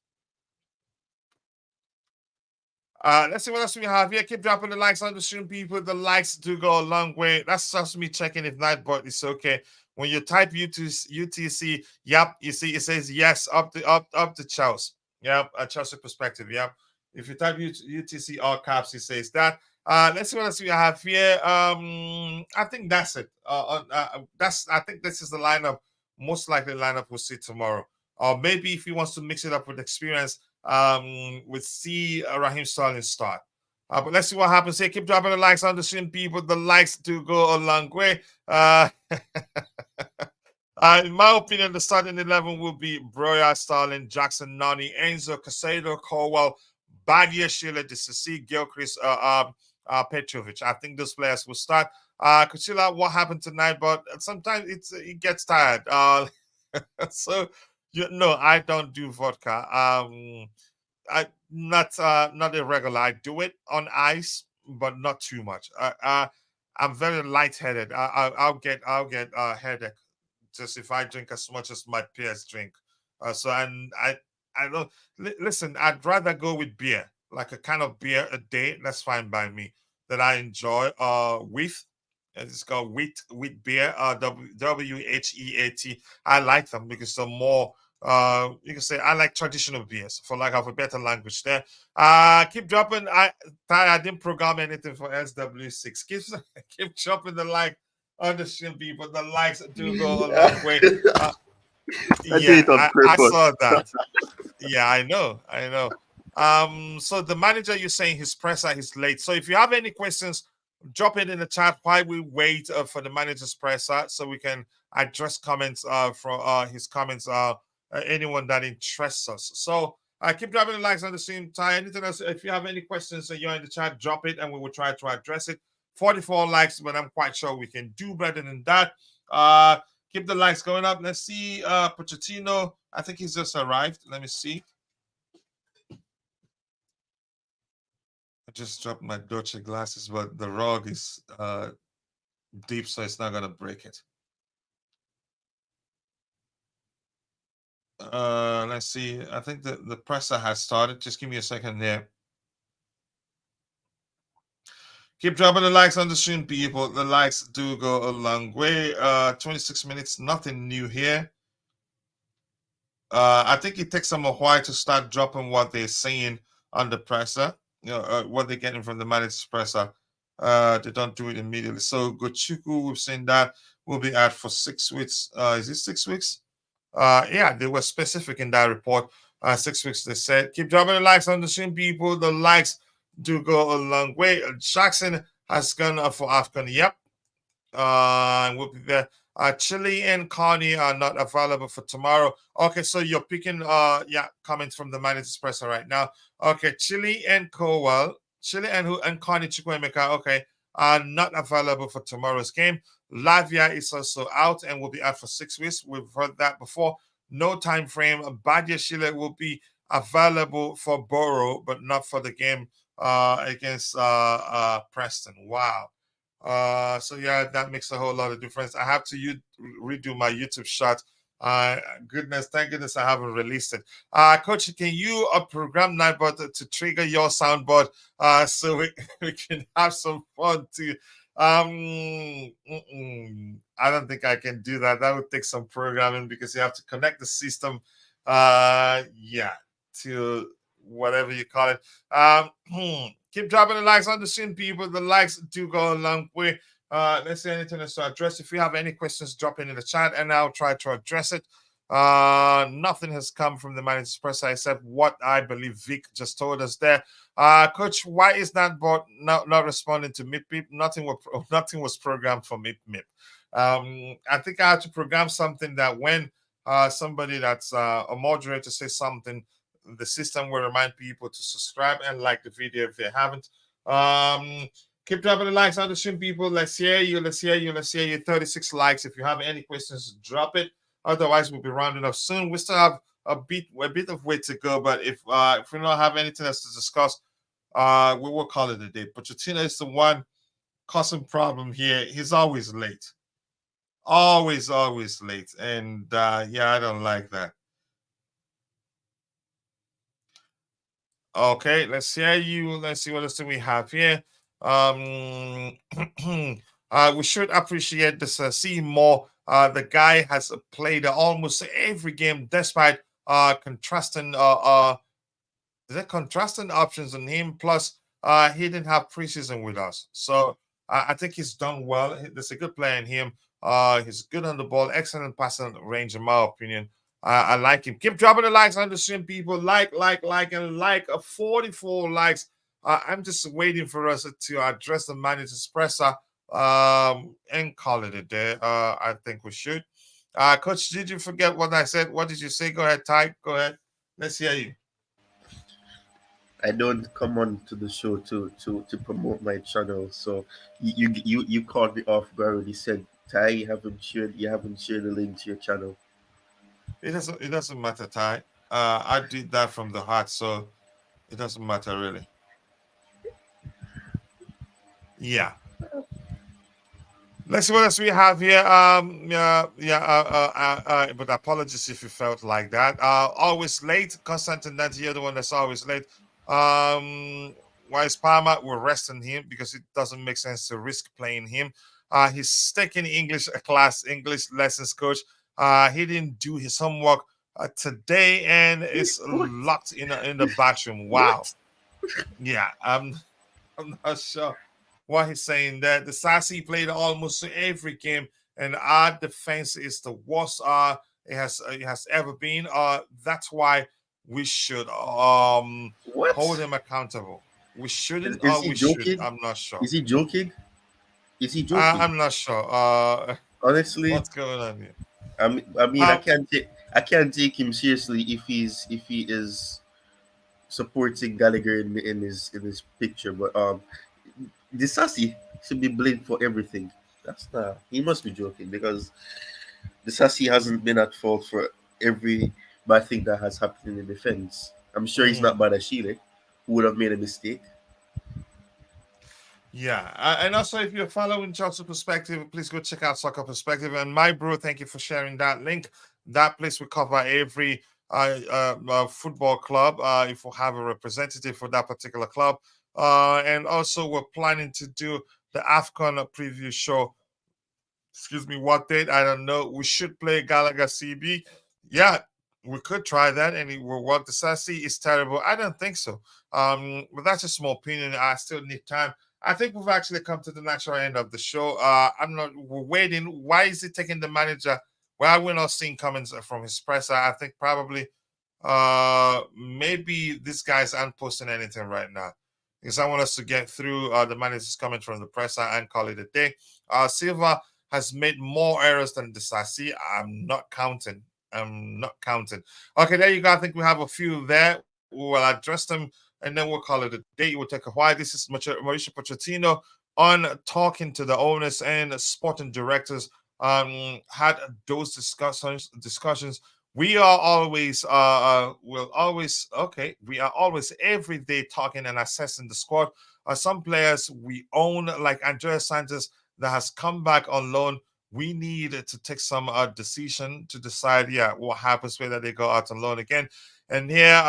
Let's see what else we have here. Keep dropping the likes on the stream, people. The likes do go a long way. That's just me checking if Nightbot is okay. When you type UTC, yep, you see it says yes up to Chelsea. Yep, a Chelsea perspective. Yep. If you type UTC all caps, it says that. Let's see what else we have here. I think that's it. I think this is the lineup, most likely lineup we'll see tomorrow. Or maybe if he wants to mix it up with experience, with Raheem Sterling start. But let's see what happens here. Keep dropping the likes on the stream, people. The likes do go a long way. In my opinion, the starting 11 will be Broya, Sterling, Jackson, Nani, Enzo, Casado, Colwell, Badia, Sheila, Disasi, Gilchrist, Petrovic. I think those players will start. Kuchila, what happened tonight? But sometimes it gets tired. So I don't do vodka. I not irregular. I do it on ice, but not too much. I'm very lightheaded. I'll get a headache just if I drink as much as my peers drink. And I don't listen. I'd rather go with beer, like a kind of beer a day. That's fine by me. That I enjoy. With it's called wheat beer. WHEAT. I like them because they're more. You can say I like traditional beers, for lack of a better language. There. Keep dropping. I didn't program anything for SW6. Keep dropping the like on the stream, people. The likes do go a long way. I did it on I purpose. saw that. Yeah, I know. So the manager, you're saying his presser is late. So if you have any questions, drop it in the chat while we wait for the manager's presser, so we can address comments from his comments. Anyone that interests us. So keep dropping the likes on the same time. Anything else? If you have any questions and you're in the chat, drop it and we will try to address it. 44 likes, but I'm quite sure we can do better than that. Keep the likes going up. Let's see. Pochettino, I think he's just arrived. Let me see. I just dropped my Dolce glasses, but the rug is deep, so it's not gonna break it. Let's see. I think the presser has started. Just give me a second there. Keep dropping the likes on the stream, people. The likes do go a long way. 26 minutes, nothing new here. I think it takes them a while to start dropping what they're saying on the presser. What they're getting from the manager's presser. They don't do it immediately. So Gochuku, we've seen that, will be out for 6 weeks. Is it 6 weeks? Yeah, they were specific in that report. 6 weeks, they said. Keep dropping the likes on the stream, people. The likes do go a long way. Jackson has gone for AFCON. Yep. We'll be there. Chile and Carney are not available for tomorrow. Okay, so you're picking comments from the manager's presser right now. Okay, Chile and Cowell, Chile and Carney Chukwuemeka, okay, are not available for tomorrow's game. Lavia is also out and will be out for 6 weeks. We've heard that before. No time frame. Badia Chile will be available for Borough, but not for the game against Preston. Wow. So yeah, that makes a whole lot of difference. I have to redo my YouTube shot. Goodness, thank goodness I haven't released it. Coach, can you program Nightbot to trigger your soundboard so we can have some fun to I don't think I can do that. That would take some programming because you have to connect the system, yeah, to whatever you call it. Keep dropping the likes on the screen, people. The likes do go a long way. Let's see anything else to address. If you have any questions, drop in the chat, and I'll try to address it. Nothing has come from the manager's presser except what I believe Vic just told us there. Coach, why is that bot not responding to Mip Mip? Nothing was programmed for Mip Mip. I think I had to program something that when somebody that's a moderator says something, the system will remind people to subscribe and like the video if they haven't. Keep dropping the likes on the stream, people. Let's hear you. Let's hear you. Let's hear you. 36 likes. If you have any questions, drop it. Otherwise, we'll be rounding up soon. We still have a bit of way to go, but if we don't have anything else to discuss, we will call it a day. Pochettino is the one causing problem here. He's always late, always late, and yeah, I don't like that. Okay, let's hear you. Let's see what else do we have here. We should appreciate this. See more. The guy has played almost every game, despite contrasting options on him. Plus, he didn't have preseason with us, so I think he's done well. There's a good player in him. He's good on the ball, excellent passing range, in my opinion. I like him. Keep dropping the likes on the stream, people. Like, and like. 44 likes. I'm just waiting for us to address the manager's presser and call it a day. I think we should. Coach, did you forget what I said? What did you say? Go ahead, Ty. Go ahead. Let's hear you. I don't come on to the show to promote my channel, so you called me off guard. You said, Ty, you haven't shared the link to your channel. It doesn't matter, Ty. I did that from the heart, so it doesn't matter really. Yeah. Let's see what else we have here. But apologies if you felt like that. Always late. Constantine, that's the other one that's always late. Why is Palmer? We're resting him because it doesn't make sense to risk playing him. He's taking English lessons, coach. He didn't do his homework today and is locked in the bathroom. Wow. Yeah, I'm not sure what he's saying there. The Sassy played almost every game, and our defense is the worst it has ever been. That's why we should hold him accountable. We shouldn't. Is he we joking? should. I'm not sure. Is he joking? Is he joking? I'm not sure. Honestly, what's going on here? I can't take him seriously if he is supporting Gallagher in his picture. But the Sassy should be blamed for everything. He must be joking because the Sassy hasn't been at fault for every bad thing that has happened in the defense. I'm sure he's not bad at Chile, who would have made a mistake. Yeah, and also if you're following Soccer Perspective, please go check out Soccer Perspective. And my bro, thank you for sharing that link. That place will cover every football club if we have a representative for that particular club. And also we're planning to do the AFCON preview show. Excuse me, what date? I don't know. We should play Galaga CB. Yeah, we could try that, and it will work. The Sassy is terrible. I don't think so. But that's a small opinion. I still need time. I think we've actually come to the natural end of the show. We're waiting. Why is it taking the manager? Well, we're not seeing comments from his presser. I think probably maybe this guy's aren't posting anything right now. Because I want us to get through the manager's comment from the presser and call it a day. Silva has made more errors than the Sassy. I'm not counting. Okay, there you go. I think we have a few there. We'll address them and then we'll call it a day. It will take a while. This is Mauricio Pochettino on talking to the owners and sporting directors. Had those discussions. We are always we are always every day talking and assessing the squad. Some players we own, like Andrea Santos, that has come back on loan. We need to take some decision to decide, what happens whether they go out on loan again. And here,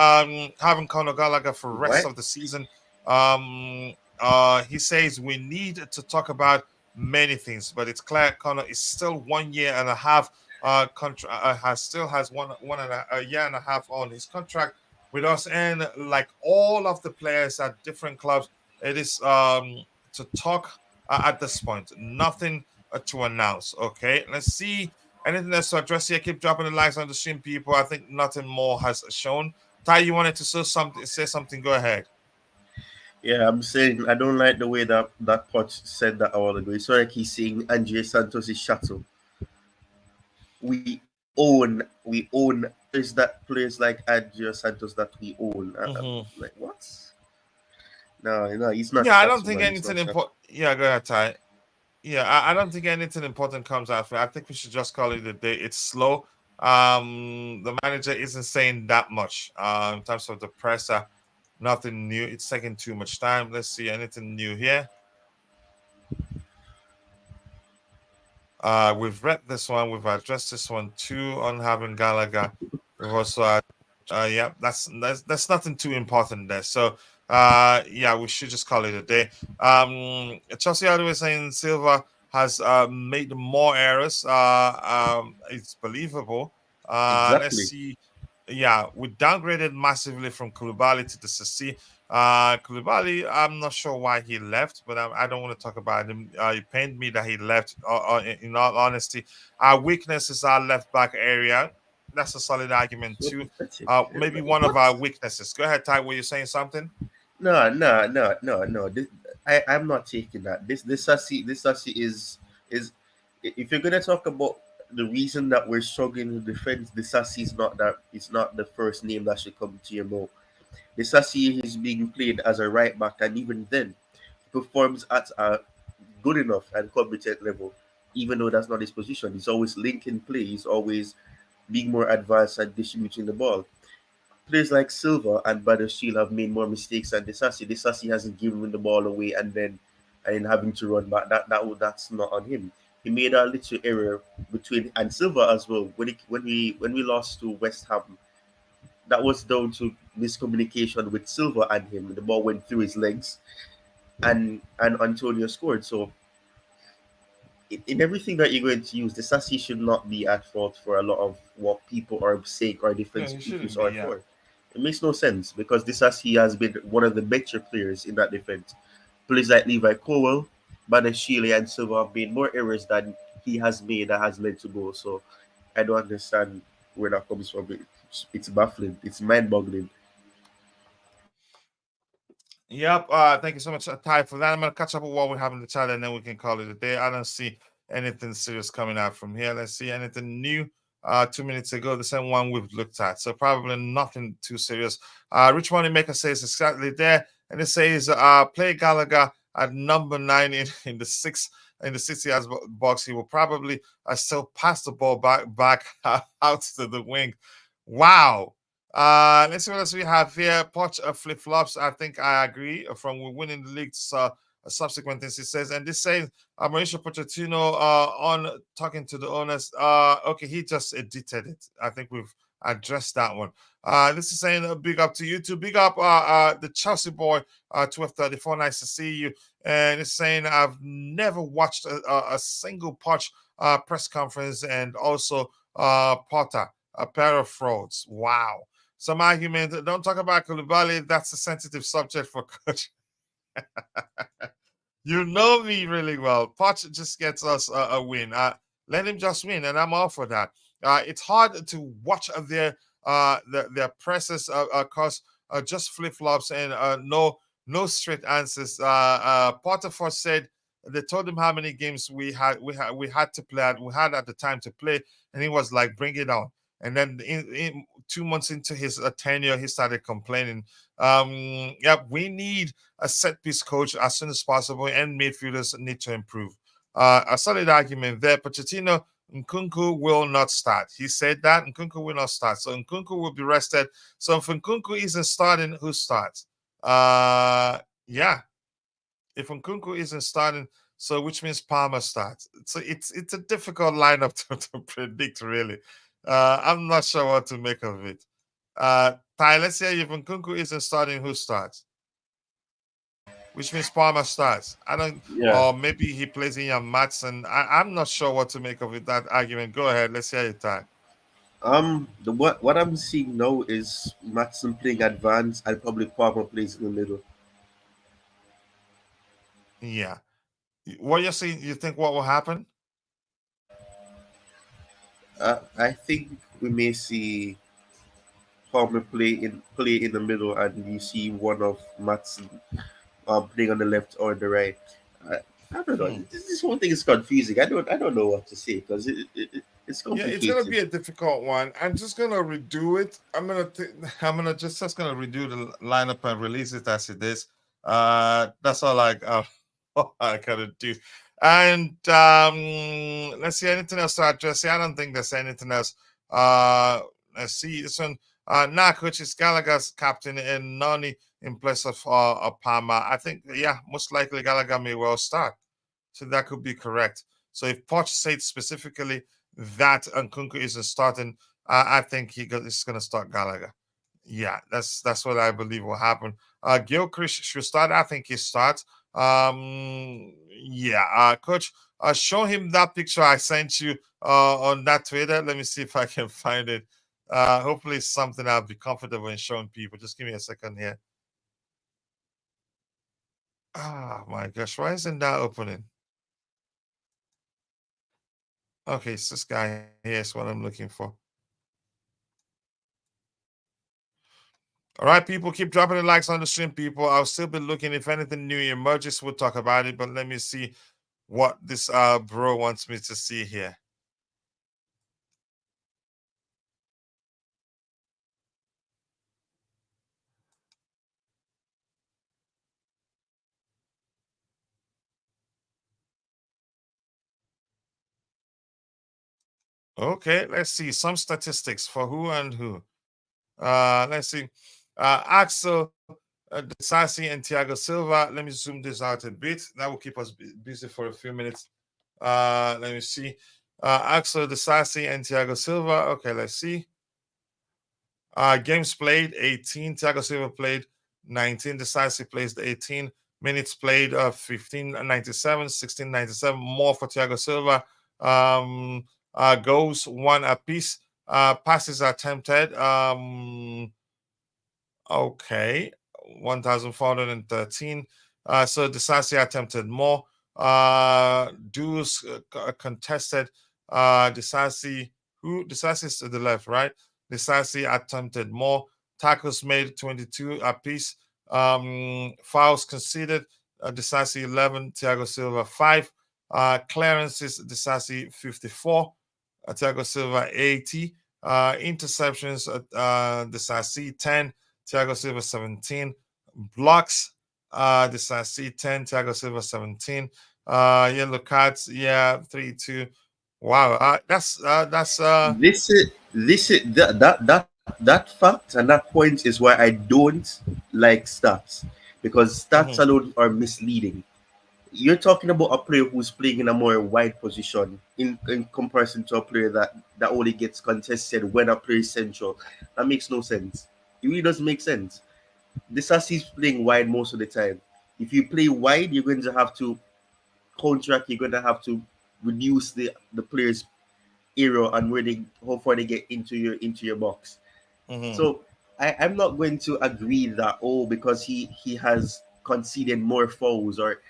having Conor Gallagher for the rest of the season, he says we need to talk about many things. But it's clear Connor is still 1 year and a half contract has a year and a half on his contract with us, and like all of the players at different clubs, it is to talk at this point. Nothing to announce. Okay, let's see. Anything else to address here? Keep dropping the likes on the stream, people. I think nothing more has shown. Ty, you wanted to say something? Say something. Go ahead. Yeah, I'm saying I don't like the way that Poch said that a while ago. It's like he's saying Andre Santos is shuttle. We own is that players like Andre Santos that we own. I'm Hmm. like, what? No, no, he's not Yeah, I don't shuttle, think man. He's anything not shuttle. important. Yeah, go ahead, Ty. Yeah, I don't think anything important comes after. I think we should just call it a day. It's slow. The manager isn't saying that much. In terms of the presser, nothing new. It's taking too much time. Let's see anything new here. We've read this one. We've addressed this one too on having Gallagher. We've also, yeah, that's nothing too important there. So, yeah, we should just call it a day. Chelsea always saying Silva has made more errors. It's believable. Let's Exactly. see. Yeah, we downgraded massively from Koulibaly to the Sassi. Koulibaly, I'm not sure why he left, but I don't want to talk about him. It pained me that he left. In all honesty, our weakness is our left back area. That's a solid argument So too. pathetic. Maybe Like, one of what? our weaknesses. Go ahead, Ty. Were you saying something? No, no, no, no, no. I'm not taking that. This Sassi is if you're gonna talk about the reason that we're struggling in defense, the Sassi is not that. It's not the first name that should come to your mouth. The Sassi is being played as a right back, and even then, performs at a good enough and competent level. Even though that's not his position, he's always linking play. He's always being more advanced at distributing the ball. Players like Silva and Badershiel have made more mistakes than Disasi. Disasi hasn't given the ball away and having to run back. That's not on him. He made a little error between and Silva as well when we lost to West Ham. That was down to miscommunication with Silva and him. The ball went through his legs, and Antonio scored. So in everything that you're going to use, the Sassy should not be at fault for a lot of what people are saying or Yeah, defensive he issues shouldn't be. are Yeah. for. It makes no sense because the Sassy has been one of the better players in that defense. Players like Levi Cowell, Banashile, and Silva have made more errors than he has made that has led to goals. So I don't understand where that comes from. It's baffling. It's mind-boggling. Yep. Thank you so much, Ty, for that. I'm gonna catch up with what we have in the chat, and then we can call it a day. I don't see anything serious coming out from here. Let's see anything new. 2 minutes ago, the same one we've looked at, so probably nothing too serious. Rich Money Maker says exactly there, and it says play Gallagher at number 9 in the six yards box. He will probably still pass the ball back out to the wing. Wow. Let's see what else we have here. Poch flip flops. I think I agree. From we winning the league to subsequent things he says, and this says Mauricio Pochettino on talking to the owners. Okay, he just edited it. I think we've addressed that one. This is saying big up to you too. Big up the Chelsea boy 1234. Nice to see you. And it's saying I've never watched a single Poch press conference, and also Potter, a pair of frauds. Wow. Some argument. Don't talk about Koulibaly. That's a sensitive subject for coach. You know me really well. Poch just gets us a win. Let him just win, and I'm all for that. It's hard to watch their presses cause just flip flops and no straight answers. Potter first said they told him how many games we had to play. We had at the time to play, and he was like, "Bring it on." And then in 2 months into his tenure, he started complaining. Yeah, we need a set piece coach as soon as possible, and midfielders need to improve. A solid argument there. Pochettino, Nkunku will not start. He said that Nkunku will not start. So Nkunku will be rested. So if Nkunku isn't starting, who starts? Yeah. If Nkunku isn't starting, so which means Palmer starts. So it's a difficult lineup to predict, really. I'm not sure what to make of it. Ty, let's say if Nkunku isn't starting, who starts? which means Palmer starts. I don't, Yeah. or maybe he plays in your Matson. I'm not sure what to make of it, that argument. Go ahead. Let's hear your time. What I'm seeing now is Matson playing advanced and probably Palmer plays in the middle. Yeah. What you're saying, you think what will happen? I think we may see Palmer play in the middle, and you see one of Matson playing on the left or the right. I, I don't know. Hmm. This whole thing is confusing. I don't know what to say because it's Yeah, it's gonna complicated. be a difficult one. I'm just gonna redo it. I'm gonna just gonna redo the lineup and release it as it is. That's all all I gotta do. And let's see, anything else to address here? I don't think there's anything else. Let's see this one. Coach is Gallagher's captain and Noni in place of Palmer. I think, yeah, most likely Gallagher may well start. So that could be correct. So if Poch said specifically that Nkunku isn't starting, I think he's going to start Gallagher. Yeah, that's what I believe will happen. Gilchrist should start. I think he starts. Yeah, coach, show him that picture I sent you on that Twitter. Let me see if I can find it. Hopefully, it's something I'll be comfortable in showing people. Just give me a second here. Ah, my gosh, why isn't that opening? Okay, it's this guy here is what I'm looking for. All right, people, keep dropping the likes on the stream, people. I'll still be looking. If anything new emerges, we'll talk about it. But let me see what this bro wants me to see here. Okay, let's see some statistics for who and who. Let's see. Axel, Desasi, and Thiago Silva. Let me zoom this out a bit. That will keep us busy for a few minutes. Let me see. Axel, Desasi, and Thiago Silva. Okay, let's see. Games played 18. Thiago Silva played 19. Decisive plays 18. Minutes played 1597, 1697. More for Thiago Silva. Goals one apiece. Passes attempted. Okay, 1,413. So Decisive attempted more. Duels contested. Decisive, is to the left, right? Decisive attempted more. Tackles made 22 apiece. Fouls conceded. Decisive 11. Thiago Silva 5. Clearances Decisive 54. Thiago Silva 80. Interceptions Decisive 10. Thiago Silva 17. Blocks Decisive 10. Thiago Silva 17. Yellow cards, yeah, 3-2. Wow, that's This is that fact and that point is why I don't like stats, because stats mhm, alone are misleading. You're talking about a player who's playing in a more wide position in comparison to a player that only gets contested when a player is central. That makes no sense. It really doesn't make sense. Disasi's playing wide most of the time. If you play wide, you're going to have to contract. You're going to have to reduce the player's area and where they how far they get into your box. mhm. So I'm not going to agree that, oh, because he has conceded more fouls or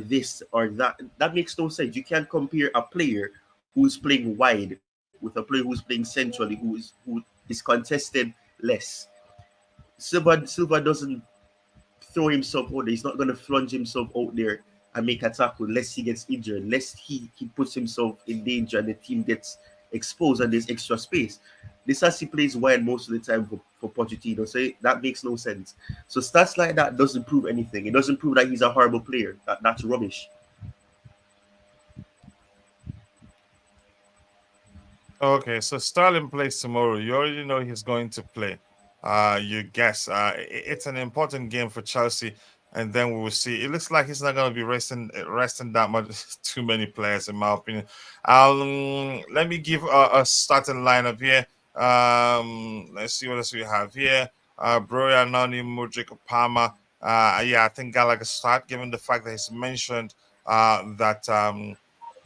this or that. That makes no sense. You can't compare a player who's playing wide with a player who's playing centrally who is contested less. Silva doesn't throw himself out there. He's not going to plunge himself out there and make a tackle lest he gets injured, lest he puts himself in danger and the team gets exposed and there's extra space. Disasi plays wide most of the time for Pochettino, so that makes no sense. So stats like that doesn't prove anything. It doesn't prove that he's a horrible player. That's rubbish. Okay, so Sterling plays tomorrow. You already know he's going to play. You guess. It's an important game for Chelsea, and then we will see. It looks like he's not going to be resting that much. Too many players, in my opinion. Let me give a starting lineup here. Let's see what else we have here. Broya, Nani, Mudrik, Palmer, Yeah, I think Gallagher start, given the fact that that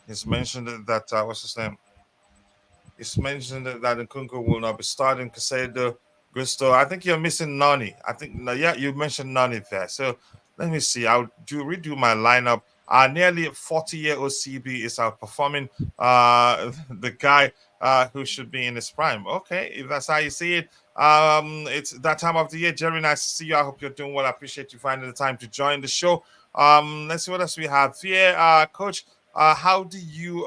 he's mentioned that what's his name? It's mentioned that Nkunku will not be starting. Casado, Gusto. I think you're missing Nani. I think no, yeah, you mentioned Nani there. So let me see. I'll redo my lineup. Nearly 40-year-old CB is outperforming the guy who should be in his prime. Okay, if that's how you see it. It's that time of the year. Jerry, nice to see you. I hope you're doing well. I appreciate you finding the time to join the show. Let's see what else we have here. Coach, how do you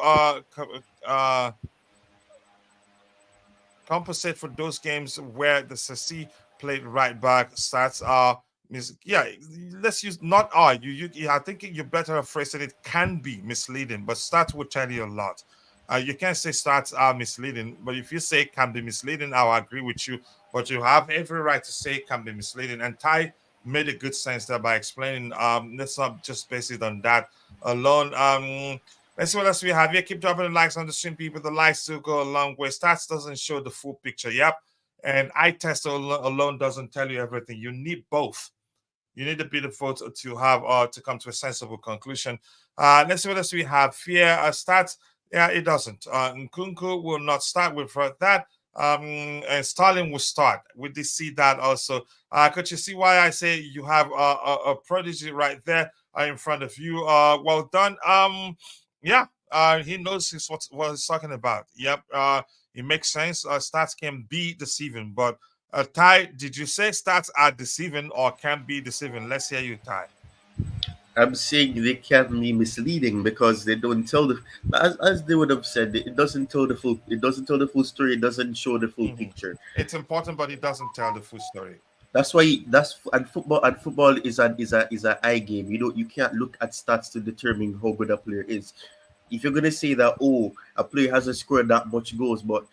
compensate for those games where the Sassi played right back stats are yeah, let's use not are you I think you're better off phrasing it can be misleading, but stats will tell you a lot. You can't say stats are misleading, but if you say it can be misleading, I'll agree with you. But you have every right to say it can be misleading. And Ty made a good sense there by explaining. Let's not just base it on that alone. Let's see what else we have here. Keep dropping the likes on the stream, people. The likes do go a long way. Stats doesn't show the full picture. Yep. And eye test alone doesn't tell you everything. You need both. You need a bit of both to have to come to a sensible conclusion. Let's see what else we have here. Stats. Yeah, it doesn't. Nkunku will not start. We've heard that. And Starling will start. We did see that also. Could you see why I say you have a prodigy right there in front of you? Well done. Yeah, he knows what he's talking about. Yep, it makes sense. Stats can be deceiving, but Ty, did you say stats are deceiving or can be deceiving? Let's hear you, Ty. I'm saying they can be misleading because they don't tell the as they would have said it doesn't tell the full story. It doesn't show the full picture. It's important, but it doesn't tell the full story. That's why football is an eye game. You can't look at stats to determine how good a player is. If you're gonna say that a player hasn't scored that much goals, but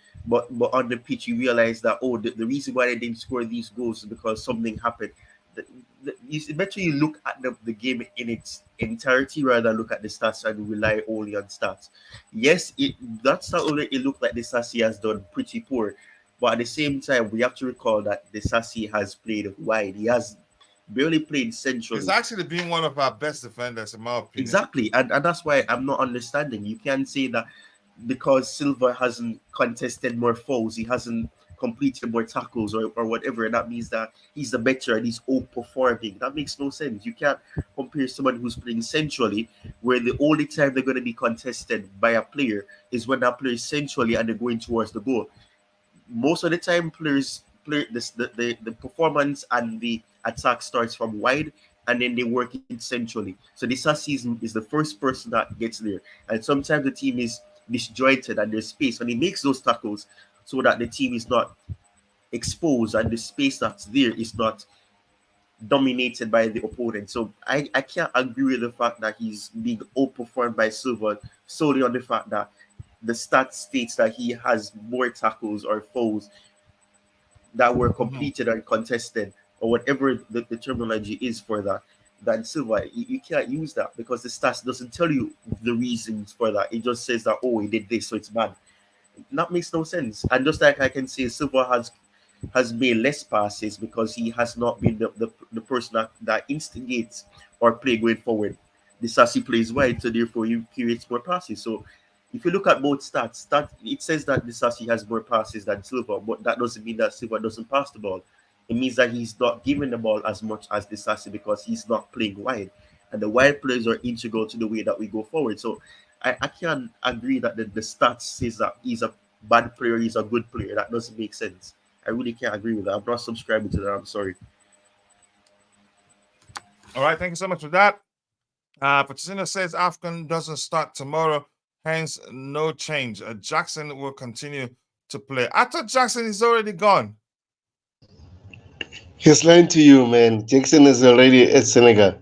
on the pitch you realize that the reason why they didn't score these goals is because something happened. It's better you look at the game in its entirety rather than look at the stats and rely only on stats. Yes, that's not only it looked like the Sassy has done pretty poor, but at the same time we have to recall that the Sassy has played wide. He has barely played centrally. He's actually been one of our best defenders, in my opinion. Exactly, and that's why I'm not understanding. You can't say that because Silva hasn't contested more fouls, he hasn't completed more tackles or whatever, and that means that he's the better and he's outperforming. That makes no sense. You can't compare someone who's playing centrally, where the only time they're going to be contested by a player is when that player is centrally and they're going towards the goal. Most of the time, the performance and the attack starts from wide and then they work it centrally. So this season is the first person that gets there, and sometimes the team is disjointed and there's space, and he makes those tackles so that the team is not exposed and the space that's there is not dominated by the opponent. So I can't agree with the fact that he's being outperformed by Silva solely on the fact that the stat states that he has more tackles or fouls that were completed and contested, or whatever the terminology is for that, than Silva. You can't use that because the stats doesn't tell you the reasons for that. It just says that, he did this, so it's bad. That makes no sense. And just like I can say Silva has made less passes because he has not been the person that instigates or play going forward. The Sassy plays wide, so therefore he creates more passes. So if you look at both stats, it says that the Sassy has more passes than Silva, but that doesn't mean that Silva doesn't pass the ball. It means that he's not giving the ball as much as the Sassy because he's not playing wide. And the wide players are integral to the way that we go forward. So I can't agree that the stats says that he's a bad player, he's a good player. That doesn't make sense. I really can't agree with that. I'm not subscribing to that. I'm sorry. All right, thank you so much for that. Pochettino says Afghan doesn't start tomorrow, hence no change. Jackson will continue to play. I thought Jackson is already gone. He's lying to you, man. Jackson is already at Senegal.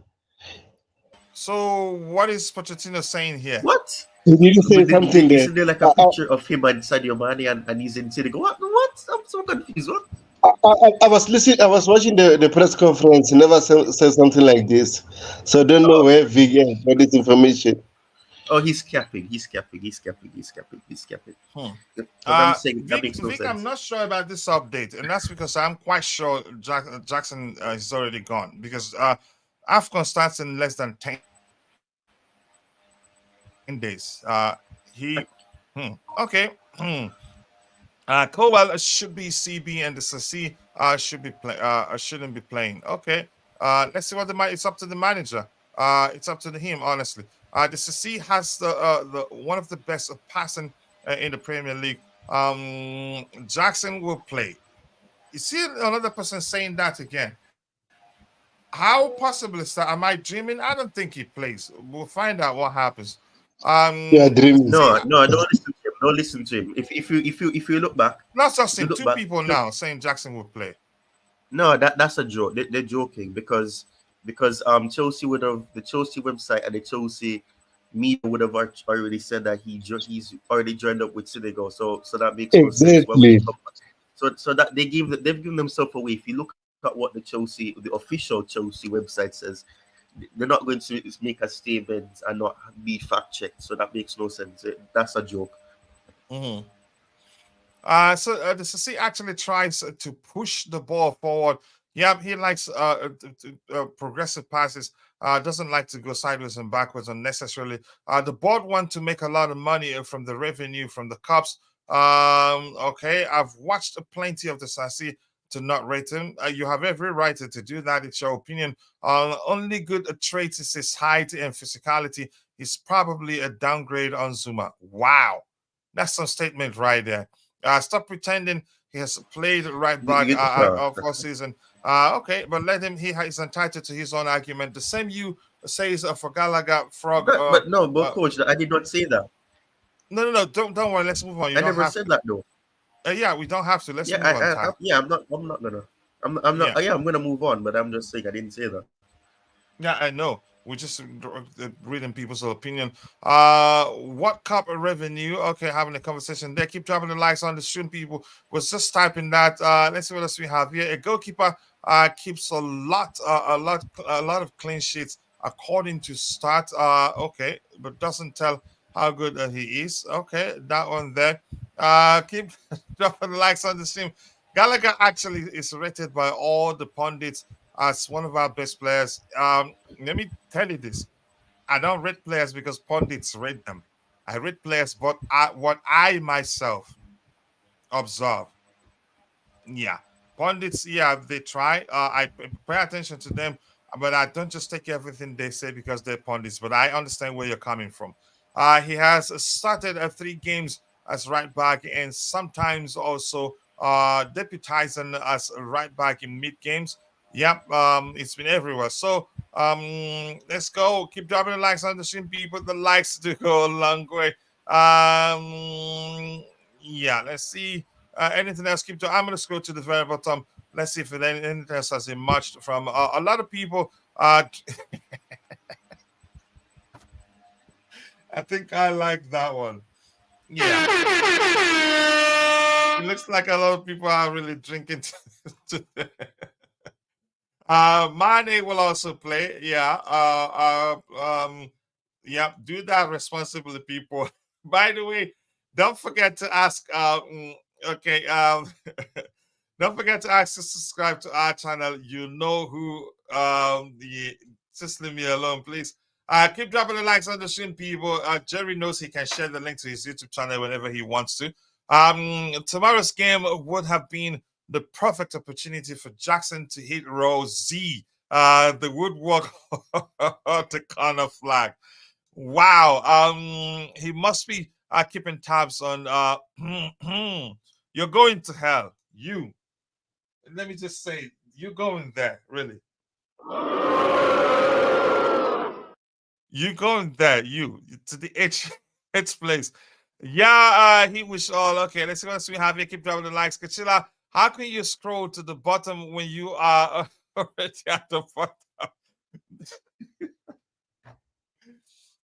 So what is Pochettino saying here? What? Did you say something there? Isn't there like a picture of him and Sadio Mane and he's in Senegal? What? I'm so confused. What? I was listening. I was watching the press conference. He never said something like this, so I don't know where Vic got this information. Oh, he's capping. He's capping. He's capping. He's capping. He's capping. Hmm. Because I'm saying that makes no Vic, I'm sense. not sure about this update, and that's because I'm quite sure Jackson is already gone because AFCON starts in less than 10 days. Okay. Cowell should be CB and the Sassi shouldn't be playing. Okay. Let's see what it's up to the manager. It's up to him, honestly. The Sassi has the one of the best passing in the Premier League. Jackson will play. You see another person saying that again. How possible is that? Am I dreaming? I don't think he plays. We'll find out what happens. You are The dreaming. Sassi, No, don't listen to him. Don't listen to him. If you look back, not just if you him, look two back, people now saying Jackson will play. no, that's a joke. They're joking because Chelsea would have the Chelsea website and the Chelsea media would have already said that he's already joined up with Senegal. So that makes no sense. Why would he Exactly. come back? So that they've given themselves away. If you look at what the official Chelsea website says, they're not going to make a statement and not be fact checked. So that makes no sense. That's a joke. Mhm. The Sassi actually tries to push the ball forward. Yeah, he likes progressive passes. Doesn't like to go sideways and backwards unnecessarily. The board want to make a lot of money from the revenue from the cups. Okay, I've watched plenty of the Sassi to not rate him. You have every right to do that. It's your opinion. Only good trait is his height and physicality. He's probably a downgrade on Zuma. Wow, that's some statement right there. Stop pretending he has played right back No, all season. Okay, but let him. He is entitled to his own argument. The same you says for Gallagher, Frog. but no, but coach, I did not say that. No. Don't worry. Let's move on. You I don't never have said to. that though. Yeah, we don't have to. Let's Yeah, move on, I Ty. yeah, I'm not gonna. I'm not. Yeah, Yeah, I'm gonna move on, but I'm just saying I didn't say that. yeah, I know. We're just reading people's opinion. What cup of revenue? Okay, having a conversation there. Keep dropping the likes on the stream. People was just typing that. Let's see what else we have here. A goalkeeper keeps a lot of clean sheets according to stat. Okay, but doesn't tell how good he is. Okay, that one there. Keep dropping the likes on the stream. Gallagher actually is rated by all the pundits as one of our best players. Let me tell you this. I don't rate players because pundits rate them. I rate players, but what I myself observe. Yeah. Pundits, yeah, they try. I pay attention to them, but I don't just take everything they say because they're pundits, but I understand where you're coming from. He has started 3 games as right back and sometimes also deputizing as a right back in mid games. Yep, it's been everywhere. So let's go. Keep dropping the likes on the stream, people. The likes do go a long way. Yeah, let's see. Anything else? I'm going to scroll to the very bottom. Let's see if anything else has emerged from a lot of people. I think I like that one. Yeah, it looks like a lot of people are really drinking. Mane will also play. Yeah. Yeah. Do that responsibly, people. By the way, don't forget to ask. Okay. Don't forget to ask to subscribe to our channel. You know who. Just leave me alone, please. Keep dropping the likes on the stream, people. Jerry knows he can share the link to his YouTube channel whenever he wants to. Tomorrow's game would have been the perfect opportunity for Jackson to hit row Z, the woodwork the corner flag. Wow. He must be keeping tabs on. You're going to hell. You. Let me just say, you going there, really. You going there, you to the H place. Yeah, he was all okay. Let's see what else we have here. Keep dropping the likes. Kachila, how can you scroll to the bottom when you are already at the bottom?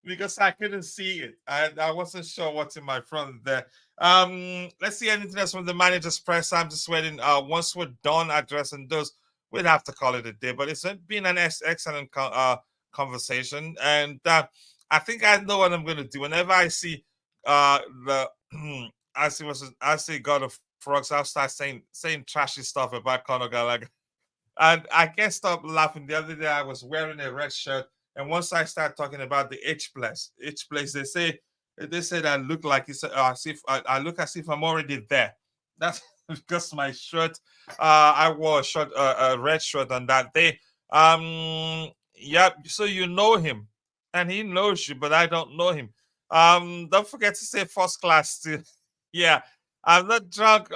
Because I couldn't see it. I wasn't sure what's in my front there. Let's see anything else from the manager's press. I'm just waiting. Once we're done addressing those, we'd have to call it a day. But it's been an excellent conversation, and I think I know what I'm gonna do. Whenever I see the I see God of Frogs, I'll start saying trashy stuff about Conor Gallagher. And I can't stop laughing. The other day I was wearing a red shirt, and once I start talking about the H place, they say that I look like it's as if I look as if I'm already there. That's because my shirt, I wore a red shirt on that day. Yeah, so you know him, and he knows you, but I don't know him. Don't forget to say first class too. Yeah, I'm not drunk.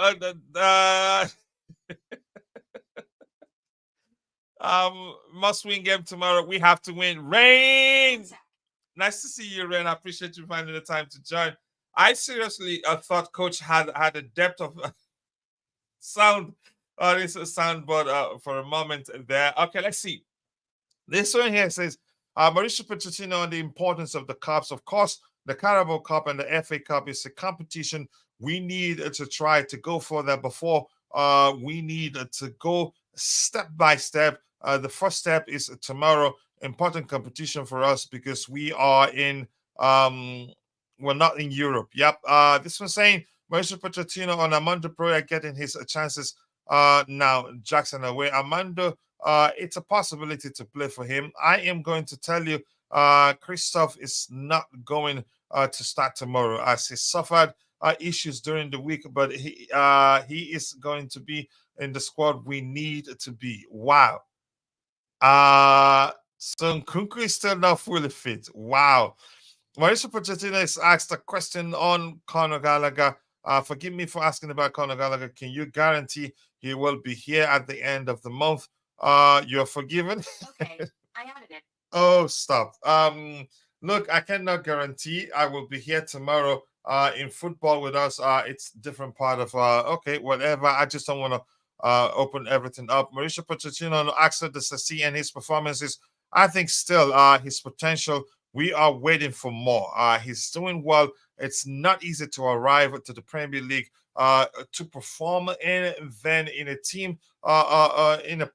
Must win game tomorrow. We have to win. Rain. Nice to see you, Rain. I appreciate you finding the time to join. I seriously thought Coach had a depth of sound on his soundboard for a moment there. Okay, let's see. This one here says Mauricio Pochettino on the importance of the cups. Of course, the Carabao Cup and the FA Cup is a competition we need to try to go for that before we need to go step by step. The first step is tomorrow. Important competition for us because we are in we're not in Europe. Yep. This one saying Mauricio Pochettino on Armando Broja getting his chances now. Jackson away. Armando, it's a possibility to play for him. I am going to tell you, Christoph is not going to start tomorrow as he suffered issues during the week, but he is going to be in the squad we need to be. Wow. So Nkunku is still not fully fit. Wow. Mauricio Pochettino is asked a question on Conor Gallagher. Forgive me for asking about Conor Gallagher. Can you guarantee he will be here at the end of the month? You're forgiven. Okay, I added it. Oh, stop. Look, I cannot guarantee I will be here tomorrow. In football with us, it's different part of okay, whatever. I just don't want to open everything up. Mauricio Pochettino after the Sassi and his performances, I think still his potential. We are waiting for more. He's doing well. It's not easy to arrive to the Premier League to perform in a team in a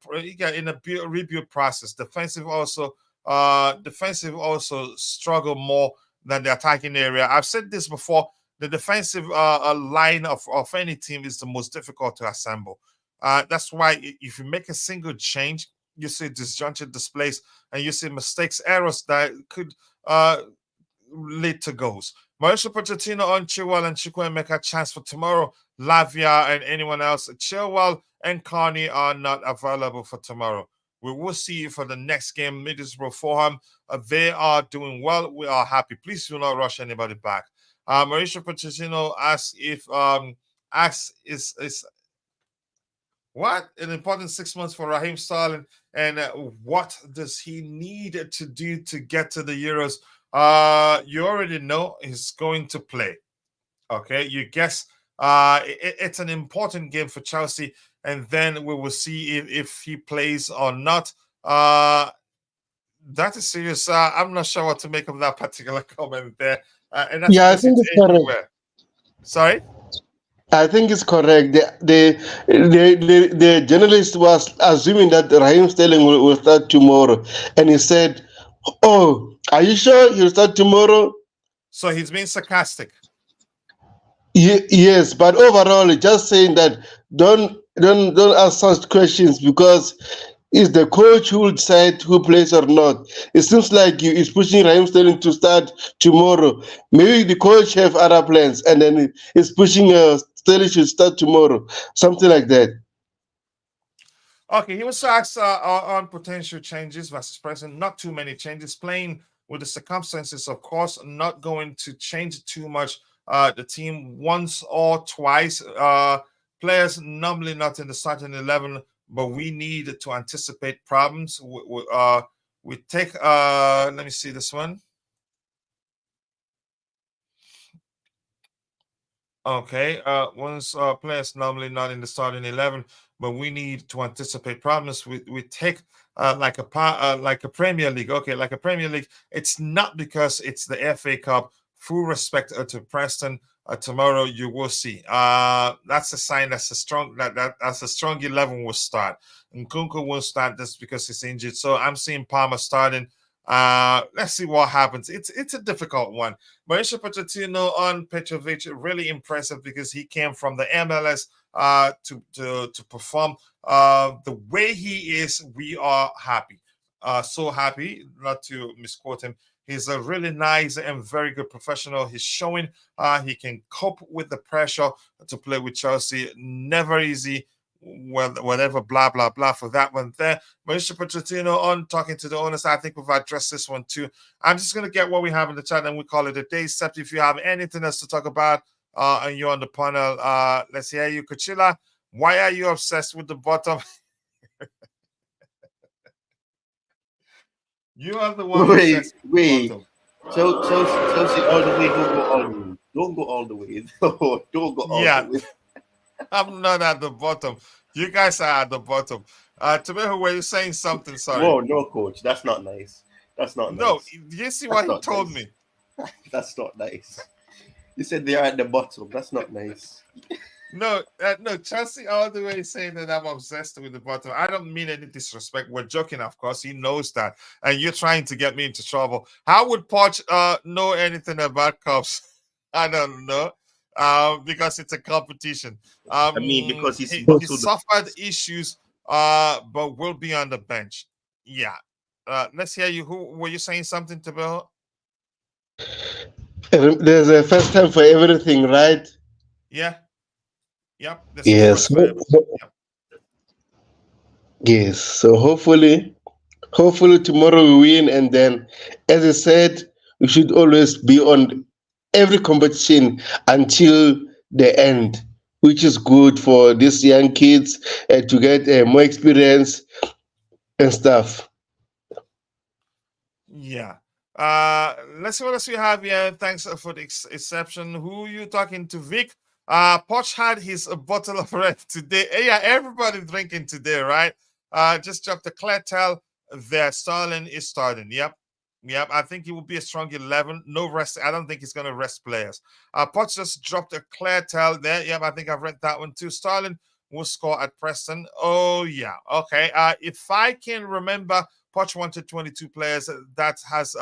rebuild process. Defensive also struggle more than the attacking area. I've said this before. The defensive line of any team is the most difficult to assemble. That's why if you make a single change, you see disjuncted displays and you see mistakes, errors that could lead to goals. Mauricio Pochettino on Chilwell and Chukwuemeka chance for tomorrow. Lavia and anyone else. Chilwell and Carney are not available for tomorrow. We will see you for the next game, Middlesbrough Fulham. They are doing well. We are happy. Please do not rush anybody back. Mauricio Pochettino asks if is what an important 6 months for Raheem Sterling, and what does he need to do to get to the Euros? You already know he's going to play. Okay, you guess. It's an important game for Chelsea, and then we will see if he plays or not. That is serious. I'm not sure what to make of that particular comment there, and that's Yeah, I because think it's it's correct. everywhere. Sorry. I think it's correct. The journalist was assuming that Raheem Sterling will start tomorrow, and he said, "Oh, are you sure he'll start tomorrow?" So he's being sarcastic. Yes, but overall, just saying that don't ask such questions because it's the coach who will decide who plays or not. It seems like you is pushing Raheem Sterling to start tomorrow. Maybe the coach have other plans, and then it's pushing Sterling should start tomorrow, something like that. Okay, he was asked on potential changes versus present. Not too many changes. Playing with the circumstances, of course, not going to change too much. The team once or twice. Players normally not in the starting 11, but we need to anticipate problems. We take. Let me see this one. Okay. Once players normally not in the starting 11, but we need to anticipate problems. We take like a Premier League. Okay, like a Premier League. It's not because it's the FA Cup. Full respect to Preston. Tomorrow you will see. That's a sign that's a strong 11 will start. Nkunku will start this because he's injured. So I'm seeing Palmer starting. Let's see what happens. It's a difficult one. Mauricio Pochettino on Petrovic, really impressive because he came from the MLS to perform the way he is. We are happy, so happy. Not to misquote him. He's a really nice and very good professional. He's showing he can cope with the pressure to play with Chelsea. Never easy. Well, whatever, blah blah blah for that one there. Mauricio Pochettino on talking to the owners. I think we've addressed this one too. I'm just gonna get what we have in the chat and we call it a day. Except if you have anything else to talk about, and you're on the panel, let's hear you, Kuchila. Why are you obsessed with the bottom? You are the one obsessed with the bottom. Chelsea all the way. Don't go all the way. Don't go all the way. Don't go all the way. I'm not at the bottom. You guys are at the bottom. To me, were you saying something? Sorry. Whoa, no, coach. That's not nice. That's not nice. No, you see what he told me. That's not nice. You said they are at the bottom. That's not nice. No, Chelsea all the way saying that I'm obsessed with the bottom. I don't mean any disrespect. We're joking, of course. He knows that. And you're trying to get me into trouble. How would Poch know anything about cups? I don't know. Because it's a competition. I mean, because he suffered issues, but will be on the bench. Yeah. Let's hear you. Who were you saying something to Bill? There's a first time for everything, right? Yeah. Yep. Yes. Yes. So hopefully tomorrow we win, and then, as I said, we should always be on every competition until the end, which is good for these young kids to get more experience and stuff. Yeah. Let's see what else we have here. Thanks for the exception. Who you talking to, Vic? Poch had his bottle of red today. Yeah, everybody drinking today, right? Just dropped the Cletel there. Sterling is starting. Yep. I think he will be a strong 11. No rest. I don't think he's going to rest players. Poch just dropped a Cletel there. Yep, I think I've read that one too. Sterling will score at Preston. Oh, yeah. Okay. If I can remember, Poch wanted 22 players. That has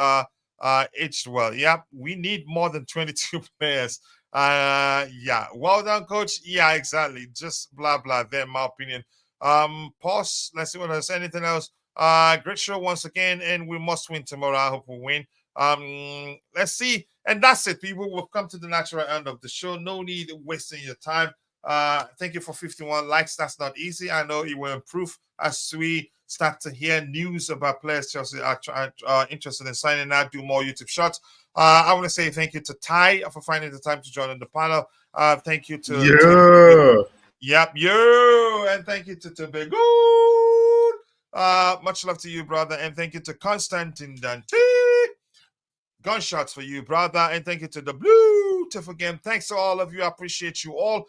aged well. Yep, we need more than 22 players. Yeah, well done, coach. Yeah, exactly. Just blah blah there, in my opinion. Pause. Let's see what else. Anything else? Great show once again, and we must win tomorrow. I hope we win. Let's see. And that's it, people. We've come to the natural end of the show. No need wasting your time. Thank you for 51 likes. That's not easy. I know it will improve as we start to hear news about players Chelsea are interested in signing out, do more YouTube shots. I want to say thank you to Ty for finding the time to join on the panel. Thank you to and thank you to Begoon. Much love to you, brother, and thank you to Constantine Dante. Gunshots for you, brother, and thank you to the Blue Tiff again. Thanks to all of you. I appreciate you all.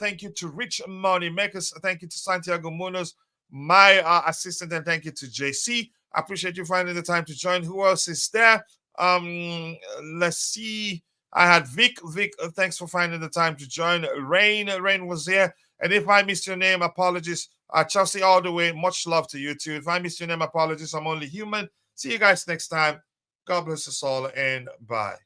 Thank you to Rich Money Makers. Thank you to Santiago Munoz, my assistant, and thank you to JC. I appreciate you finding the time to join. Who else is there? Let's see. I had Vic. Vic, thanks for finding the time to join. Rain was there. And if I missed your name, apologies. Chelsea all the way. Much love to you too. If I missed your name, apologies. I'm only human. See you guys next time. God bless us all and bye.